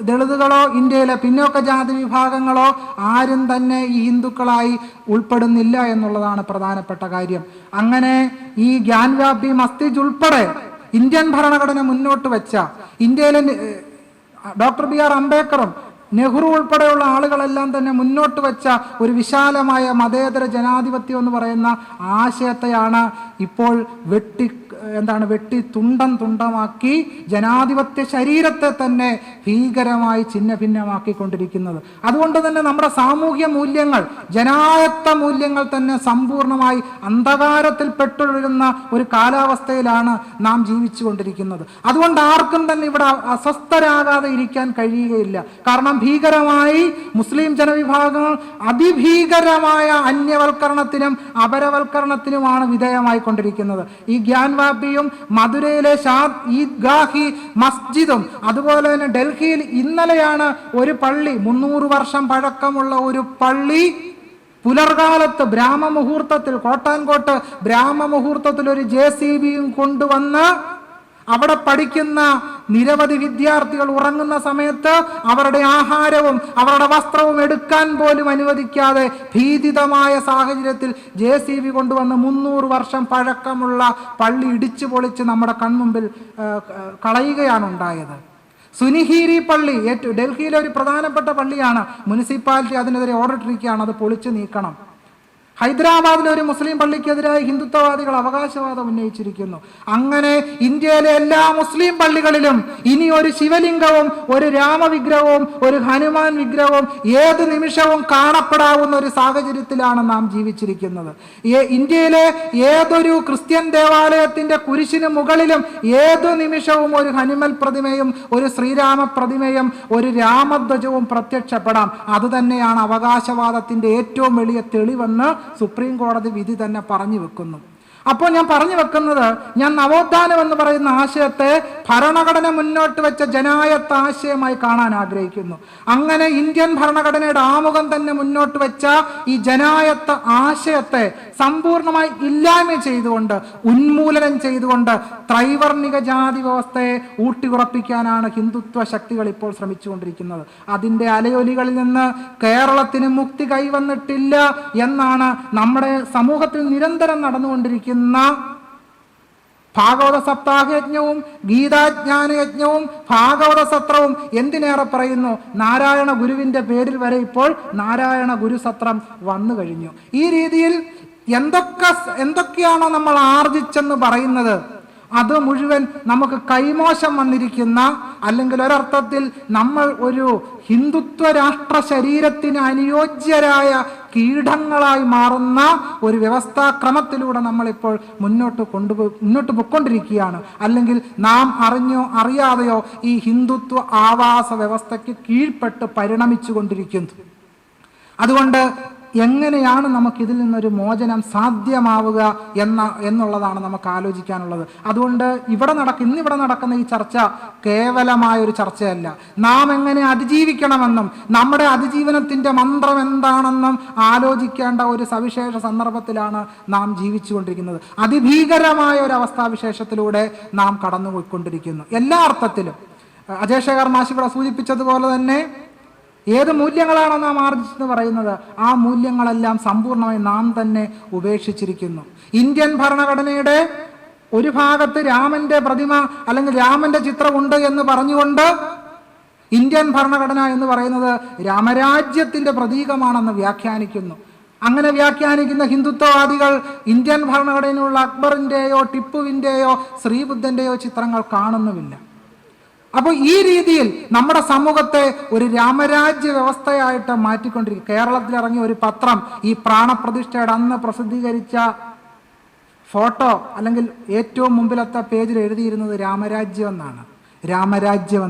ദളിതുകളോ ഇന്ത്യയിലെ പിന്നോക്ക ജാതി വിഭാഗങ്ങളോ ആരും തന്നെ ഈ ഹിന്ദുക്കളായി ഉൾപ്പെടുന്നില്ല എന്നുള്ളതാണ് പ്രധാനപ്പെട്ട കാര്യം. അങ്ങനെ ഈ ഗ്യാൻവാപ്പി മസ്ജിദ് ഉൾപ്പെടെ ഇന്ത്യൻ ഭരണഘടന മുന്നോട്ട് വെച്ച, ഇന്ത്യയിലെ ഡോക്ടർ BR അംബേദ്കറും നെഹ്റു ഉൾപ്പെടെയുള്ള ആളുകളെല്ലാം തന്നെ മുന്നോട്ട് വെച്ച ഒരു വിശാലമായ മതേതര ജനാധിപത്യം എന്ന് പറയുന്ന ആശയത്തെയാണ് ഇപ്പോൾ വെട്ടി തുണ്ടമാക്കി ജനാധിപത്യ ശരീരത്തെ തന്നെ ഭീകരമായി ഛിന്ന ഭിന്നമാക്കിക്കൊണ്ടിരിക്കുന്നത്. അതുകൊണ്ട് തന്നെ നമ്മുടെ സാമൂഹ്യ മൂല്യങ്ങൾ, ജനായത്ത മൂല്യങ്ങൾ തന്നെ സമ്പൂർണമായി അന്ധകാരത്തിൽ പെട്ടുഴലുന്ന ഒരു കാലാവസ്ഥയിലാണ് നാം ജീവിച്ചു കൊണ്ടിരിക്കുന്നത്. അതുകൊണ്ട് ആർക്കും തന്നെ ഇവിടെ അസ്വസ്ഥരാകാതെ ഇരിക്കാൻ കഴിയുകയില്ല. കാരണം ഭീകരമായി മുസ്ലിം ജനവിഭാഗങ്ങൾ അതിഭീകരമായ അന്യവൽക്കരണത്തിനും അപരവൽക്കരണത്തിനുമാണ് വിധേയമായിക്കൊണ്ടിരിക്കുന്നത്. ഈ ഗ്യാൻവാപ്പിയും മധുരയിലെ ഈദ്ഗാഹി മസ്ജിദും അതുപോലെ തന്നെ ഡൽഹിയിൽ ഇന്നലെയാണ് ഒരു പള്ളി, 300 വർഷം പഴക്കമുള്ള ഒരു പള്ളി പുലർകാലത്ത് ബ്രാഹ്മമുഹൂർത്തത്തിൽ, കോട്ടാൻകോട്ട് ബ്രാഹ്മമുഹൂർത്തത്തിൽ ഒരു JCBയും കൊണ്ടുവന്ന് അവിടെ പഠിക്കുന്ന നിരവധി വിദ്യാർത്ഥികൾ ഉറങ്ങുന്ന സമയത്ത് അവരുടെ ആഹാരവും അവരുടെ വസ്ത്രവും എടുക്കാൻ പോലും അനുവദിക്കാതെ ഭീതിതമായ സാഹചര്യത്തിൽ JCB കൊണ്ടുവന്ന് 300 വർഷം പഴക്കമുള്ള പള്ളി ഇടിച്ചു പൊളിച്ച് നമ്മുടെ കൺമുമ്പിൽ കളയുകയാണ് ഉണ്ടായത്. സുനിഹീരി പള്ളി ഡൽഹിയിലെ ഒരു പ്രധാനപ്പെട്ട പള്ളിയാണ്. മുനിസിപ്പാലിറ്റി അതിനെതിരെ ഓർഡർ ഇട്ടിരിക്കുകയാണ്, അത് പൊളിച്ചു നീക്കണം. ഹൈദരാബാദിലെ ഒരു മുസ്ലിം പള്ളിക്കെതിരായി ഹിന്ദുത്വവാദികൾ അവകാശവാദം ഉന്നയിച്ചിരിക്കുന്നു. അങ്ങനെ ഇന്ത്യയിലെ എല്ലാ മുസ്ലിം പള്ളികളിലും ഇനി ഒരു ശിവലിംഗവും ഒരു രാമവിഗ്രഹവും ഒരു ഹനുമാൻ വിഗ്രഹവും ഏത് നിമിഷവും കാണപ്പെടാവുന്ന ഒരു സാഹചര്യത്തിലാണ് നാം ജീവിച്ചിരിക്കുന്നത്. ഇന്ത്യയിലെ ഏതൊരു ക്രിസ്ത്യൻ ദേവാലയത്തിന്റെ കുരിശിന് മുകളിലും ഏതു നിമിഷവും ഒരു ഹനുമൽ പ്രതിമയും ഒരു ശ്രീരാമ പ്രതിമയും ഒരു രാമധ്വജവും പ്രത്യക്ഷപ്പെടാം. അതുതന്നെയാണ് അവകാശവാദത്തിന്റെ ഏറ്റവും വലിയ തെളിവെന്ന് സുപ്രീം കോടതി വിധി തന്നെ പറഞ്ഞു വെക്കുന്നു. അപ്പോൾ ഞാൻ പറഞ്ഞു വെക്കുന്നത്, ഞാൻ നവോത്ഥാനം എന്ന് പറയുന്ന ആശയത്തെ ഭരണഘടന മുന്നോട്ട് വെച്ച ജനായത്ത ആശയമായി കാണാൻ ആഗ്രഹിക്കുന്നു. അങ്ങനെ ഇന്ത്യൻ ഭരണഘടനയുടെ ആമുഖം തന്നെ മുന്നോട്ട് വെച്ച ഈ ജനായത്ത ആശയത്തെ സമ്പൂർണമായി ഇല്ലായ്മ ചെയ്തുകൊണ്ട്, ഉന്മൂലനം ചെയ്തുകൊണ്ട് ത്രൈവർണിക ജാതി വ്യവസ്ഥയെ ഊട്ടിയുറപ്പിക്കാനാണ് ഹിന്ദുത്വ ശക്തികൾ ഇപ്പോൾ ശ്രമിച്ചുകൊണ്ടിരിക്കുന്നത്. അതിൻ്റെ അലയൊലികളിൽ നിന്ന് കേരളത്തിന് മുക്തി കൈവന്നിട്ടില്ല എന്നാണ് നമ്മുടെ സമൂഹത്തിൽ നിരന്തരം നടന്നുകൊണ്ടിരിക്കുന്ന ഭാഗവത സപ്താഹയജ്ഞവും ഗീതാജ്ഞാനയജ്ഞവും ഭാഗവത സത്രവും. എന്തിനേറെ പറയുന്നു, നാരായണ ഗുരുവിന്റെ പേരിൽ വരെ ഇപ്പോൾ നാരായണ ഗുരുസത്രം വന്നു കഴിഞ്ഞു. ഈ രീതിയിൽ എന്തൊക്കെയാണോ നമ്മൾ ആർജിച്ചെന്ന് പറയുന്നത് അത് മുഴുവൻ നമുക്ക് കൈമോശം വന്നിരിക്കുന്ന, അല്ലെങ്കിൽ ഒരർത്ഥത്തിൽ നമ്മൾ ഒരു ഹിന്ദുത്വ രാഷ്ട്ര ശരീരത്തിന് അനുയോജ്യരായ കീടങ്ങളായി മാറുന്ന ഒരു വ്യവസ്ഥാക്രമത്തിലൂടെ നമ്മളിപ്പോൾ മുന്നോട്ട് പൊയ്ക്കൊണ്ടിരിക്കുകയാണ്. അല്ലെങ്കിൽ നാം അറിഞ്ഞോ അറിയാതെയോ ഈ ഹിന്ദുത്വ ആവാസ വ്യവസ്ഥയ്ക്ക് കീഴ്പ്പെട്ട് പരിണമിച്ചു കൊണ്ടിരിക്കുന്നു. അതുകൊണ്ട് എങ്ങനെയാണ് നമുക്കിതിൽ നിന്നൊരു മോചനം സാധ്യമാവുക എന്നുള്ളതാണ് നമുക്ക് ആലോചിക്കാനുള്ളത്. അതുകൊണ്ട് ഇന്നിവിടെ നടക്കുന്ന ഈ ചർച്ച കേവലമായൊരു ചർച്ചയല്ല. നാം എങ്ങനെ അതിജീവിക്കണമെന്നും നമ്മുടെ അതിജീവനത്തിൻ്റെ മന്ത്രം എന്താണെന്നും ആലോചിക്കേണ്ട ഒരു സവിശേഷ സന്ദർഭത്തിലാണ് നാം ജീവിച്ചുകൊണ്ടിരിക്കുന്നത്. അതിഭീകരമായ ഒരു അവസ്ഥാവിശേഷത്തിലൂടെ നാം കടന്നുപോയിക്കൊണ്ടിരിക്കുന്നു. എല്ലാ അർത്ഥത്തിലും അജയ് ശേഖർ മാഷ് ഇവിടെ സൂചിപ്പിച്ചതുപോലെ തന്നെ ഏത് മൂല്യങ്ങളാണോ നാം ആർജിച്ചെന്ന് പറയുന്നത്, ആ മൂല്യങ്ങളെല്ലാം സമ്പൂർണ്ണമായി നാം തന്നെ ഉപേക്ഷിച്ചിരിക്കുന്നു. ഇന്ത്യൻ ഭരണഘടനയുടെ ഒരു ഭാഗത്ത് രാമന്റെ പ്രതിമ അല്ലെങ്കിൽ രാമന്റെ ചിത്രമുണ്ട് എന്ന് പറഞ്ഞുകൊണ്ട് ഇന്ത്യൻ ഭരണഘടന എന്ന് പറയുന്നത് രാമരാജ്യത്തിൻ്റെ പ്രതീകമാണെന്ന് വ്യാഖ്യാനിക്കുന്നു. അങ്ങനെ വ്യാഖ്യാനിക്കുന്ന ഹിന്ദുത്വവാദികൾ ഇന്ത്യൻ ഭരണഘടനയിലുള്ള അക്ബറിൻ്റെയോ ടിപ്പുവിൻ്റെയോ ശ്രീബുദ്ധൻ്റെയോ ചിത്രങ്ങൾ കാണുന്നുമില്ല. അപ്പോൾ ഈ രീതിയിൽ നമ്മുടെ സമൂഹത്തെ ഒരു രാമരാജ്യ വ്യവസ്ഥയായിട്ട് മാറ്റിക്കൊണ്ടിരിക്കും. കേരളത്തിലിറങ്ങിയ ഒരു പത്രം ഈ പ്രാണപ്രതിഷ്ഠയുടെ അന്ന് പ്രസിദ്ധീകരിച്ച ഫോട്ടോ അല്ലെങ്കിൽ ഏറ്റവും മുമ്പിലത്തെ പേജിൽ എഴുതിയിരുന്നത് രാമരാജ്യം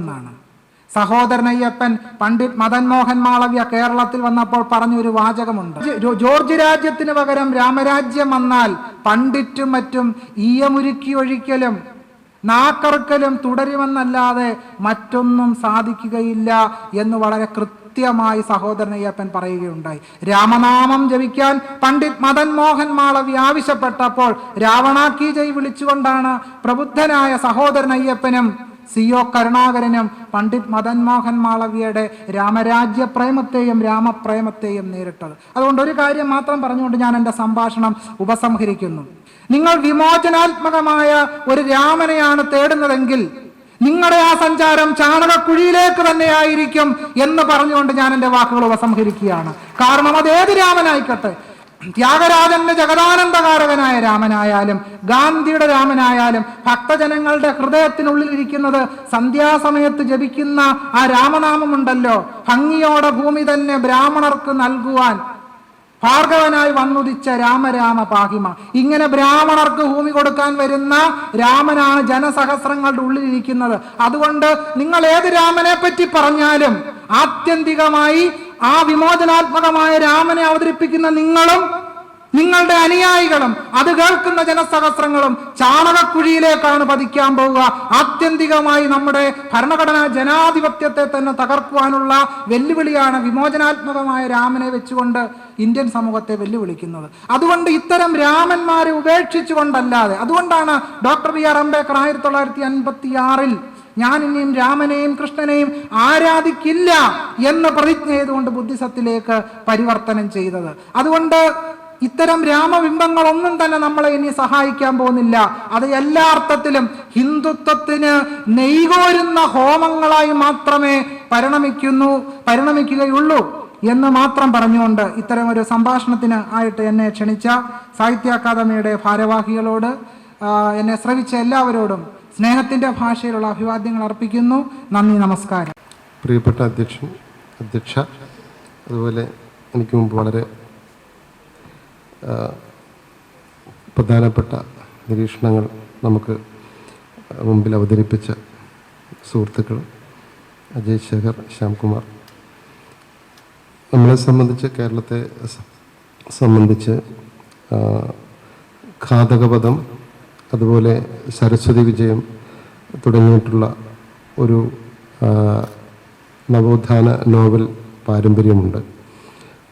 എന്നാണ്. സഹോദരൻ അയ്യപ്പൻ പണ്ഡിറ്റ് മദൻ മോഹൻ മാളവ്യ കേരളത്തിൽ വന്നപ്പോൾ പറഞ്ഞൊരു വാചകമുണ്ട്, ജോർജ് രാജ്യത്തിന് പകരം രാമരാജ്യം വന്നാൽ പണ്ഡിറ്റും മറ്റും ഈയമുരുക്കി ഒഴിക്കലും നാക്കറുക്കലും തുടരുമെന്നല്ലാതെ മറ്റൊന്നും സാധിക്കുകയില്ല എന്ന് വളരെ കൃത്യമായി സഹോദരൻ അയ്യപ്പൻ പറയുകയുണ്ടായി. രാമനാമം ജപിക്കാൻ പണ്ഡിറ്റ് മദൻ മോഹൻ മാളവ്യ ആവശ്യപ്പെട്ടപ്പോൾ രാവണാക്കി ജയ് വിളിച്ചുകൊണ്ടാണ് പ്രബുദ്ധനായ സഹോദരൻ അയ്യപ്പനും CO കരുണാകരനും പണ്ഡിറ്റ് മദൻ മോഹൻ മാളവ്യയുടെ രാമരാജ്യ രാമപ്രേമത്തെയും നേരിട്ടത്. അതുകൊണ്ട് ഒരു കാര്യം മാത്രം പറഞ്ഞുകൊണ്ട് ഞാൻ എൻ്റെ സംഭാഷണം ഉപസംഹരിക്കുന്നു. നിങ്ങൾ വിമോചനാത്മകമായ ഒരു രാമനെയാണ് തേടുന്നതെങ്കിൽ നിങ്ങളുടെ ആ സഞ്ചാരം ചാണകക്കുഴിയിലേക്ക് തന്നെയായിരിക്കും എന്ന് പറഞ്ഞുകൊണ്ട് ഞാൻ എൻ്റെ വാക്കുകൾ ഉപസംഹരിക്കുകയാണ്. കാരണം അത് ഏത് രാമനായിക്കട്ടെ, ത്യാഗരാജന്റെ ജഗദാനന്ദകാരകനായ രാമനായാലും ഗാന്ധിയുടെ രാമനായാലും ഭക്തജനങ്ങളുടെ ഹൃദയത്തിനുള്ളിൽ ഇരിക്കുന്നത് സന്ധ്യാസമയത്ത് ജപിക്കുന്ന ആ രാമനാമമുണ്ടല്ലോ, ഭംഗിയോടെ ഭൂമി തന്നെ ബ്രാഹ്മണർക്ക് നൽകുവാൻ ഭാർഗവനായി വന്നുദിച്ച രാമ പാഹിമ. ഇങ്ങനെ ബ്രാഹ്മണർക്ക് ഭൂമി കൊടുക്കാൻ വരുന്ന രാമനാണ് ജനസഹസ്രങ്ങളുടെ ഉള്ളിലിരിക്കുന്നത്. അതുകൊണ്ട് നിങ്ങൾ ഏത് രാമനെ പറ്റി പറഞ്ഞാലും ആത്യന്തികമായി ആ വിമോചനാത്മകമായ രാമനെ അവതരിപ്പിക്കുന്ന നിങ്ങളും നിങ്ങളുടെ അനുയായികളും അത് കേൾക്കുന്ന ജനസഹസ്രങ്ങളും ചാണകക്കുഴിയിലേക്കാണ് പതിക്കാൻ പോവുക. ആത്യന്തികമായി നമ്മുടെ ഭരണഘടനാ ജനാധിപത്യത്തെ തന്നെ തകർക്കുവാനുള്ള വെല്ലുവിളിയാണ് വിമോചനാത്മകമായ രാമനെ വെച്ചുകൊണ്ട് ഇന്ത്യൻ സമൂഹത്തെ വെല്ലുവിളിക്കുന്നത്. അതുകൊണ്ട് ഇത്തരം രാമന്മാരെ ഉപേക്ഷിച്ചുകൊണ്ടല്ലാതെ, അതുകൊണ്ടാണ് ഡോക്ടർ BR അംബേദ്കർ 1956 ഞാൻ ഇനിയും രാമനെയും കൃഷ്ണനെയും ആരാധിക്കില്ല എന്ന് പ്രതിജ്ഞ ചെയ്തുകൊണ്ട് ബുദ്ധിസത്തിലേക്ക് പരിവർത്തനം ചെയ്തത്. അതുകൊണ്ട് ഇത്തരം രാമബിംബങ്ങളൊന്നും തന്നെ നമ്മളെ ഇനി സഹായിക്കാൻ പോകുന്നില്ല. അത് എല്ലാ അർത്ഥത്തിലും ഹിന്ദുത്വത്തിന് നെയ്കോരുന്ന ഹോമങ്ങളായി മാത്രമേ പരിണമിക്കുകയുള്ളൂ എന്ന് മാത്രം പറഞ്ഞുകൊണ്ട് ഇത്തരം ഒരു സംഭാഷണത്തിന് ആയിട്ട് എന്നെ ക്ഷണിച്ച സാഹിത്യ അക്കാദമിയുടെ ഭാരവാഹികളോട്, എന്നെ ശ്രവിച്ച എല്ലാവരോടും സ്നേഹത്തിൻ്റെ ഭാഷയിലുള്ള അഭിവാദ്യങ്ങൾ അർപ്പിക്കുന്നു. നന്ദി, നമസ്കാരം. പ്രിയപ്പെട്ട അധ്യക്ഷ, അതുപോലെ എനിക്ക് മുമ്പ് വളരെ പ്രധാനപ്പെട്ട നിരീക്ഷണങ്ങൾ നമുക്ക് മുമ്പിൽ അവതരിപ്പിച്ച സുഹൃത്തുക്കൾ അജയ് ശേഖർ, ശ്യാംകുമാർ, നമ്മളെ സംബന്ധിച്ച്, കേരളത്തെ സംബന്ധിച്ച് ഘാതകപദം, അതുപോലെ സരസ്വതി വിജയം തുടങ്ങിയിട്ടുള്ള ഒരു നവോത്ഥാന നോവൽ പാരമ്പര്യമുണ്ട്.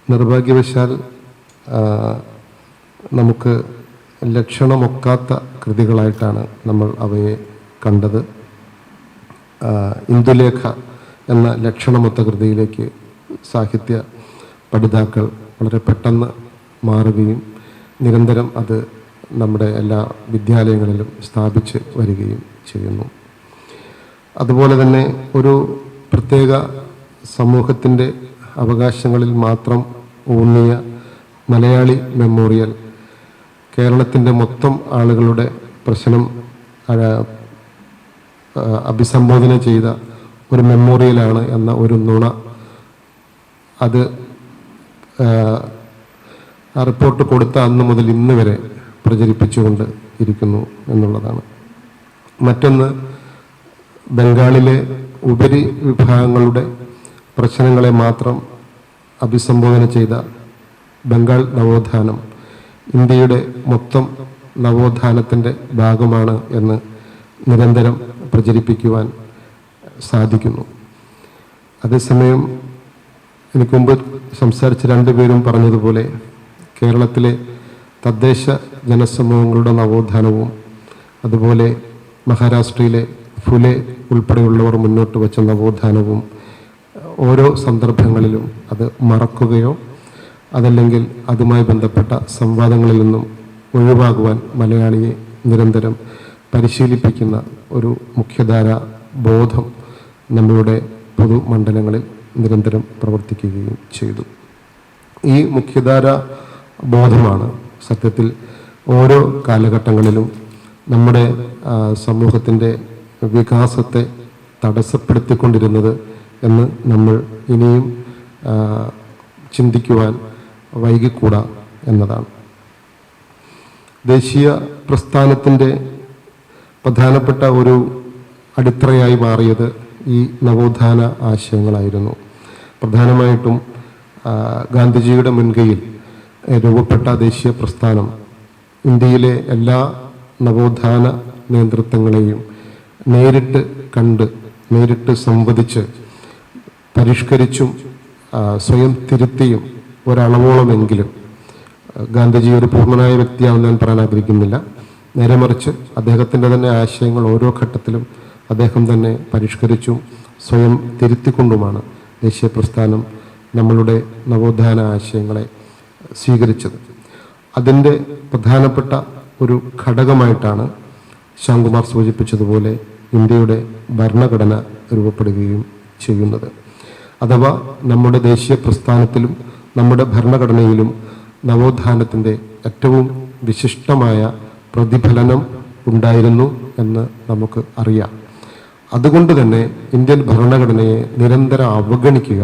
നിർഭാഗ്യവശാൽ നമുക്ക് ലക്ഷണമൊക്കാത്ത കൃതികളായിട്ടാണ് നമ്മൾ അവയെ കണ്ടത്. ഇന്ദുലേഖ എന്ന ലക്ഷണമൊത്ത കൃതിയിലേക്ക് സാഹിത്യ പഠിതാക്കൾ വളരെ പെട്ടെന്ന് മാറുകയും നിരന്തരം അത് നമ്മുടെ എല്ലാ വിദ്യാലയങ്ങളിലും സ്ഥാപിച്ച് വരികയും ചെയ്യുന്നു. അതുപോലെ തന്നെ ഒരു പ്രത്യേക സമൂഹത്തിൻ്റെ അവകാശങ്ങളിൽ മാത്രം ഊന്നിയ മലയാളി മെമ്മോറിയൽ കേരളത്തിൻ്റെ മൊത്തം ആളുകളുടെ പ്രശ്നം അഭിസംബോധന ചെയ്ത ഒരു മെമ്മോറിയലാണ് എന്ന ഒരു നുണ അത് ആ റിപ്പോർട്ട് കൊടുത്ത അന്ന് മുതൽ ഇന്ന് വരെ പ്രചരിപ്പിച്ചുകൊണ്ട് ഇരിക്കുന്നു എന്നുള്ളതാണ്. മറ്റൊന്ന്, ബംഗാളിലെ ഉപരി വിഭാഗങ്ങളുടെ പ്രശ്നങ്ങളെ മാത്രം അഭിസംബോധന ചെയ്ത ബംഗാൾ നവോത്ഥാനം ഇന്ത്യയുടെ മൊത്തം നവോത്ഥാനത്തിൻ്റെ ഭാഗമാണ് എന്ന് നിരന്തരം പ്രചരിപ്പിക്കുവാൻ സാധിക്കുന്നു. അതേസമയം എനിക്ക് മുമ്പ് സംസാരിച്ച രണ്ടുപേരും പറഞ്ഞതുപോലെ കേരളത്തിലെ തദ്ദേശ ജനസമൂഹങ്ങളുടെ നവോത്ഥാനവും അതുപോലെ മഹാരാഷ്ട്രയിലെ ഫുലെ ഉൾപ്പെടെയുള്ളവർ മുന്നോട്ട് വച്ച നവോത്ഥാനവും ഓരോ സന്ദർഭങ്ങളിലും അത് മറക്കുകയോ അതല്ലെങ്കിൽ അതുമായി ബന്ധപ്പെട്ട സംവാദങ്ങളിൽ നിന്നും ഒഴിവാകുവാൻ മലയാളിയെ നിരന്തരം പരിശീലിപ്പിക്കുന്ന ഒരു മുഖ്യധാര ബോധം നമ്മളുടെ പൊതുമണ്ഡലങ്ങളിൽ നിരന്തരം പ്രവർത്തിക്കുകയും ചെയ്തു. ഈ മുഖ്യധാര ബോധമാണ് സത്യത്തിൽ ഓരോ കാലഘട്ടങ്ങളിലും നമ്മുടെ സമൂഹത്തിൻ്റെ വികാസത്തെ തടസ്സപ്പെടുത്തിക്കൊണ്ടിരുന്നത് എന്ന് നമ്മൾ ഇനിയും ചിന്തിക്കുവാൻ വൈകിക്കൂടാ എന്നതാണ്. ദേശീയ പ്രസ്ഥാനത്തിൻ്റെ പ്രധാനപ്പെട്ട ഒരു അടിത്തറയായി മാറിയത് ഈ നവോത്ഥാന ആശയങ്ങളായിരുന്നു. പ്രധാനമായിട്ടും ഗാന്ധിജിയുടെ മുൻകൈയിൽ രൂപപ്പെട്ട ദേശീയ പ്രസ്ഥാനം ഇന്ത്യയിലെ എല്ലാ നവോത്ഥാന നേതൃത്വങ്ങളെയും നേരിട്ട് കണ്ട് നേരിട്ട് സംവദിച്ച് പരിഷ്കരിച്ചും സ്വയം തിരുത്തിയും ഒരളവോളമെങ്കിലും, ഗാന്ധിജി ഒരു പൂർണ്ണനായ വ്യക്തിയാണെന്ന് ഞാൻ പറയാൻ ആഗ്രഹിക്കുന്നില്ല, നേരെ മറിച്ച് അദ്ദേഹത്തിൻ്റെ തന്നെ ആശയങ്ങൾ ഓരോ ഘട്ടത്തിലും അദ്ദേഹം തന്നെ പരിഷ്കരിച്ചും സ്വയം തിരുത്തിക്കൊണ്ടുമാണ് ദേശീയ പ്രസ്ഥാനം നമ്മളുടെ നവോത്ഥാന ആശയങ്ങളെ സ്വീകരിച്ചത്. അതിൻ്റെ പ്രധാനപ്പെട്ട ഒരു ഘടകമായിട്ടാണ് ശ്യാംകുമാർ സൂചിപ്പിച്ചതുപോലെ ഇന്ത്യയുടെ ഭരണഘടന രൂപപ്പെടുകയും ചെയ്യുന്നത്. അഥവാ നമ്മുടെ ദേശീയ പ്രസ്ഥാനത്തിലും നമ്മുടെ ഭരണഘടനയിലും നവോത്ഥാനത്തിൻ്റെ ഏറ്റവും വിശിഷ്ടമായ പ്രതിഫലനം ഉണ്ടായിരുന്നു എന്ന് നമുക്ക് അറിയാം. അതുകൊണ്ട് തന്നെ ഇന്ത്യൻ ഭരണഘടനയെ നിരന്തരം അവഗണിക്കുക,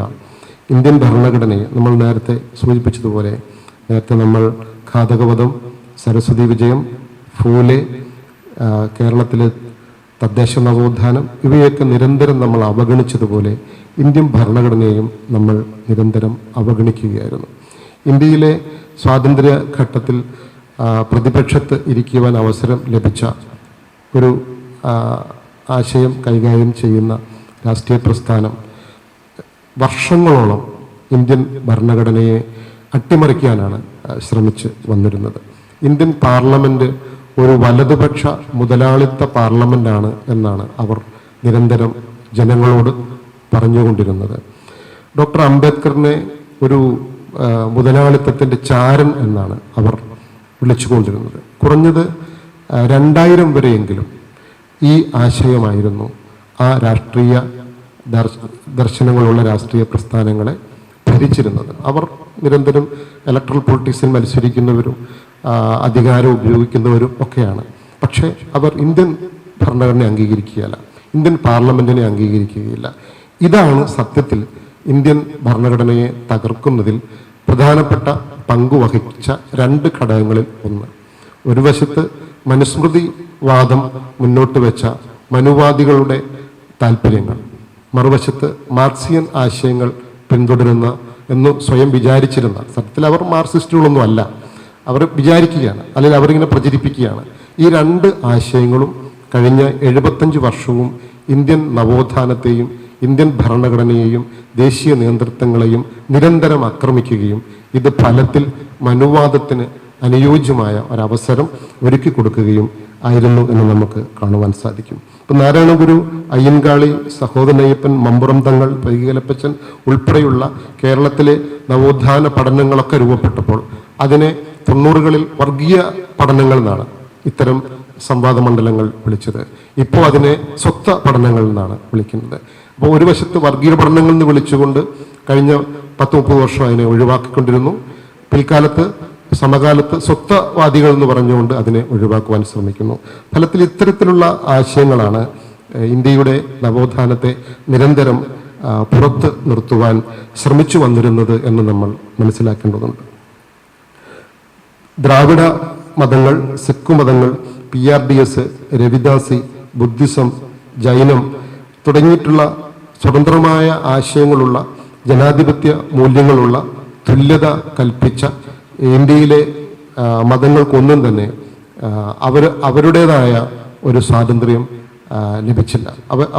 ഇന്ത്യൻ ഭരണഘടനയെ നമ്മൾ നേരത്തെ സൂചിപ്പിച്ചതുപോലെ, നേരത്തെ നമ്മൾ ഘാതകവധം, സരസ്വതി വിജയം, ഫൂലെ, കേരളത്തിലെ തദ്ദേശ നവോത്ഥാനം, ഇവയൊക്കെ നിരന്തരം നമ്മൾ അവഗണിച്ചതുപോലെ ഇന്ത്യൻ ഭരണഘടനയെയും നമ്മൾ നിരന്തരം അവഗണിക്കുകയായിരുന്നു. ഇന്ത്യയിലെ സ്വാതന്ത്ര്യ ഘട്ടത്തിൽ പ്രതിപക്ഷത്ത് ഇരിക്കുവാൻ അവസരം ലഭിച്ച ഒരു ആശയം കൈകാര്യം ചെയ്യുന്ന രാഷ്ട്രീയ പ്രസ്ഥാനം വർഷങ്ങളോളം ഇന്ത്യൻ ഭരണഘടനയെ അട്ടിമറിക്കാനാണ് ശ്രമിച്ച് വന്നിരുന്നത്. ഇന്ത്യൻ പാർലമെൻറ്റ് ഒരു വലതുപക്ഷ മുതലാളിത്ത പാർലമെൻറ്റാണ് എന്നാണ് അവർ നിരന്തരം ജനങ്ങളോട് പറഞ്ഞുകൊണ്ടിരുന്നത്. ഡോക്ടർ അംബേദ്കറിനെ ഒരു മുതലാളിത്തത്തിൻ്റെ ചാരൻ എന്നാണ് അവർ വിളിച്ചുകൊണ്ടിരുന്നത്. കുറഞ്ഞത് 2000 വരെയെങ്കിലും ഈ ആശയമായിരുന്നു ആ രാഷ്ട്രീയ ദർശനങ്ങളുള്ള രാഷ്ട്രീയ പ്രസ്ഥാനങ്ങളെ ഭരിച്ചിരുന്നത്. അവർ നിരന്തരം ഇലക്ട്രൽ പൊളിറ്റിക്സിൽ മത്സരിക്കുന്നവരും അധികാരം ഉപയോഗിക്കുന്നവരും ഒക്കെയാണ്. പക്ഷേ അവർ ഇന്ത്യൻ ഭരണഘടനയെ അംഗീകരിക്കുകയില്ല, ഇന്ത്യൻ പാർലമെൻറ്റിനെ അംഗീകരിക്കുകയില്ല. ഇതാണ് സത്യത്തിൽ ഇന്ത്യൻ ഭരണഘടനയെ തകർക്കുന്നതിൽ പ്രധാനപ്പെട്ട പങ്കുവഹിച്ച 2 ഘടകങ്ങളിൽ ഒന്ന്. ഒരു വശത്ത് മനുസ്മൃതിവാദം മുന്നോട്ട് വെച്ച മനുവാദികളുടെ താല്പര്യങ്ങൾ, മറുവശത്ത് മാർക്സിയൻ ആശയങ്ങൾ പിന്തുടരുന്ന എന്ന് സ്വയം വിചാരിച്ചിരുന്ന, സത്യത്തിൽ അവർ മാർക്സിസ്റ്റുകളൊന്നും അല്ല, അവർ വിചാരിക്കുകയാണ്, അല്ലെങ്കിൽ അവരിങ്ങനെ പ്രചരിപ്പിക്കുകയാണ്. ഈ 2 ആശയങ്ങളും കഴിഞ്ഞ 75 വർഷവും ഇന്ത്യൻ നവോത്ഥാനത്തെയും ഇന്ത്യൻ ഭരണഘടനയെയും ദേശീയ നേതൃത്വങ്ങളെയും നിരന്തരം ആക്രമിക്കുകയും ഇത് ഫലത്തിൽ മനുവാദത്തിന് അനുയോജ്യമായ ഒരവസരം ഒരുക്കി കൊടുക്കുകയും ആയിരുന്നു എന്ന് നമുക്ക് കാണുവാൻ സാധിക്കും. ഇപ്പം നാരായണഗുരു, അയ്യൻകാളി, സഹോദരനയ്യപ്പൻ, മമ്പുറം തങ്ങൾ, വൈകികലപ്പച്ചൻ ഉൾപ്പെടെയുള്ള കേരളത്തിലെ നവോത്ഥാന പഠനങ്ങളൊക്കെ രൂപപ്പെട്ടപ്പോൾ അതിനെ 90കളിൽ വർഗീയ പഠനങ്ങൾ എന്നാണ് ഇത്തരം സംവാദ മണ്ഡലങ്ങൾ വിളിച്ചത്. ഇപ്പോൾ അതിനെ സ്വത്വ പഠനങ്ങൾ എന്നാണ് വിളിക്കുന്നത്. അപ്പോൾ ഒരു വശത്ത് വർഗീയ പഠനങ്ങൾ എന്ന് വിളിച്ചുകൊണ്ട് കഴിഞ്ഞ 10-30 വർഷം അതിനെ ഒഴിവാക്കിക്കൊണ്ടിരുന്നു. പിൽക്കാലത്ത് സമകാലത്ത് സ്വത്വവാദികൾ എന്ന് പറഞ്ഞുകൊണ്ട് അതിനെ ഒഴിവാക്കുവാൻ ശ്രമിക്കുന്നു. ഫലത്തിൽ ഇത്തരത്തിലുള്ള ആശയങ്ങളാണ് ഇന്ത്യയുടെ നവോത്ഥാനത്തെ നിരന്തരം പുറത്ത് നിർത്തുവാൻ ശ്രമിച്ചു വന്നിരുന്നത് എന്ന് നമ്മൾ മനസ്സിലാക്കേണ്ടതുണ്ട്. ദ്രാവിഡ മതങ്ങൾ, സിഖ് മതങ്ങൾ, PRDS, രവിദാസി, ബുദ്ധിസം, ജൈനം തുടങ്ങിയിട്ടുള്ള സ്വതന്ത്രമായ ആശയങ്ങളുള്ള, ജനാധിപത്യ മൂല്യങ്ങളുള്ള, തുല്യത കൽപ്പിച്ച ഇന്ത്യയിലെ മതങ്ങൾക്കൊന്നും തന്നെ അവരുടേതായ ഒരു സ്വാതന്ത്ര്യം ലഭിച്ചില്ല.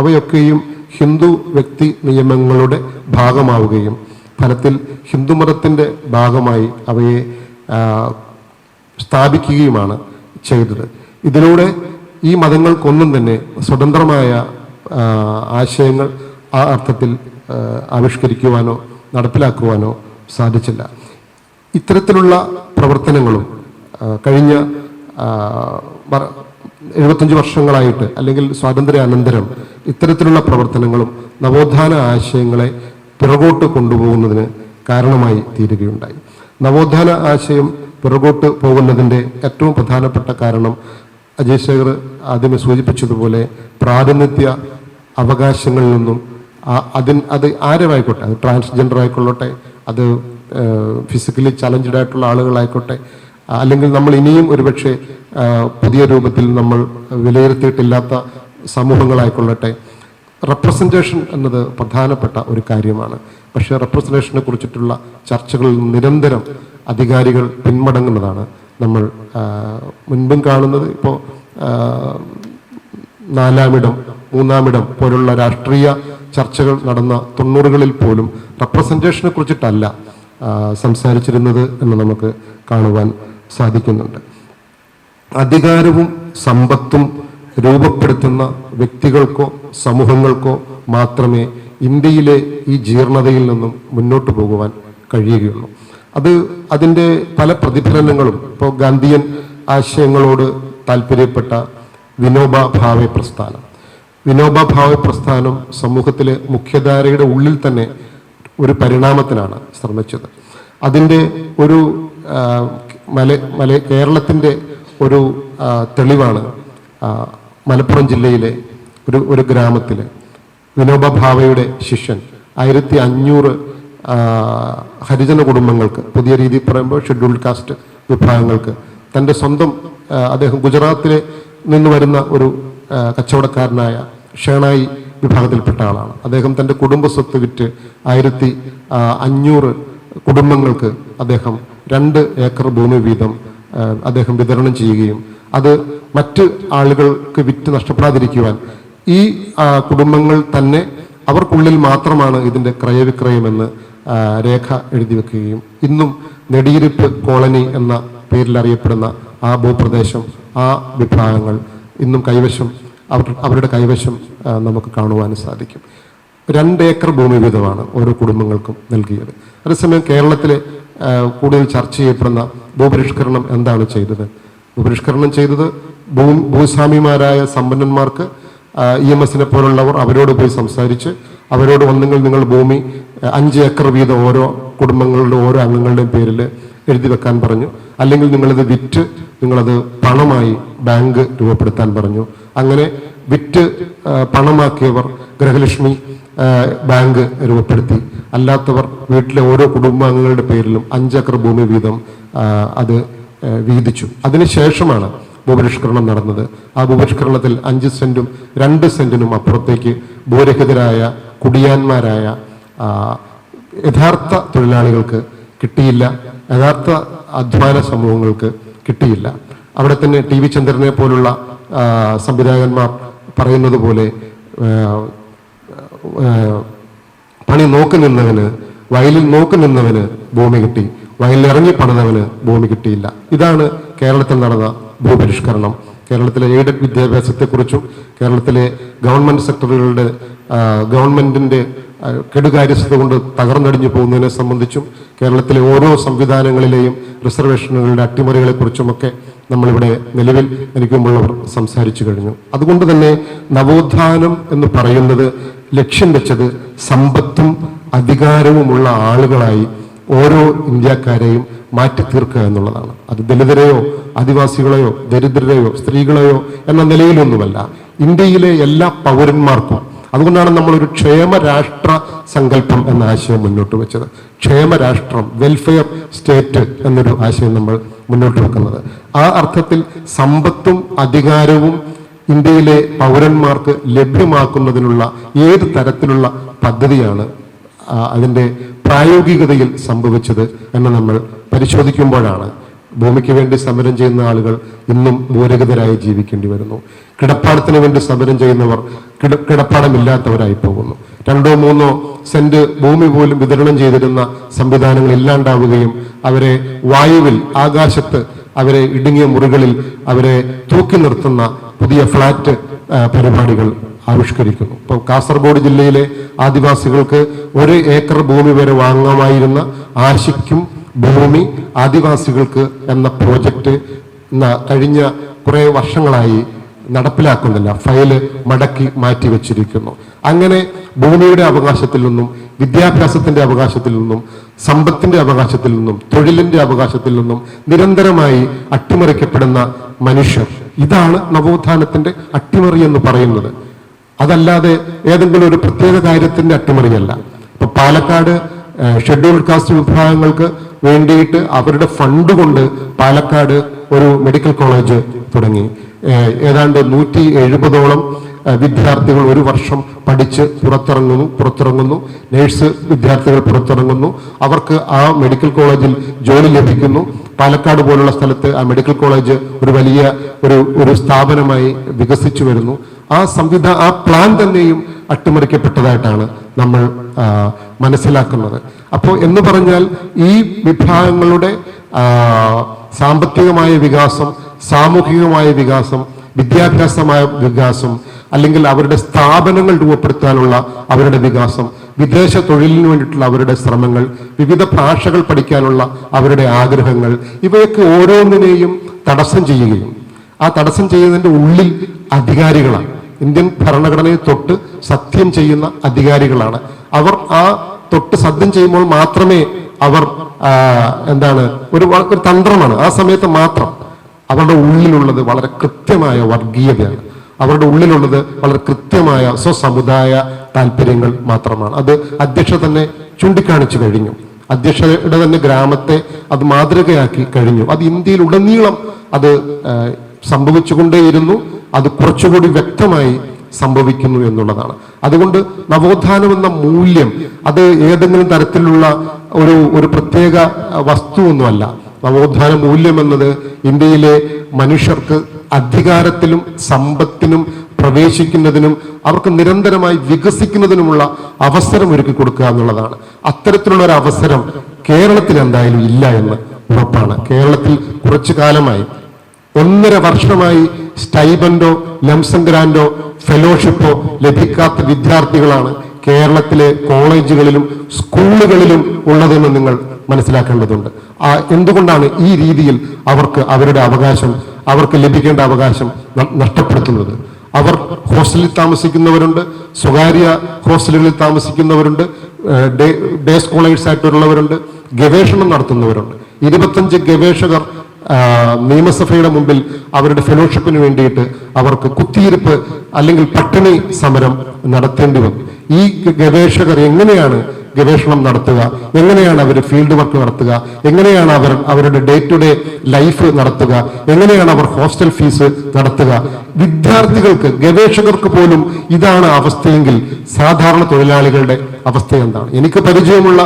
അവയൊക്കെയും ഹിന്ദു വ്യക്തി നിയമങ്ങളുടെ ഭാഗമാവുകയും ഫലത്തിൽ ഹിന്ദുമതത്തിൻ്റെ ഭാഗമായി അവയെ സ്ഥാപിക്കുകയുമാണ് ചെയ്തത്. ഇതിലൂടെ ഈ മതങ്ങൾക്കൊന്നും തന്നെ സ്വതന്ത്രമായ ആശയങ്ങൾ ആ അർത്ഥത്തിൽ ആവിഷ്കരിക്കുവാനോ നടപ്പിലാക്കുവാനോ സാധിച്ചില്ല. ഇത്തരത്തിലുള്ള പ്രവർത്തനങ്ങളും കഴിഞ്ഞ 75 വർഷങ്ങളായിട്ട്, അല്ലെങ്കിൽ സ്വാതന്ത്ര്യാനന്തരം ഇത്തരത്തിലുള്ള പ്രവർത്തനങ്ങളും നവോത്ഥാന ആശയങ്ങളെ പിറകോട്ട് കൊണ്ടുപോകുന്നതിന് കാരണമായി തീരുകയുണ്ടായി. നവോത്ഥാന ആശയം പിറകോട്ട് പോകുന്നതിൻ്റെ ഏറ്റവും പ്രധാനപ്പെട്ട കാരണം അജയ് ശേഖർ ആദ്യമേ സൂചിപ്പിച്ചതുപോലെ പ്രാതിനിധ്യ അവകാശങ്ങളിൽ നിന്നും അത് ആരുമായിക്കോട്ടെ, അത് ട്രാൻസ്ജെൻഡർ ആയിക്കൊള്ളട്ടെ, അത് ഫിസിക്കലി ചലഞ്ചഡ് ആയിട്ടുള്ള ആളുകളായിക്കോട്ടെ, അല്ലെങ്കിൽ നമ്മൾ ഇനിയും ഒരുപക്ഷെ പുതിയ രൂപത്തിൽ നമ്മൾ വിലയിരുത്തിയിട്ടില്ലാത്ത സമൂഹങ്ങളായിക്കൊള്ളട്ടെ, റെപ്രസെൻറ്റേഷൻ എന്നത് പ്രധാനപ്പെട്ട ഒരു കാര്യമാണ്. പക്ഷേ റെപ്രസെൻറ്റേഷനെ കുറിച്ചിട്ടുള്ള ചർച്ചകളിൽ നിരന്തരം അധികാരികൾ പിന്മടങ്ങുന്നതാണ് നമ്മൾ മുൻപും കാണുന്നത്. ഇപ്പോൾ 4-ാമിടം 3-ാമിടം പോലുള്ള രാഷ്ട്രീയ ചർച്ചകൾ നടന്ന 90-കളിൽ പോലും റെപ്രസെൻറ്റേഷനെ കുറിച്ചിട്ടല്ല സംസാരിച്ചിരുന്നത് എന്ന് നമുക്ക് കാണുവാൻ സാധിക്കുന്നുണ്ട്. അധികാരവും സമ്പത്തും രൂപപ്പെടുത്തുന്ന വ്യക്തികൾക്കോ സമൂഹങ്ങൾക്കോ മാത്രമേ ഇന്ത്യയിലെ ഈ ജീർണതയിൽ നിന്നും മുന്നോട്ട് പോകുവാൻ കഴിയുകയുള്ളൂ. അതിൻ്റെ പല പ്രതിഫലനങ്ങളും ഇപ്പോൾ ഗാന്ധിയൻ ആശയങ്ങളോട് താല്പര്യപ്പെട്ട വിനോബ ഭാവെ പ്രസ്ഥാനം. വിനോബ ഭാവെ പ്രസ്ഥാനം സമൂഹത്തിലെ മുഖ്യധാരയുടെ ഉള്ളിൽ തന്നെ ഒരു പരിണാമത്തിനാണ് ശ്രമിച്ചത്. അതിൻ്റെ ഒരു കേരളത്തിൻ്റെ ഒരു തെളിവാണ് മലപ്പുറം ജില്ലയിലെ ഒരു ഗ്രാമത്തിൽ വിനോബ ഭാവയുടെ ശിഷ്യൻ 1500 ഹരിജന കുടുംബങ്ങൾക്ക്, പുതിയ രീതിയിൽ പറയുമ്പോൾ ഷെഡ്യൂൾഡ് കാസ്റ്റ് വിഭാഗങ്ങൾക്ക്, തൻ്റെ സ്വന്തം അദ്ദേഹം ഗുജറാത്തിൽ നിന്ന് വരുന്ന ഒരു കച്ചവടക്കാരനായ ഷേണായി വിഭാഗത്തിൽപ്പെട്ട ആളാണ്. അദ്ദേഹം തൻ്റെ കുടുംബ സ്വത്ത് വിറ്റ് 1500 കുടുംബങ്ങൾക്ക് അദ്ദേഹം 2 ഏക്കർ ഭൂമി വീതം അദ്ദേഹം വിതരണം ചെയ്യുകയും അത് മറ്റ് ആളുകൾക്ക് വിറ്റ് നഷ്ടപ്പെടാതിരിക്കുവാൻ ഈ കുടുംബങ്ങൾ തന്നെ അവർക്കുള്ളിൽ മാത്രമാണ് ഇതിൻ്റെ ക്രയവിക്രയമെന്ന് രേഖ എഴുതി വെക്കുകയും ഇന്നും നെടിയിരിപ്പ് കോളനി എന്ന പേരിൽ അറിയപ്പെടുന്ന ആ ഭൂപ്രദേശം, ആ വിഭാഗങ്ങൾ ഇന്നും അവരുടെ കൈവശം നമുക്ക് കാണുവാൻ സാധിക്കും. 2 ഏക്കർ ഭൂമി വീതമാണ് ഓരോ കുടുംബങ്ങൾക്കും നൽകിയത്. അതേസമയം കേരളത്തിലെ കൂടുതൽ ചർച്ച ചെയ്യപ്പെടുന്ന ഭൂപരിഷ്കരണം എന്താണ് ചെയ്തത്? ഭൂപരിഷ്കരണം ചെയ്തത് ഭൂസ്വാമിമാരായ സമ്പന്നന്മാർക്ക് EMS പോലുള്ളവർ അവരോട് പോയി സംസാരിച്ച് അവരോട് ഒന്നെങ്കിൽ നിങ്ങൾ ഭൂമി 5 ഏക്കർ വീതം ഓരോ കുടുംബങ്ങളുടെ ഓരോ അംഗങ്ങളുടെയും പേരിൽ എഴുതി വെക്കാൻ പറഞ്ഞു, അല്ലെങ്കിൽ നിങ്ങളിത് വിറ്റ് നിങ്ങളത് പണമായി ബാങ്ക് രൂപപ്പെടുത്താൻ പറഞ്ഞു. അങ്ങനെ വിറ്റ് പണമാക്കിയവർ ഗൃഹലക്ഷ്മി ബാങ്ക് രൂപപ്പെടുത്തി, അല്ലാത്തവർ വീട്ടിലെ ഓരോ കുടുംബാംഗങ്ങളുടെ പേരിലും 5 ഏക്കർ ഭൂമി വീതം അത് വീതിച്ചു. അതിനുശേഷമാണ് ഭൂപരിഷ്കരണം നടന്നത്. ആ ഭൂപരിഷ്കരണത്തിൽ 5 സെന്റും 2 സെന്റിനും അപ്പുറത്തേക്ക് ഭൂരഹിതരായ കുടിയാന്മാരായ യഥാർത്ഥ തൊഴിലാളികൾക്ക് കിട്ടിയില്ല, യഥാർത്ഥ അധ്വാന സമൂഹങ്ങൾക്ക് കിട്ടിയില്ല. അവിടെ തന്നെ TV ചന്ദ്രനെ പോലുള്ള സംവിധായകന്മാർ പറയുന്നത് പോലെ പണി നോക്കി നിന്നവന്, വയലിൽ നോക്കി നിന്നവന് ഭൂമി കിട്ടി, വയലിലിറങ്ങി പണിതവന് ഭൂമി കിട്ടിയില്ല. ഇതാണ് കേരളത്തിൽ നടന്ന ഭൂപരിഷ്കരണം. കേരളത്തിലെ എയ്ഡഡ് വിദ്യാഭ്യാസത്തെക്കുറിച്ചും കേരളത്തിലെ ഗവൺമെന്റ് സെക്ടറുകളുടെ ഗവൺമെന്റിന്റെ കെടുകാര്യസ്ഥത കൊണ്ട് തകർന്നടിഞ്ഞു പോകുന്നതിനെ സംബന്ധിച്ചും കേരളത്തിലെ ഓരോ സംവിധാനങ്ങളിലെയും റിസർവേഷനുകളുടെ അട്ടിമറികളെക്കുറിച്ചുമൊക്കെ നമ്മളിവിടെ നിലവിൽ എനിക്കുമുള്ളവർ സംസാരിച്ചു കഴിഞ്ഞു. അതുകൊണ്ട് തന്നെ നവോത്ഥാനം എന്ന് പറയുന്നത് ലക്ഷ്യം വെച്ചത് സമ്പത്തും അധികാരവുമുള്ള ആളുകളായി ഓരോ ഇന്ത്യക്കാരെയും മാറ്റി തീർക്കുക എന്നുള്ളതാണ്. അത് ദലിതരെയോ ആദിവാസികളെയോ ദരിദ്രരെയോ സ്ത്രീകളെയോ എന്ന നിലയിലൊന്നുമല്ല, ഇന്ത്യയിലെ എല്ലാ പൗരന്മാർക്കും. അതുകൊണ്ടാണ് നമ്മളൊരു ക്ഷേമരാഷ്ട്ര സങ്കല്പം എന്ന ആശയം മുന്നോട്ട് വെച്ചത്. ക്ഷേമരാഷ്ട്രം, വെൽഫെയർ സ്റ്റേറ്റ് എന്നൊരു ആശയം നമ്മൾ മുന്നോട്ട് വെക്കുന്നത്. ആ അർത്ഥത്തിൽ സമ്പത്തും അധികാരവും ഇന്ത്യയിലെ പൗരന്മാർക്ക് ലഭ്യമാക്കുന്നതിനുള്ള ഏത് തരത്തിലുള്ള പദ്ധതിയാണ് അതിൻ്റെ പ്രായോഗികതയിൽ സംഭവിച്ചത് എന്ന് നമ്മൾ പരിശോധിക്കുമ്പോഴാണ് ഭൂമിക്ക് വേണ്ടി സമരം ചെയ്യുന്ന ആളുകൾ ഇന്നും ഭൂരഹിതരായി ജീവിക്കേണ്ടി വരുന്നു. കിടപ്പാടത്തിന് വേണ്ടി സമരം ചെയ്യുന്നവർ കിടപ്പാടമില്ലാത്തവരായി പോകുന്നു. 2-3 സെന്റ് ഭൂമി പോലും വിതരണം ചെയ്തിരുന്ന സംവിധാനങ്ങൾ ഇല്ലാണ്ടാവുകയും അവരെ വായുവിൽ, ആകാശത്ത്, അവരെ ഇടുങ്ങിയ മുറികളിൽ അവരെ തൂക്കി നിർത്തുന്ന പുതിയ ഫ്ലാറ്റ് പരിപാടികൾ ആവിഷ്കരിക്കുന്നു. ഇപ്പോൾ കാസർഗോഡ് ജില്ലയിലെ ആദിവാസികൾക്ക് 1 ഏക്കർ ഭൂമി വരെ വാങ്ങാമായിരുന്ന ആശിക്കും ഭൂമി ആദിവാസികൾക്ക് എന്ന പ്രോജക്റ്റ് കഴിഞ്ഞ കുറേ വർഷങ്ങളായി നടപ്പിലാക്കുന്നില്ല. ഫയല് മടക്കി മാറ്റി വെച്ചിരിക്കുന്നു. അങ്ങനെ ഭൂമിയുടെ അവകാശത്തിൽ നിന്നും, വിദ്യാഭ്യാസത്തിന്റെ അവകാശത്തിൽ നിന്നും, സമ്പത്തിന്റെ അവകാശത്തിൽ നിന്നും, തൊഴിലിന്റെ അവകാശത്തിൽ നിന്നും നിരന്തരമായി അട്ടിമറിക്കപ്പെടുന്ന മനുഷ്യർ. ഇതാണ് നവോത്ഥാനത്തിന്റെ അട്ടിമറി എന്ന് പറയുന്നത്. അതല്ലാതെ ഏതെങ്കിലും ഒരു പ്രത്യേക കാര്യത്തിന്റെ അട്ടിമറിയല്ല. ഇപ്പൊ പാലക്കാട് ഷെഡ്യൂൾഡ് കാസ്റ്റ് വിഭാഗങ്ങൾക്ക് വേണ്ടിയിട്ട് അവരുടെ ഫണ്ട് കൊണ്ട് പാലക്കാട് ഒരു മെഡിക്കൽ കോളേജ് തുടങ്ങി. ഏതാണ്ട് 170ഓളം വിദ്യാർത്ഥികൾ ഒരു വർഷം പഠിച്ച് പുറത്തിറങ്ങുന്നു. നേഴ്സ് വിദ്യാർത്ഥികൾ പുറത്തിറങ്ങുന്നു. അവർക്ക് ആ മെഡിക്കൽ കോളേജിൽ ജോലി ലഭിക്കുന്നു. പാലക്കാട് പോലുള്ള സ്ഥലത്ത് ആ മെഡിക്കൽ കോളേജ് ഒരു വലിയ ഒരു സ്ഥാപനമായി വികസിച്ചു വരുന്നു. ആ പ്ലാൻ തന്നെയും അട്ടിമറിക്കപ്പെട്ടതായിട്ടാണ് നമ്മൾ മനസ്സിലാക്കുന്നത്. അപ്പോൾ എന്ന് പറഞ്ഞാൽ ഈ വിഭാഗങ്ങളുടെ സാമ്പത്തികമായ വികാസം, സാമൂഹികമായ വികാസം, വിദ്യാഭ്യാസമായ വികാസം, അല്ലെങ്കിൽ അവരുടെ സ്ഥാപനങ്ങൾ രൂപപ്പെടുത്താനുള്ള അവരുടെ വികാസം, വിദേശ തൊഴിലിന് വേണ്ടിയിട്ടുള്ള അവരുടെ ശ്രമങ്ങൾ, വിവിധ ഭാഷകൾ പഠിക്കാനുള്ള അവരുടെ ആഗ്രഹങ്ങൾ, ഇവയൊക്കെ ഓരോന്നിനെയും തടസ്സം ചെയ്യുകയും ആ തടസ്സം ചെയ്യുന്നതിൻ്റെ ഉള്ളിൽ അധികാരികളാണ്. ഇന്ത്യൻ ഭരണഘടനയെ തൊട്ട് സത്യം ചെയ്യുന്ന അധികാരികളാണ് അവർ. ആ തൊട്ട് സത്യം ചെയ്യുമ്പോൾ മാത്രമേ അവർ ഒരു തന്ത്രമാണ്. ആ സമയത്ത് മാത്രം അവരുടെ ഉള്ളിലുള്ളത് വളരെ കൃത്യമായ വർഗീയതയാണ്. അവരുടെ ഉള്ളിലുള്ളത് വളരെ കൃത്യമായ സ്വസമുദായ താല്പര്യങ്ങൾ മാത്രമാണ്. അത് അധ്യക്ഷ തന്നെ ചൂണ്ടിക്കാണിച്ചു കഴിഞ്ഞു. അധ്യക്ഷയുടെ തന്നെ ഗ്രാമത്തെ അത് മാതൃകയാക്കി കഴിഞ്ഞു. അത് ഇന്ത്യയിൽ ഉടനീളം അത് സംഭവിച്ചുകൊണ്ടേയിരുന്നു. അത് കുറച്ചുകൂടി വ്യക്തമായി സംഭവിക്കുന്നു എന്നുള്ളതാണ്. അതുകൊണ്ട് നവോത്ഥാനം എന്ന മൂല്യം അത് ഏതെങ്കിലും തരത്തിലുള്ള ഒരു പ്രത്യേക വസ്തുവൊന്നുമല്ല. നവോത്ഥാന മൂല്യം എന്നത് ഇന്ത്യയിലെ മനുഷ്യർക്ക് അധികാരത്തിലും സമ്പത്തിനും പ്രവേശിക്കുന്നതിനും അവർക്ക് നിരന്തരമായി വികസിക്കുന്നതിനുമുള്ള അവസരം ഒരുക്കി കൊടുക്കുക എന്നുള്ളതാണ്. അത്തരത്തിലുള്ള ഒരു അവസരം കേരളത്തിൽ എന്തായാലും ഇല്ല എന്ന് ഉറപ്പാണ്. കേരളത്തിൽ കുറച്ചു കാലമായി 1.5 വർഷമായി സ്റ്റൈബൻഡോ, ലംസം ഗ്രാൻഡോ, ഫെലോഷിപ്പോ ലഭിക്കാത്ത വിദ്യാർത്ഥികളാണ് കേരളത്തിലെ കോളേജുകളിലും സ്കൂളുകളിലും ഉള്ളതെന്ന് നിങ്ങൾ മനസ്സിലാക്കേണ്ടതുണ്ട്. എന്തുകൊണ്ടാണ് ഈ രീതിയിൽ അവർക്ക് ലഭിക്കേണ്ട അവകാശം നഷ്ടപ്പെടുത്തുന്നത്? അവർ ഹോസ്റ്റലിൽ താമസിക്കുന്നവരുണ്ട്, സ്വകാര്യ ഹോസ്റ്റലുകളിൽ താമസിക്കുന്നവരുണ്ട്, ഡേ സ്കോളേഴ്സ് ആയിട്ടുള്ളവരുണ്ട്, ഗവേഷണം നടത്തുന്നവരുണ്ട്. 25 ഗവേഷകർ നിയമസഭയുടെ മുമ്പിൽ അവരുടെ ഫെലോഷിപ്പിന് വേണ്ടിയിട്ട് അവർക്ക് കുത്തിയിരിപ്പ് അല്ലെങ്കിൽ പട്ടിണി സമരം നടത്തേണ്ടി വന്നു. ഈ ഗവേഷകർ എങ്ങനെയാണ് ഗവേഷണം നടത്തുക? എങ്ങനെയാണ് അവർ ഫീൽഡ് വർക്ക് നടത്തുക? എങ്ങനെയാണ് അവരുടെ ഡേ ടു ഡേ ലൈഫ് നടത്തുക? എങ്ങനെയാണ് അവർ ഹോസ്റ്റൽ ഫീസ് നടത്തുക? വിദ്യാർത്ഥികൾക്ക്, ഗവേഷകർക്ക് പോലും ഇതാണ് അവസ്ഥയെങ്കിൽ സാധാരണ തൊഴിലാളികളുടെ അവസ്ഥ എന്താണ്? എനിക്ക് പരിചയമുള്ള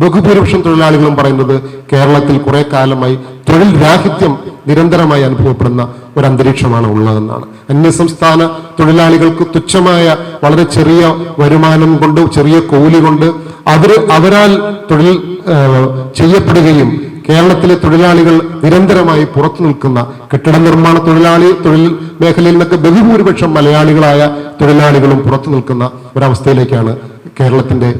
ബഹുഭൂരിപക്ഷം തൊഴിലാളികളും പറയുന്നത് കേരളത്തിൽ കുറെ കാലമായി തൊഴിൽ രാഹിത്യം നിരന്തരമായി അനുഭവപ്പെടുന്ന ഒരു അന്തരീക്ഷമാണ് ഉള്ളതെന്നാണ്. അന്യസംസ്ഥാന തൊഴിലാളികൾക്ക് തുച്ഛമായ വളരെ ചെറിയ വരുമാനം കൊണ്ട്, ചെറിയ കൂലി കൊണ്ട് അവരാൽ തൊഴിൽ ചെയ്യപ്പെടുകയും കേരളത്തിലെ തൊഴിലാളികൾ നിരന്തരമായി പുറത്തു നിൽക്കുന്ന, കെട്ടിട നിർമ്മാണ തൊഴിൽ മേഖലയിൽ നിന്നൊക്കെ ബഹുഭൂരിപക്ഷം മലയാളികളായ തൊഴിലാളികളും പുറത്തു നിൽക്കുന്ന ഒരവസ്ഥയിലേക്കാണ് കേരളത്തിന്റെ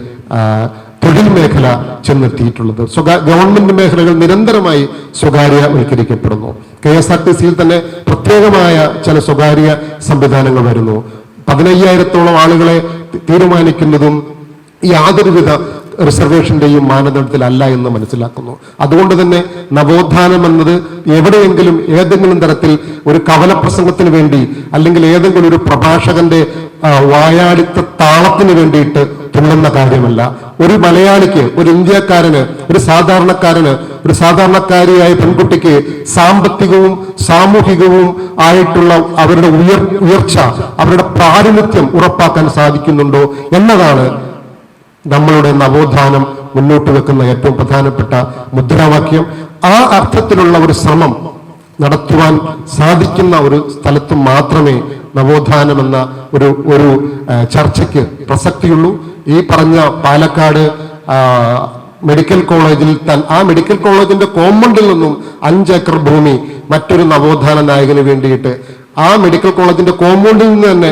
തൊഴിൽ മേഖല ചെന്നെത്തിയിട്ടുള്ളത്. ഗവൺമെന്റ് മേഖലകൾ നിരന്തരമായി സ്വകാര്യവൽക്കരിക്കപ്പെടുന്നു. KSRTCയിൽ തന്നെ പ്രത്യേകമായ ചില സ്വകാര്യ സംവിധാനങ്ങൾ വരുന്നു. 15,000-ഓളം ആളുകളെ തീരുമാനിക്കുന്നതും യാതൊരുവിധ റിസർവേഷന്റെയും മാനദണ്ഡത്തിലല്ല എന്ന് മനസ്സിലാക്കുന്നു. അതുകൊണ്ട് തന്നെ നവോത്ഥാനം എന്നത് എവിടെയെങ്കിലും ഏതെങ്കിലും തരത്തിൽ ഒരു കവലപ്രസംഗത്തിന് വേണ്ടി അല്ലെങ്കിൽ ഏതെങ്കിലും ഒരു പ്രഭാഷകന്റെ വായാടിത്ത താളത്തിന് വേണ്ടിയിട്ട് തുള്ളുന്ന കാര്യമല്ല. ഒരു മലയാളിക്ക്, ഒരു ഇന്ത്യക്കാരന്, ഒരു സാധാരണക്കാരിയായ പെൺകുട്ടിക്ക് സാമ്പത്തികവും സാമൂഹികവും ആയിട്ടുള്ള അവരുടെ ഉയർച്ച, അവരുടെ പ്രാതിനിധ്യം ഉറപ്പാക്കാൻ സാധിക്കുന്നുണ്ടോ എന്നതാണ് നമ്മളുടെ നവോത്ഥാനം മുന്നോട്ട് വെക്കുന്ന ഏറ്റവും പ്രധാനപ്പെട്ട മുദ്രാവാക്യം. ആ അർത്ഥത്തിലുള്ള ഒരു ശ്രമം നടത്തുവാൻ സാധിക്കുന്ന ഒരു സ്ഥലത്ത് മാത്രമേ നവോത്ഥാനം എന്ന ഒരു ചർച്ചയ്ക്ക് പ്രസക്തിയുള്ളൂ. ഈ പറഞ്ഞ പാലക്കാട് മെഡിക്കൽ കോളേജിൽ ആ മെഡിക്കൽ കോളേജിന്റെ കോമ്പൗണ്ടിൽ നിന്നും 5 ഏക്കർ ഭൂമി മറ്റൊരു നവോത്ഥാന നായകന് വേണ്ടിയിട്ട് ആ മെഡിക്കൽ കോളേജിന്റെ കോമ്പൗണ്ടിൽ നിന്ന് തന്നെ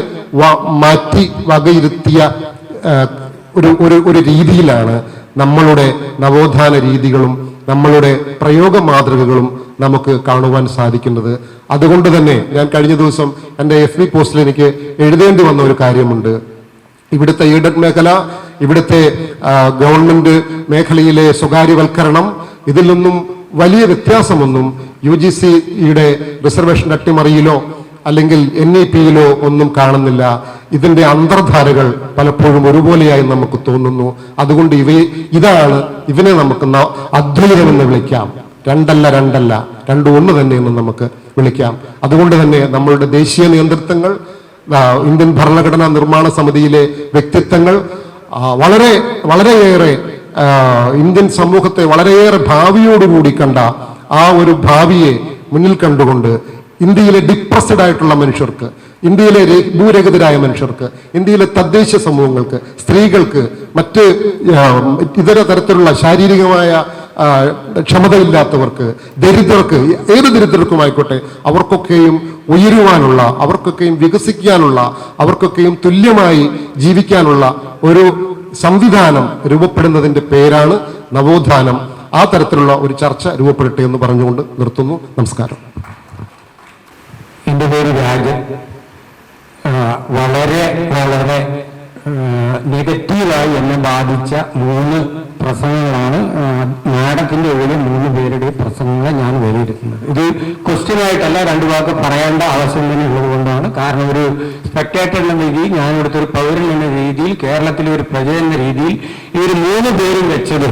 മാറ്റി വകയിരുത്തിയ ഒരു രീതിയിലാണ് നമ്മളുടെ നവോത്ഥാന രീതികളും നമ്മളുടെ പ്രയോഗ മാതൃകകളും നമുക്ക് കാണുവാൻ സാധിക്കുന്നത്. അതുകൊണ്ട് തന്നെ ഞാൻ കഴിഞ്ഞ ദിവസം എൻ്റെ FB പോസ്റ്റിൽ എനിക്ക് എഴുതേണ്ടി വന്ന ഒരു കാര്യമുണ്ട്. ഇവിടുത്തെ എയ്ഡഡ് മേഖല, ഇവിടുത്തെ ഗവൺമെന്റ് മേഖലയിലെ സ്വകാര്യവൽക്കരണം, ഇതിൽ നിന്നും വലിയ വ്യത്യാസമൊന്നും UGCയുടെ റിസർവേഷൻ അട്ടിമറിയിലോ അല്ലെങ്കിൽ NEP-യിലോ ഒന്നും കാണുന്നില്ല. ഇതിന്റെ അന്തർധാരകൾ പലപ്പോഴും ഒരുപോലെയായി നമുക്ക് തോന്നുന്നു. അതുകൊണ്ട് ഇവനെ നമുക്ക് അദ്വൈതമെന്ന് വിളിക്കാം. രണ്ടല്ല രണ്ടും ഒന്ന് തന്നെ എന്ന് നമുക്ക് വിളിക്കാം. അതുകൊണ്ട് തന്നെ നമ്മളുടെ ദേശീയ നേതൃത്വങ്ങൾ, ഇന്ത്യൻ ഭരണഘടനാ നിർമ്മാണ സമിതിയിലെ വ്യക്തിത്വങ്ങൾ വളരെയേറെ ഇന്ത്യൻ സമൂഹത്തെ വളരെയേറെ ഭാവിയോടുകൂടി കണ്ട ആ ഒരു ഭാവിയെ മുന്നിൽ കണ്ടുകൊണ്ട് ഇന്ത്യയിലെ ഡിപ്രസ്ഡ് ആയിട്ടുള്ള മനുഷ്യർക്ക്, ഇന്ത്യയിലെ ഭൂരഹിതരായ മനുഷ്യർക്ക്, ഇന്ത്യയിലെ തദ്ദേശ സമൂഹങ്ങൾക്ക്, സ്ത്രീകൾക്ക്, മറ്റ് ഇതര തരത്തിലുള്ള ശാരീരികമായ ക്ഷമതയില്ലാത്തവർക്ക്, ദരിദ്രർക്ക്, ഏത് ദരിദ്രർക്കുമായിക്കോട്ടെ, അവർക്കൊക്കെയും ഉയരുവാനുള്ള, അവർക്കൊക്കെയും വികസിക്കാനുള്ള, അവർക്കൊക്കെയും തുല്യമായി ജീവിക്കാനുള്ള ഒരു സംവിധാനം രൂപപ്പെടുന്നതിന്റെ പേരാണ് നവോത്ഥാനം. ആ തരത്തിലുള്ള ഒരു ചർച്ച രൂപപ്പെടട്ടെ എന്ന് പറഞ്ഞുകൊണ്ട് നിർത്തുന്നു. നമസ്കാരം. എൻ്റെ പേര് രാജൻ. വളരെ വളരെ നെഗറ്റീവായി എന്നെ ബാധിച്ച 3 പ്രസംഗങ്ങളാണ് മാഡത്തിൻ്റെ കൂടെ 3 പേരുടെ പ്രസംഗങ്ങൾ ഞാൻ വിലയിരുത്തുന്നത്. ഇത് ക്വസ്റ്റ്യനായിട്ടല്ല, 2 വാക്ക് പറയേണ്ട ആവശ്യം തന്നെ ഉള്ളതുകൊണ്ടാണ്. കാരണം ഒരു സ്പെക്ടേറ്റർ എന്ന രീതിയിൽ, ഞാനിവിടുത്തെ ഒരു പൗരൻ എന്ന രീതിയിൽ, കേരളത്തിലെ ഒരു പ്രജ എന്ന രീതിയിൽ ഇവർ 3 പേരും വെച്ചത്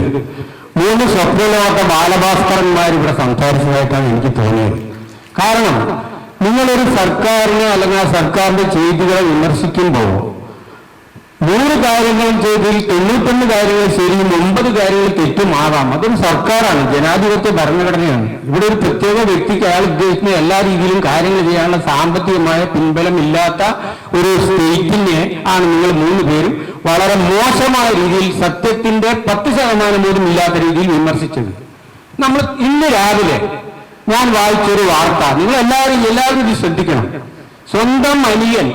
3 സ്വപ്നലോക ബാലഭാസ്കരന്മാർ ഇവിടെ സംസാരിച്ചതായിട്ടാണ് എനിക്ക് തോന്നിയത്. കാരണം നിങ്ങളൊരു സർക്കാരിനെ അല്ലെങ്കിൽ ആ സർക്കാരിന്റെ ചെയ്തികളെ വിമർശിക്കുമ്പോൾ 100 കാര്യങ്ങൾ ചെയ്തതിൽ 91 കാര്യങ്ങൾ ശരിയും 9 കാര്യങ്ങൾ തെറ്റുമാകാം. അതൊരു സർക്കാരാണ്, ജനാധിപത്യ ഭരണഘടനയാണ്. ഇവിടെ ഒരു പ്രത്യേക വ്യക്തിക്ക് അയാൾ ഉദ്ദേശിക്കുന്ന എല്ലാ രീതിയിലും കാര്യങ്ങൾ ചെയ്യാനുള്ള സാമ്പത്തികമായ പിൻബലം ഇല്ലാത്ത ഒരു സ്റ്റേറ്റിനെ ആണ് നിങ്ങൾ 3 പേരും വളരെ മോശമായ രീതിയിൽ, സത്യത്തിന്റെ 10% പോലും ഇല്ലാത്ത രീതിയിൽ വിമർശിച്ചത്. നമ്മൾ ഇന്ന് രാവിലെ ഞാൻ വായിച്ചൊരു വാർത്ത, നിങ്ങൾ എല്ലാവരും ഇത് ശ്രദ്ധിക്കണം. സ്വന്തം അനിയൻ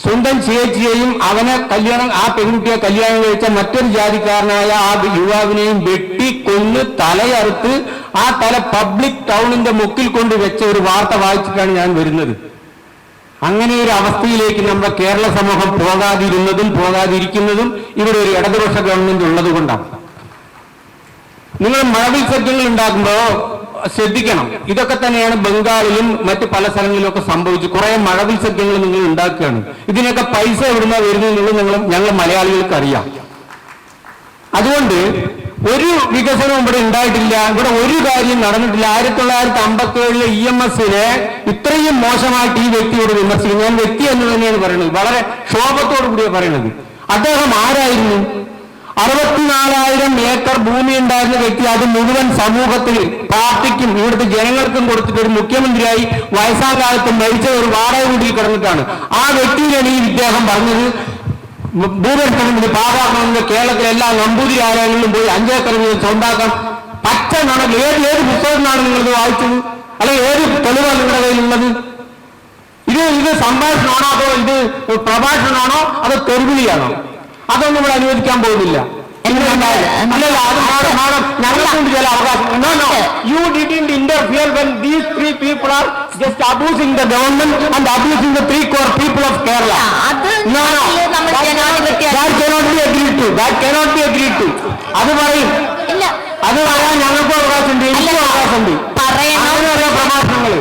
സ്വന്തം ചേച്ചിയെയും ആ പെൺകുട്ടിയെ കല്യാണം കഴിച്ച മറ്റൊരു ജാതിക്കാരനായ ആ യുവാവിനെയും വെട്ടിക്കൊന്ന് തലയറുത്ത് ആ തല പബ്ലിക് ടൗണിന്റെ മുക്കിൽ കൊണ്ട് വെച്ച ഒരു വാർത്ത വായിച്ചിട്ടാണ് ഞാൻ വരുന്നത്. അങ്ങനെ ഒരു അവസ്ഥയിലേക്ക് നമ്മുടെ കേരള സമൂഹം പോകാതിരിക്കുന്നതും ഇവിടെ ഒരു ഇടതുപക്ഷ ഗവൺമെന്റ് ഉള്ളത് കൊണ്ടാണ്. നിങ്ങൾ മഴവിൽ സഖ്യങ്ങൾ ഉണ്ടാക്കുമ്പോൾ ശ്രദ്ധിക്കണം. ഇതൊക്കെ തന്നെയാണ് ബംഗാളിലും മറ്റ് പല സ്ഥലങ്ങളിലൊക്കെ സംഭവിച്ചു. കുറെ മഴവിൽ സഖ്യങ്ങൾ നിങ്ങൾ ഉണ്ടാക്കുകയാണ്. ഇതിനൊക്കെ പൈസ എവിടുന്ന വരുന്നുള്ളത് ഞങ്ങൾ മലയാളികൾക്ക് അറിയാം. അതുകൊണ്ട് ഒരു വികസനവും ഇവിടെ ഉണ്ടായിട്ടില്ല. ഇവിടെ ഒരു കാര്യം നടന്നിട്ടില്ല. 1957 EMS-നെ ഇത്രയും മോശമായിട്ട് ഈ വ്യക്തിയോട് വിമർശിക്കും. ഞാൻ വ്യക്തി എന്ന് തന്നെയാണ് പറയുന്നത്, വളരെ ക്ഷോഭത്തോടു കൂടിയാണ് പറയുന്നത്. അദ്ദേഹം ആരായിരുന്നു? 64,000 ഏക്കർ ഭൂമി ഉണ്ടായിരുന്ന വ്യക്തി അത് മുഴുവൻ സമൂഹത്തിൽ, പാർട്ടിക്കും ഇവിടുത്തെ ജനങ്ങൾക്കും കൊടുത്തിട്ട് ഒരു മുഖ്യമന്ത്രിയായി വയസ്സാം കാലത്ത് മരിച്ച ഒരു വാടക വീട്ടിൽ കിടന്നിട്ടാണ്. ആ വ്യക്തിയിലാണ് ഈ ഇദ്ദേഹം പറഞ്ഞത് ഭൂപരിഷ്കരണത്തിന് പാകാക്കണമെന്ന് കേരളത്തിലെ എല്ലാ നമ്പൂതിരി ആലയങ്ങളിലും പോയി 5 ഏക്കർ സ്വന്താക്കാൻ. പച്ച നാണൽ ഏത് പുസ്തകത്തിനാണ് നിങ്ങളിത് വായിച്ചത്? അല്ലെങ്കിൽ ഏത് തെളിവാണ് നിങ്ങളുടെ കയ്യിലുള്ളത്? ഇത് സംഭാഷണമാണോ അതോ ഇത് പ്രഭാഷണമാണോ അതോ തെരുവിളിയാണോ? അതൊന്നും ഇവിടെ അനുവദിക്കാൻ പോകുന്നില്ല. ഞങ്ങൾക്കുണ്ട് ചില അവകാശം. You didn't interfere when these 3 people are just abusing the government and abusing the 3 core people of Kerala. That cannot be agreed to. അത് പറയും. അത് പറയാൻ ഞങ്ങൾക്കും അവകാശമുണ്ട്, എനിക്കും അവകാശമുണ്ട്. അങ്ങനെയുള്ള പ്രഭാഷണങ്ങൾ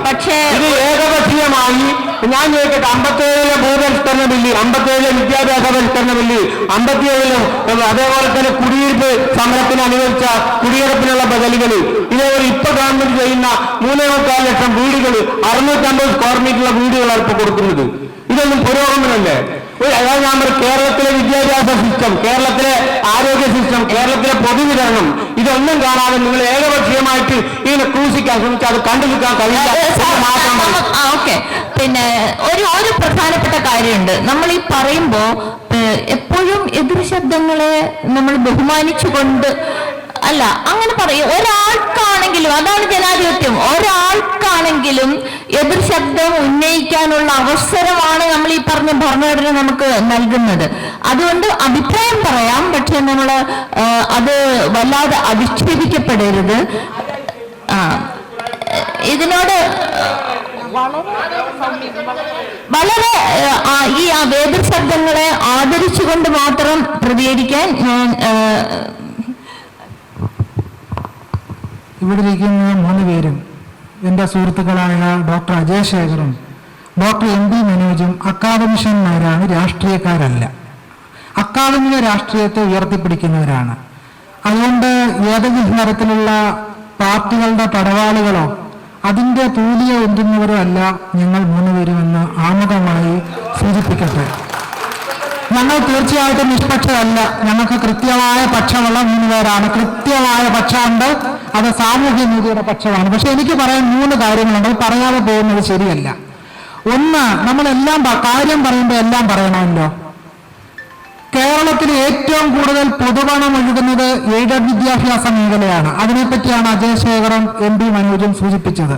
ഇത് ഏകപക്ഷീയമായി. ഞാൻ ചോദിക്കട്ടെ, 57 ഭൂപരിഷ്കരണ ബില്ല്, 57 വിദ്യാഭ്യാസ പരിഷ്കരണ ബില്ല്, 57 അതേപോലെ തന്നെ കുടിയിരിപ്പ് സമരത്തിന് അനുവദിച്ച കുടിയിരുപ്പിനുള്ള ബദലുകൾ, ഇതേപോലെ ഇപ്പൊ ഗവൺമെന്റ് ചെയ്യുന്ന 3.25 ലക്ഷം വീടുകൾ, 650 സ്ക്വയർ മീറ്ററുള്ള വീടുകളാണ് ഇപ്പൊ കൊടുക്കുന്നത്. ഇതൊന്നും പുരോഗമനമല്ലേ? ഞാൻ കേരളത്തിലെ വിദ്യാഭ്യാസ സിസ്റ്റം, കേരളത്തിലെ ആരോഗ്യ സിസ്റ്റം, കേരളത്തിലെ പൊതുവിതരണം, ഇതൊന്നും കാണാതെ നിങ്ങൾ ഏകപക്ഷീയമായിട്ട് ഇതിനെ ക്രൂശിക്കാൻ ശ്രമിച്ചാൽ അത് കണ്ടു നിൽക്കാൻ കഴിയില്ല. പിന്നെ ഒരു പ്രധാനപ്പെട്ട കാര്യമുണ്ട്. നമ്മൾ ഈ പറയുമ്പോ എപ്പോഴും എതിർ ശബ്ദങ്ങളെ നമ്മൾ ബഹുമാനിച്ചുകൊണ്ട് അല്ല, അങ്ങനെ പറയും. ഒരാൾക്കാണെങ്കിലും, അതാണ് ജനാധിപത്യം, ഒരാൾക്കാണെങ്കിലും എതിർ ശബ്ദം ഉന്നയിക്കാനുള്ള അവസരമാണ് നമ്മൾ ഈ പറഞ്ഞ ഭരണഘടന നമുക്ക് നൽകുന്നത്. അതുകൊണ്ട് അഭിപ്രായം പറയാം, പക്ഷെ നമ്മൾ അത് വല്ലാതെ അധിക്ഷേപിക്കപ്പെടരുത്. ഇതിനോട് വളരെ ഈ വേദ ശബ്ദങ്ങളെ ആദരിച്ചുകൊണ്ട് മാത്രം പ്രതികരിക്കാൻ ഞാൻ ഇവിടെ ഇരിക്കുന്ന 3 പേരും എൻ്റെ സുഹൃത്തുക്കളായ ഡോക്ടർ അജയ് ശേഖറും ഡോക്ടർ MP മനോജും അക്കാദമിഷ്യന്മാരാണ്, രാഷ്ട്രീയക്കാരല്ല. അക്കാദമിക രാഷ്ട്രീയത്തെ ഉയർത്തിപ്പിടിക്കുന്നവരാണ്. അതുകൊണ്ട് ഏതെങ്കിലും തരത്തിലുള്ള പാർട്ടികളുടെ പടവാളികളോ അതിൻ്റെ തൂലിയ ഒന്തുന്നവരോ അല്ല ഞങ്ങൾ 3 പേരുമെന്ന് ആമുഖമായി സൂചിപ്പിക്കട്ടെ. ഞങ്ങൾ തീർച്ചയായിട്ടും നിഷ്പക്ഷരല്ല. ഞങ്ങൾക്ക് കൃത്യമായ പക്ഷമുള്ള 3 പേരാണ്. കൃത്യമായ പക്ഷമുണ്ട്, അത് സാമൂഹ്യ നീതിയുടെ പക്ഷമാണ്. പക്ഷെ എനിക്ക് പറയാൻ 3 കാര്യങ്ങളുണ്ട്. അത് പറയാതെ പോകുന്നത് ശരിയല്ല. ഒന്ന്, നമ്മളെല്ലാം കാര്യം പറയുമ്പോൾ എല്ലാം പറയണമല്ലോ. കേരളത്തിൽ ഏറ്റവും കൂടുതൽ പൊതുപണം ഒഴുകുന്നത് എയ്ഡഡ് വിദ്യാഭ്യാസ മേഖലയാണ്. അതിനെപ്പറ്റിയാണ് അജയ് ശേഖറും MP മനോജും സൂചിപ്പിച്ചത്.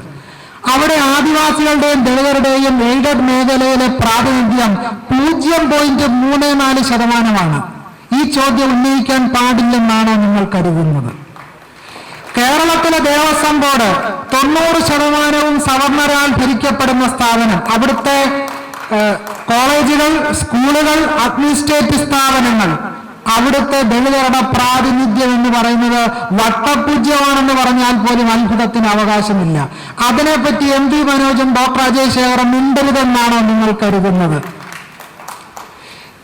അവിടെ ആദിവാസികളുടെയും ദളിതരുടെയും എയ്ഡഡ് മേഖലയിലെ പ്രാതിനിധ്യം 0.34%. ഈ ചോദ്യം ഉന്നയിക്കാൻ പാടില്ലെന്നാണോ നിങ്ങൾ കരുതുന്നത്? കേരളത്തിലെ ദേവസ്വം ബോർഡ് 90% സവർണരാൽ ഭരിക്കപ്പെടുന്ന സ്ഥാപനം. അവിടുത്തെ കോളേജുകൾ, സ്കൂളുകൾ, അഡ്മിനിസ്ട്രേറ്റീവ് സ്ഥാപനങ്ങൾ, അവിടുത്തെ ദളിതരുടെ പ്രാതിനിധ്യം എന്ന് പറയുന്നത് വട്ടപൂജ്യമാണെന്ന് പറഞ്ഞാൽ പോലും അത്ഭുതത്തിന് അവകാശമില്ല. അതിനെപ്പറ്റി MP മനോജും ഡോക്ടർ അജയ് ശേഖറും മിണ്ടരുതെന്നാണോ നിങ്ങൾ കരുതുന്നത്?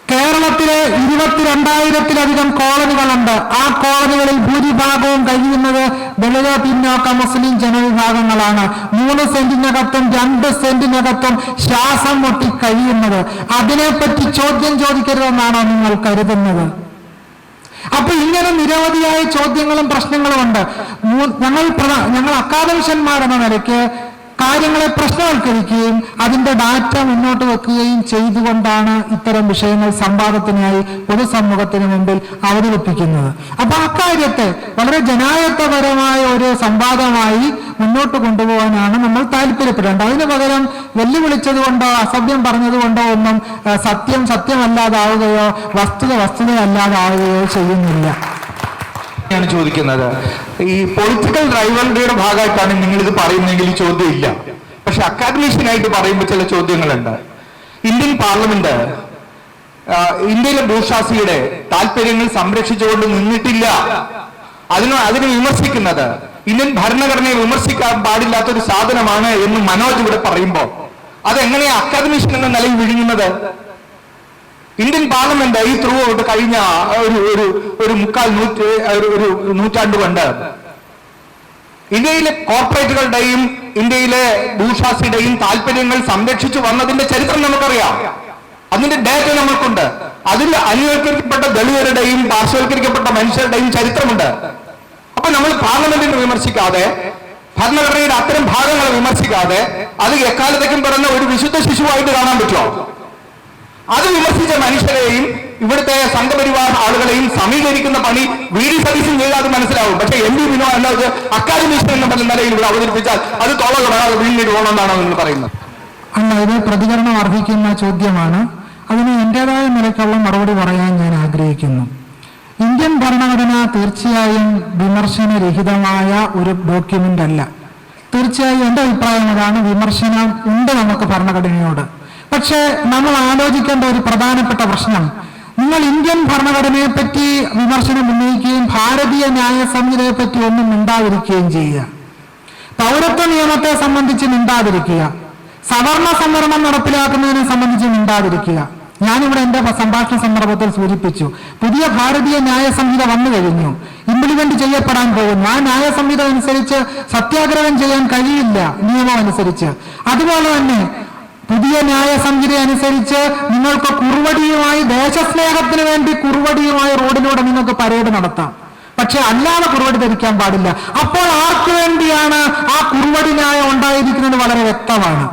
കേരളത്തിലെ 22,000-ലധികം കോളനികളുണ്ട്. ആ കോളനികളിൽ ഭൂരിഭാഗവും കഴിയുന്നത് ദളിത പിന്നോക്ക മുസ്ലിം ജനവിഭാഗങ്ങളാണ്. 3 സെന്റിനകത്തും 2 സെന്റിനകത്തും ശ്വാസം മുട്ടി കഴിയുന്നത്. അതിനെപ്പറ്റി ചോദ്യം ചോദിക്കരുതെന്നാണോ നിങ്ങൾ കരുതുന്നത്? അപ്പൊ ഇങ്ങനെ നിരവധിയായ ചോദ്യങ്ങളും പ്രശ്നങ്ങളും ഉണ്ട്. ഞങ്ങൾ അക്കാദമിഷ്യന്മാരെന്ന നിലയ്ക്ക് കാര്യങ്ങളെ പ്രശ്നവൽക്കരിക്കുകയും അതിന്റെ ഡാറ്റ മുന്നോട്ട് വെക്കുകയും ചെയ്തുകൊണ്ടാണ് ഇത്തരം വിഷയങ്ങൾ സംവാദത്തിനായി പൊതുസമൂഹത്തിന് മുമ്പിൽ അവതരിപ്പിക്കുന്നത്. അപ്പൊ അക്കാര്യത്തെ വളരെ ജനായത്വപരമായ ഒരു സംവാദമായി മുന്നോട്ട് കൊണ്ടുപോകാനാണ് നമ്മൾ താല്പര്യപ്പെടേണ്ടത്. അതിന് പകരം വെല്ലുവിളിച്ചതുകൊണ്ടോ അസഭ്യം പറഞ്ഞതുകൊണ്ടോ ഒന്നും സത്യം സത്യമല്ലാതാവുകയോ വസ്തുത വസ്തുതയല്ലാതാവുകയോ ചെയ്യുന്നില്ല. ാണ് ചോദിക്കുന്നത്. ഈ പൊളിറ്റിക്കൽ റൈവൽറിയുടെ ഭാഗമായിട്ടാണ് നിങ്ങൾ ഇത് പറയുന്നതെങ്കിൽ ഈ ചോദ്യം ഇല്ല. പക്ഷെ അക്കാദമിഷ്യനായിട്ട് പറയുമ്പോൾ ചില ചോദ്യങ്ങളുണ്ട്. ഇന്ത്യൻ പാർലമെന്റ് ഇന്ത്യയിലെ ബൂർഷ്വാസിയുടെ താല്പര്യങ്ങൾ സംരക്ഷിച്ചുകൊണ്ട് നിന്നിട്ടില്ല. അതിനെ വിമർശിക്കുന്നത് ഇന്ത്യൻ ഭരണഘടനയെ വിമർശിക്കാൻ പാടില്ലാത്തൊരു സാധനമാണ് എന്ന് മനോജ് ഇവിടെ പറയുമ്പോൾ അതെങ്ങനെയാ അക്കാദമിഷ്യൻ എന്ന നിലയിൽ വിഴുങ്ങുന്നത്? ഇന്ത്യൻ പാർലമെന്റ് ഈ ത്രൂ ഔട്ട് കഴിഞ്ഞ ഒരു നൂറ്റാണ്ട് കൊണ്ട് ഇന്ത്യയിലെ കോർപ്പറേറ്റുകളുടെയും ഇന്ത്യയിലെ ഭൂഷാസിയുടെയും താല്പര്യങ്ങൾ സംരക്ഷിച്ചു വന്നതിന്റെ ചരിത്രം നമുക്കറിയാം. അതിന്റെ ഡേറ്റ നമ്മൾക്കുണ്ട്. അതിൽ അനുവൽക്കരിക്കപ്പെട്ട ദളിതരുടെയും പാർശ്വവൽക്കരിക്കപ്പെട്ട മനുഷ്യരുടെയും ചരിത്രമുണ്ട്. അപ്പൊ നമ്മൾ പാർലമെന്റിനെ വിമർശിക്കാതെ, ഭരണഘടനയുടെ അത്തരം ഭാഗങ്ങളെ വിമർശിക്കാതെ അത് എക്കാലത്തേക്കും പിറന്ന ഒരു വിശുദ്ധ ശിശുവായിട്ട് കാണാൻ പറ്റുമോ? അത് വിമർശിച്ച മനുഷ്യരെയും ഇവിടുത്തെ സംഘപരിവാർ ആളുകളെയും സമീകരിക്കുന്ന പണി VD സതീശൻ ചെയ്താൽ മനസ്സിലാവും. പക്ഷേ MP മനോജ് അക്കാദമിഷ്യൻ എന്ന നിലയിൽ ഇവിടെ അവതരിപ്പിച്ചാൽ അത് തോളകളാതെ വീണ്ടും പോകണമെന്നാണ് നിങ്ങൾ പറയുന്നത്. അല്ല, ഇത് പ്രതികരണം അർഹിക്കുന്ന ചോദ്യമാണ്. അതിന് എൻ്റെതായ നിലയ്ക്കുള്ള മറുപടി പറയാൻ ഞാൻ ആഗ്രഹിക്കുന്നു. ഇന്ത്യൻ ഭരണഘടന തീർച്ചയായും വിമർശനരഹിതമായ ഒരു ഡോക്യുമെന്റ് അല്ല. തീർച്ചയായും എൻ്റെ അഭിപ്രായം അതാണ്. വിമർശനം ഉണ്ട് നമുക്ക് ഭരണഘടനയോട്. പക്ഷെ നമ്മൾ ആലോചിക്കേണ്ട ഒരു പ്രധാനപ്പെട്ട പ്രശ്നം, നിങ്ങൾ ഇന്ത്യൻ ഭരണഘടനയെ പറ്റി വിമർശനം ഉന്നയിക്കുകയും ഭാരതീയ ന്യായ സംഹിതയെ പറ്റി ഒന്നും മിണ്ടാതിരിക്കുകയും ചെയ്യുക, പൗരത്വ നിയമത്തെ സംബന്ധിച്ച് മിണ്ടാതിരിക്കുക, സവർണ സംവരണം നടപ്പിലാക്കുന്നതിനെ സംബന്ധിച്ച് മിണ്ടാതിരിക്കുക. ഞാനിവിടെ എൻ്റെ സംഭാഷണ സന്ദർഭത്തിൽ സൂചിപ്പിച്ചു, പുതിയ ഭാരതീയ ന്യായ സംഹിത വന്നു കഴിഞ്ഞു, ഇംപ്ലിമെന്റ് ചെയ്യപ്പെടാൻ പോകുന്നു. ആ ന്യായ സംഹിത അനുസരിച്ച് സത്യാഗ്രഹം ചെയ്യാൻ കഴിയില്ല നിയമം അനുസരിച്ച്. അതുപോലെ തന്നെ പുതിയ ന്യായ സംഹിത അനുസരിച്ച് നിങ്ങൾക്ക് കുറുവടിയുമായി, ദേശസ്നേഹത്തിന് വേണ്ടി കുറുവടിയുമായി റോഡിലൂടെ നിങ്ങൾക്ക് പരേഡ് നടത്താം. പക്ഷെ അല്ലാതെ കുറുവടി ധരിക്കാൻ പാടില്ല. അപ്പോൾ ആർക്കു വേണ്ടിയാണ് ആ കുറുവടി ന്യായം ഉണ്ടായിരിക്കുന്നത് വളരെ വ്യക്തമാണ്.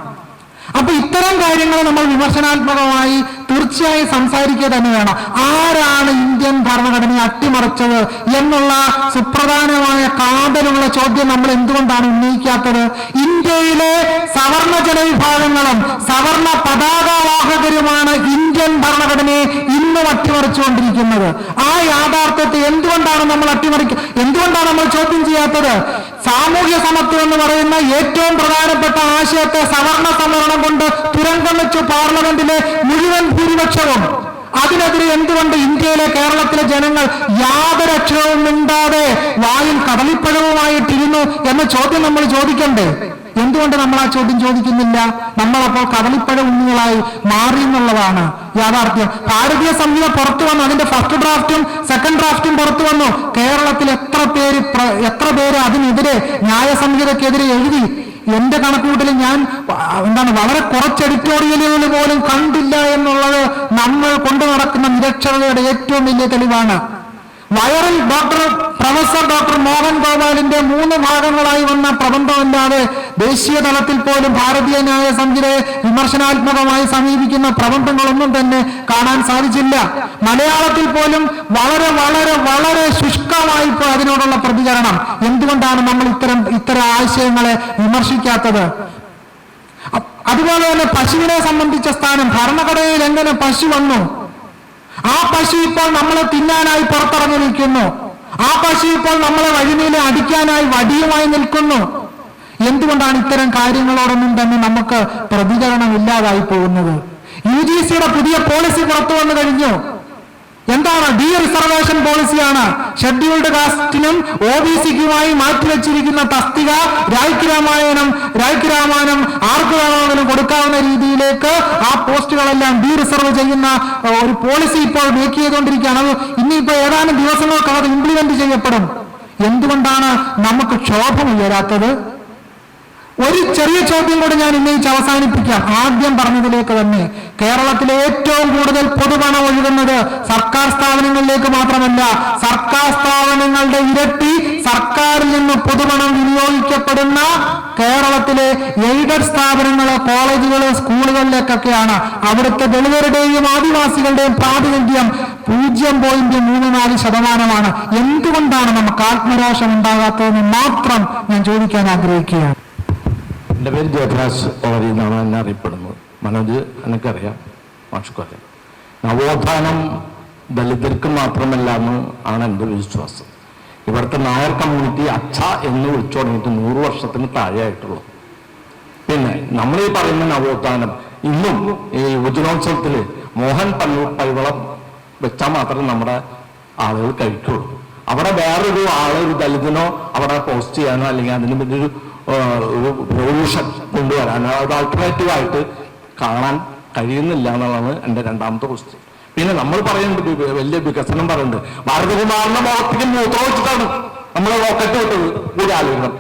അപ്പൊ ഇത്തരം കാര്യങ്ങൾ നമ്മൾ വിമർശനാത്മകമായി തീർച്ചയായും സംസാരിക്കുക തന്നെ വേണം. ആരാണ് ഇന്ത്യൻ ഭരണഘടനയെ അട്ടിമറിച്ചത് എന്നുള്ള സുപ്രധാനമായ കാതൽ മേലുള്ള ചോദ്യം നമ്മൾ എന്തുകൊണ്ടാണ് ഉന്നയിക്കാത്തത്? ഇന്ത്യയിലെ സവർണ ജനവിഭാഗങ്ങളും സവർണ പതാകവാഹകരുമാണ് ഇന്ത്യൻ ഭരണഘടനയെ ഇന്നും അട്ടിമറിച്ചുകൊണ്ടിരിക്കുന്നത്. ആ യാഥാർത്ഥ്യത്തെ എന്തുകൊണ്ടാണ് നമ്മൾ ചോദ്യം ചെയ്യാത്തത്? സാമൂഹ്യ സമത്വം എന്ന് പറയുന്ന ഏറ്റവും പ്രധാനപ്പെട്ട ആശയത്തെ സവർണ സംവരണം കൊണ്ട് തുരങ്കം വെച്ചു പാർലമെന്റിലെ മുഴുവൻ ഭൂരിപക്ഷവും. അതിനെതിരെ എന്തുകൊണ്ട് ഇന്ത്യയിലെ കേരളത്തിലെ ജനങ്ങൾ യാതൊരു അക്ഷരവും മിണ്ടാതെ വായിൽ കദളിപ്പഴവുമായിട്ടിരുന്നു എന്ന ചോദ്യം നമ്മൾ ചോദിക്കണ്ടേ? എന്തുകൊണ്ട് നമ്മൾ ആ ചോദ്യം ചോദിക്കുന്നില്ല? നമ്മളപ്പോൾ കദളിപ്പഴ ഉണ്ണികളായി മാറി എന്നുള്ളതാണ് യാഥാർത്ഥ്യം. ഭാരതീയ സംഹിത പുറത്തു വന്നു, അതിന്റെ ഫസ്റ്റ് ഡ്രാഫ്റ്റും സെക്കൻഡ് ഡ്രാഫ്റ്റും പുറത്തു വന്നു. കേരളത്തിൽ എത്ര പേര് അതിനെതിരെ ന്യായസംഹിതക്കെതിരെ എഴുതി? എന്റെ കണക്കുകൂട്ടൽ ഞാൻ വളരെ കുറച്ച് എഡിറ്റോറിയലുകൾ പോലും കണ്ടില്ല എന്നുള്ളത് നമ്മൾ കൊണ്ടു നടക്കുന്ന നിരക്ഷരതയുടെ ഏറ്റവും വലിയ തെളിവാണ്. വയറിൽ പ്രൊഫസർ ഡോക്ടർ മോഹൻ ഗോപാലിന്റെ 3 ഭാഗങ്ങളായി വന്ന പ്രബന്ധമല്ലാതെ ദേശീയ തലത്തിൽ പോലും ഭാരതീയ ന്യായ സംഹിതയെ വിമർശനാത്മകമായി സമീപിക്കുന്ന പ്രബന്ധങ്ങളൊന്നും തന്നെ കാണാൻ സാധിച്ചില്ല. മലയാളത്തിൽ പോലും വളരെ വളരെ വളരെ ശുഷ്കമായി ഇപ്പോൾ അതിനോടുള്ള പ്രതികരണം. എന്തുകൊണ്ടാണ് നമ്മൾ ഇത്തരം ആശയങ്ങളെ വിമർശിക്കാത്തത്? അതുപോലെ തന്നെ പശുവിനെ സംബന്ധിച്ച സ്ഥാനം, ഭരണഘടനയിൽ എങ്ങനെ പശു വന്നു? ആ പശു ഇപ്പോൾ നമ്മളെ തിന്നാനായി പുറത്തിറങ്ങി നിൽക്കുന്നു. ആ പശു ഇപ്പോൾ നമ്മളെ വഴിമേലെ അടിക്കാനായി വടിയുമായി നിൽക്കുന്നു. എന്തുകൊണ്ടാണ് ഇത്തരം കാര്യങ്ങളോടൊന്നും തന്നെ നമുക്ക് പ്രതികരണം ഇല്ലാതായി പോകുന്നത്? UGCയുടെ പുതിയ പോളിസി പുറത്തു വന്നു കഴിഞ്ഞു. എന്താണ്? ഡി റിസർവേഷൻ പോളിസിയാണ്. ഷെഡ്യൂൾഡ് കാസ്റ്റിനും OBCക്കുമായി മാറ്റിവെച്ചിരിക്കുന്ന തസ്തിക രായ്ക്ക് രാമായണം ആർക്ക് വേണമെങ്കിലും കൊടുക്കാവുന്ന രീതിയിലേക്ക് ആ പോസ്റ്റുകളെല്ലാം ഡി റിസർവ് ചെയ്യുന്ന ഒരു പോളിസി ഇപ്പോൾ മേക്ക് ചെയ്തുകൊണ്ടിരിക്കുകയാണ്. അത് ഇനിയിപ്പോ ഏതാനും ദിവസങ്ങൾക്കകത്ത് ഇംപ്ലിമെന്റ് ചെയ്യപ്പെടും. എന്തുകൊണ്ടാണ് നമുക്ക് ക്ഷോഭം ഉയരാത്തത്? ഒരു ചെറിയ ചോദ്യം കൂടി ഞാൻ ഉന്നയിച്ച് അവസാനിപ്പിക്കാം. ആദ്യം പറഞ്ഞതിലേക്ക് തന്നെ, കേരളത്തിലെ ഏറ്റവും കൂടുതൽ പൊതുപണം ഒഴുകുന്നത് സർക്കാർ സ്ഥാപനങ്ങളിലേക്ക് മാത്രമല്ല, സർക്കാർ സ്ഥാപനങ്ങളുടെ ഇരട്ടി സർക്കാരിൽ നിന്ന് പൊതുപണം വിനിയോഗിക്കപ്പെടുന്ന കേരളത്തിലെ എയ്ഡഡ് സ്ഥാപനങ്ങള്, കോളേജുകള്, സ്കൂളുകളിലേക്കൊക്കെയാണ്. അവിടുത്തെ ദളിതരുടെയും ആദിവാസികളുടെയും പ്രാതിനിധ്യം 0.34%. എന്തുകൊണ്ടാണ് നമുക്ക് ആത്മരോഷം ഉണ്ടാകാത്തതെന്ന് മാത്രം ഞാൻ ചോദിക്കാൻ ആഗ്രഹിക്കുകയാണ്. എൻ്റെ പേര് ജയപ്രകാശ് ഓവരി എന്നാണ് എന്നെ അറിയപ്പെടുന്നത്. മനോജ് എനിക്കറിയാം, മാഷുക്കറിയാം. നവോത്ഥാനം ദളിതർക്ക് മാത്രമല്ല ആണ് എൻ്റെ വിശ്വാസം. ഇവിടുത്തെ നായർ കമ്മ്യൂണിറ്റി അച്ഛ എന്ന് വിളിച്ചു തുടങ്ങിയിട്ട് 100 വർഷത്തിന് താഴെയായിട്ടുള്ളൂ. പിന്നെ നമ്മൾ ഈ പറയുന്ന നവോത്ഥാനം ഇന്നും ഈ യുവജനോത്സവത്തിൽ മോഹൻ പൈവളം വെച്ചാൽ മാത്രമേ നമ്മുടെ ആളുകൾ കഴിക്കുള്ളൂ. അവിടെ വേറൊരു ഒരു ദളിതനോ അവിടെ പോസ്റ്റ് ചെയ്യാനോ അല്ലെങ്കിൽ അതിന് വേണ്ടി ഒരു റെവല്യൂഷൻ കൊണ്ടുവരാനോ അത് ആൾട്ടർനേറ്റീവായിട്ട് കാണാൻ കഴിയുന്നില്ല എന്നുള്ളതാണ് എൻ്റെ രണ്ടാമത്തെ ക്വസ്റ്റ്യൻ. പിന്നെ നമ്മൾ പറയുന്നുണ്ട് വലിയ വികസനം പറയുന്നുണ്ട്. ഭാരതകുമാറിന്റെ മുഖത്തേക്ക് മൂത്രം വെച്ചിട്ടാണ് നമ്മൾ റോക്കറ്റ് വിട്ടത്. കൂടി ആലോചിക്കണം.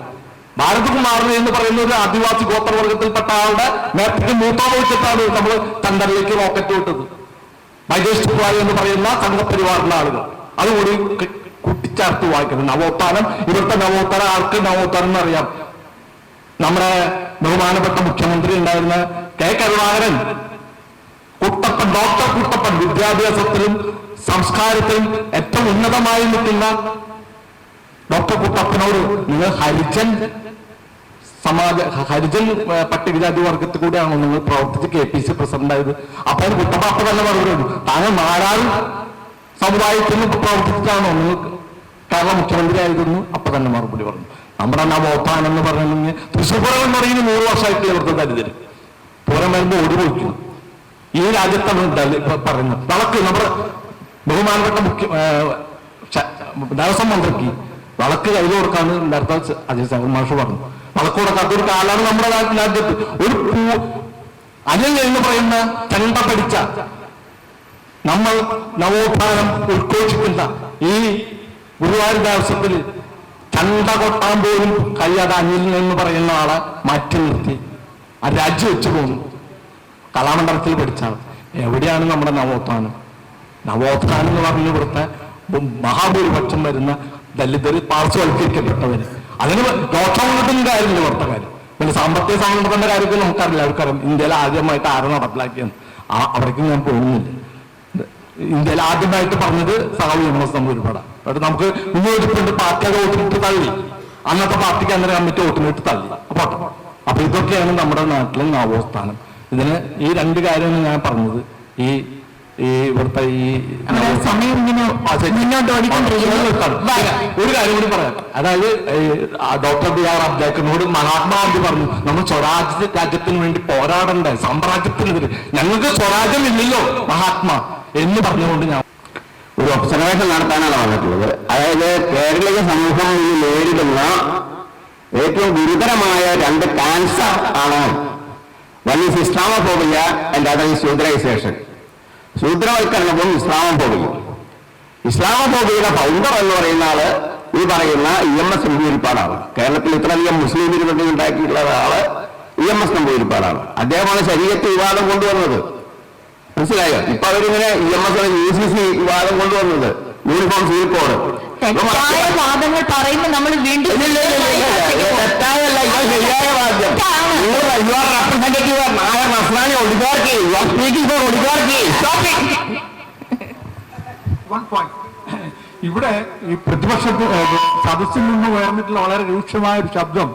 ഭാരതകുമാറിന് എന്ന് പറയുന്ന ഒരു ആദിവാസി ഗോത്രവർഗത്തിൽപ്പെട്ട ആളുടെ മേത്തേക്ക് മൂത്രം വെച്ചിട്ടാണ് നമ്മൾ ചന്ദ്രനിലേക്ക് റോക്കറ്റ് വിട്ടത്. മൈജേഷ് കുമാരി എന്ന് പറയുന്ന സംഘപരിവാറിന്റെ ആളുകൾ അതുകൂടി കൂട്ടിച്ചേർത്ത് വായിക്കുന്നത്. നവോത്ഥാനം, ഇവിടുത്തെ നവോത്ഥാനം ആൾക്ക് നവോത്ഥാനം എന്നറിയാം. നമ്മുടെ ബഹുമാനപ്പെട്ട മുഖ്യമന്ത്രി ഉണ്ടായിരുന്ന കെ കരുണാകരൻ, ഡോക്ടർ കുട്ടപ്പൻ, വിദ്യാഭ്യാസത്തിലും സംസ്കാരത്തിലും ഏറ്റവും ഉന്നതമായി നിൽക്കുന്ന ഡോക്ടർ കുട്ടപ്പനോട് നിങ്ങൾ ഹരിജൻ പട്ടികജാതി വർഗത്തിൽ കൂടെയാണോ നിങ്ങൾ പ്രവർത്തിച്ച് KPC പ്രസിഡന്റ് ആയത്? അപ്പോൾ കുട്ടപ്പ അപ്പൊ തന്നെ മറുപടി, താങ്കൾ നാടാൾ സമുദായത്തിൽ പ്രവർത്തിച്ചിട്ടാണോ നിങ്ങൾ കേരള മുഖ്യമന്ത്രി ആയിരുന്നു? അപ്പൊ തന്നെ മറുപടി പറഞ്ഞു. നമ്മുടെ നവോത്ഥാനം എന്ന് പറഞ്ഞിട്ടുണ്ടെങ്കിൽ തൃശ്ശൂർ പൂരം എന്ന് പറയുന്നത് 100 വർഷമായിട്ട് ഇവിടുത്തെ ദരിദ്രം പൂരം വരുമ്പോൾ ഓടി പോയിക്കുന്നു. ഈ രാജ്യത്താണ് പറയുന്നത് വളക്ക് നമ്മുടെ ബഹുമാനപ്പെട്ട ദേവസ്വം മന്ത്രിക്ക് വളക്ക് കയ്യിൽ കൊടുക്കാന്ന് നേരത്തെ അജയ് സാഗർ മാഷ് പറഞ്ഞു. വളക്ക് കൊടുക്കാത്ത ഒരു കാലാണ് നമ്മുടെ രാജ്യത്ത്. ഒരു അനിൽ എന്ന് പറയുന്ന ചെണ്ട പഠിച്ച നമ്മൾ നവോത്ഥാനം ഉദ്ഘോഷിക്കുന്ന ഈ ഗുരുവായൂർ ദേവസ്വത്തിൽ ചണ്ട കൊട്ടാൻ പോലും കഴിയാതെ അനിൽ എന്ന് പറയുന്ന ആളെ മാറ്റി നിർത്തി ആ രാജ്യം വെച്ചു പോകുന്നു. കലാമണ്ഡലത്തിൽ പഠിച്ചാൽ എവിടെയാണ് നമ്മുടെ നവോത്ഥാനം? നവോത്ഥാനം എന്ന് പറഞ്ഞ ഇവിടുത്തെ മഹാഭൂരിപക്ഷം വരുന്ന ദലിതർ, പാർശ്വവൽക്കരിക്കപ്പെട്ടവര്, അതിന് ദോഷങ്ങളുടെ കാര്യമില്ല ഇവിടുത്തെ കാര്യം. പിന്നെ സാമ്പത്തിക സംഘടനയുടെ കാര്യത്തിൽ നമുക്കറിയില്ല. അവർക്കറിയാം ഇന്ത്യയിൽ ആദ്യമായിട്ട് ആരെ നടപ്പിലാക്കിയെന്ന്. അവിടേക്ക് ഞാൻ പോകുന്നില്ല. ഇന്ത്യയിൽ ആദ്യമായിട്ട് പറഞ്ഞത് സഹാബ് യൂണിവേഴ്സ് നമുക്ക് ഒരുപാടാണ്. നമുക്ക് മുന്നോട്ട് പാർട്ടിയൊക്കെ വോട്ടിട്ട് തള്ളി. അന്നത്തെ പാർട്ടിക്ക് അന്നേരം കമ്മിറ്റി വോട്ടിനിട്ട് തള്ളി പോട്ടെ. അപ്പൊ ഇതൊക്കെയാണ് നമ്മുടെ നാട്ടിലെ നവോത്ഥാനം. ഇതിന് ഈ രണ്ട് കാര്യമാണ് ഞാൻ പറഞ്ഞത്. ഈ ഇവിടുത്തെ ഈ സമയം ഇങ്ങനെ മുന്നോട്ട് ഒരു കാര്യം കൂടി പറയാം. അതായത് ഡോക്ടർ ബി.ആർ. അംബേദ്കറിനോട് മഹാത്മാഗാന്ധി പറഞ്ഞു, നമ്മൾ സ്വരാജ്യ രാജ്യത്തിന് വേണ്ടി പോരാടണ്ടേ, സാമ്രാജ്യത്തിനെതിരെ, ഞങ്ങൾക്ക് സ്വരാജ്യം ഇല്ലല്ലോ മഹാത്മാ എന്ന് പറഞ്ഞുകൊണ്ട് ഞാൻ ഒരു ഒബ്സർവേഷൻ നടത്താനാണ് വന്നിട്ടുള്ളത്. അതായത് കേരളീയ സമൂഹം ഇന്ന് നേരിടുന്ന ഏറ്റവും ഗുരുതരമായ 2 ക്യാൻസർ ആണ്. One is Islamophobia and other is Shudraisation. ശൂദ്രവൽക്കരണവും ഇസ്ലാമോഫോബിയയും. ഇസ്ലാമോഫോബിയയുടെ ഫൗണ്ടർ എന്ന് പറയുന്ന ആള് ഈ പറയുന്ന EMS നമ്പൂതിരിപ്പാടാണ്. കേരളത്തിൽ ഇത്രയധികം മുസ്ലിം വിരുദ്ധത ഉണ്ടാക്കിയിട്ടുള്ള ആള് EMS നമ്പൂതിരിപ്പാടാണ്. അദ്ദേഹമാണ് ശരീരത്ത് വിവാദം കൊണ്ടുവന്നത്. മനസ്സിലായോ? ഇപ്പൊ അവരിങ്ങനെ EMS UCC വിവാദം കൊണ്ടുവന്നത്, യൂണിഫോം സിവിൽ കോഡ്. വാദങ്ങൾ പറയുമ്പോൾ നമ്മൾ വീണ്ടും തെറ്റായല്ല, ഇത് ശരിയായ വാദ്യം. You are representative of Nair Nasrani oligarchy. You are speaking for oligarchy. ഇവിടെ ഈ പ്രതിപക്ഷ സദസ്സിൽ നിന്ന് ഉയർന്നിട്ടുള്ള വളരെ രൂക്ഷമായ ഒരു ശബ്ദം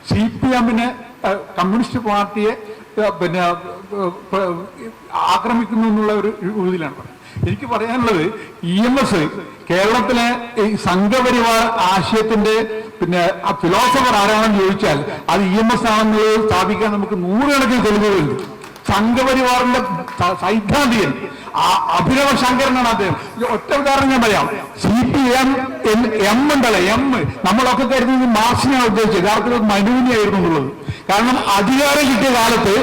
CPM-നെ, കമ്മ്യൂണിസ്റ്റ് പാർട്ടിയെ പിന്നെ ആക്രമിക്കുന്നു എന്നുള്ള ഒരു ഇതിലാണ്. എനിക്ക് പറയാനുള്ളത്, EMS കേരളത്തിലെ ഈ സംഘപരിവാർ ആശയത്തിന്റെ പിന്നെ ഫിലോസഫർ ആരാണെന്ന് ചോദിച്ചാൽ അത് EMS ആണെന്നുള്ളത് സ്ഥാപിക്കാൻ നമുക്ക് 100 കണക്കിന് തെളിവുകളുണ്ട്. സംഘപരിവാറിന്റെ സൈദ്ധാന്തികൻ അഭിനവ ശങ്കരനാണ് അദ്ദേഹം. ഒറ്റ ഉദാഹരണം ഞാൻ പറയാം. CPM M ഉണ്ടല്ലോ, M നമ്മളൊക്കെ കരുതുന്നത് മാർക്സിനെയാണ് ഉദ്ദേശിച്ചത്. യഥാർത്ഥത്തിൽ മനുവിനെയായിരുന്നു എന്നുള്ളത്. കാരണം അധികാരം കിട്ടിയ കാലത്ത്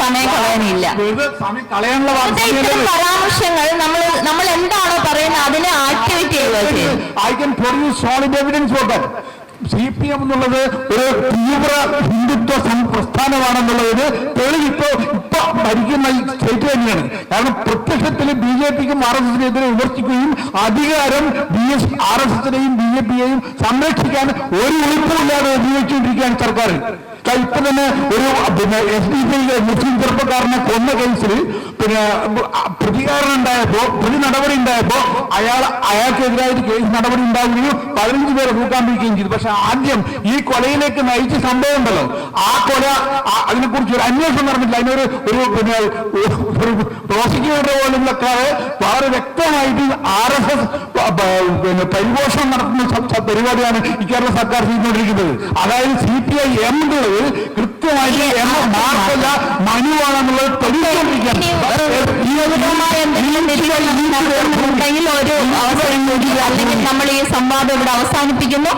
സമയം കളയാനില്ല. സമയം കളയാനുള്ള പരാമർശങ്ങൾ നമ്മൾ എന്താണോ പറയുന്നത് അതിനെ ആക്ടിവേറ്റ് ചെയ്യുക. I can produce solid evidence for that. CPM എന്നുള്ളത് ഒരു തീവ്ര ഹിന്ദുത്വ പ്രസ്ഥാനമാണെന്നുള്ളതിന് തെളിവിപ്പോ ഭരിക്കുന്ന ഈ സ്റ്റേറ്റ് തന്നെയാണ്. കാരണം പ്രത്യക്ഷത്തിൽ BJPക്കും RSSനെതിരെ വിമർശിക്കുകയും അധികാരം RSSനെയും BJPയെയും സംരക്ഷിക്കാൻ ഒരു ഒളിപ്പുമില്ലാതെ ഉപയോഗിച്ചുകൊണ്ടിരിക്കുകയാണ് സർക്കാർ. ഇപ്പൊ തന്നെ ഒരു പിന്നെ SDPI മുസ്ലിം ചെറുപ്പക്കാരനെ കൊന്ന കേസിൽ പിന്നെ പ്രതി നടപടി ഉണ്ടായപ്പോ അയാൾക്കെതിരായിട്ട് കേസ് നടപടി ഉണ്ടാവുകയും 15 പേരെ തൂക്കാൻ പിടിക്കുകയും ചെയ്തു. പക്ഷെ ആദ്യം ഈ കൊലയിലേക്ക് നയിച്ച സംഭവം ഉണ്ടല്ലോ, ആ കൊല അതിനെക്കുറിച്ച് ഒരു അന്വേഷണം നടന്നിട്ടില്ല. അതിനൊരു പിന്നെ ഒരു പ്രോസിക്യൂട്ടർ പോലുള്ള വളരെ വ്യക്തമായിട്ട് RSS പിന്നെ പരിപോഷണം നടത്തുന്ന പരിപാടിയാണ് ഈ കേരള സർക്കാർ ചെയ്തുകൊണ്ടിരിക്കുന്നത്. അതായത് CPIM എന്നുള്ളത് കൃത്യമായിട്ട് മാർക്കല്ല മനുവാണെന്നുള്ളത് തെളിയിച്ചുകൊണ്ടിരിക്കുകയാണ്. നമ്മൾ ഈ സംവാദം ഇവിടെ അവസാനിപ്പിക്കുന്നു.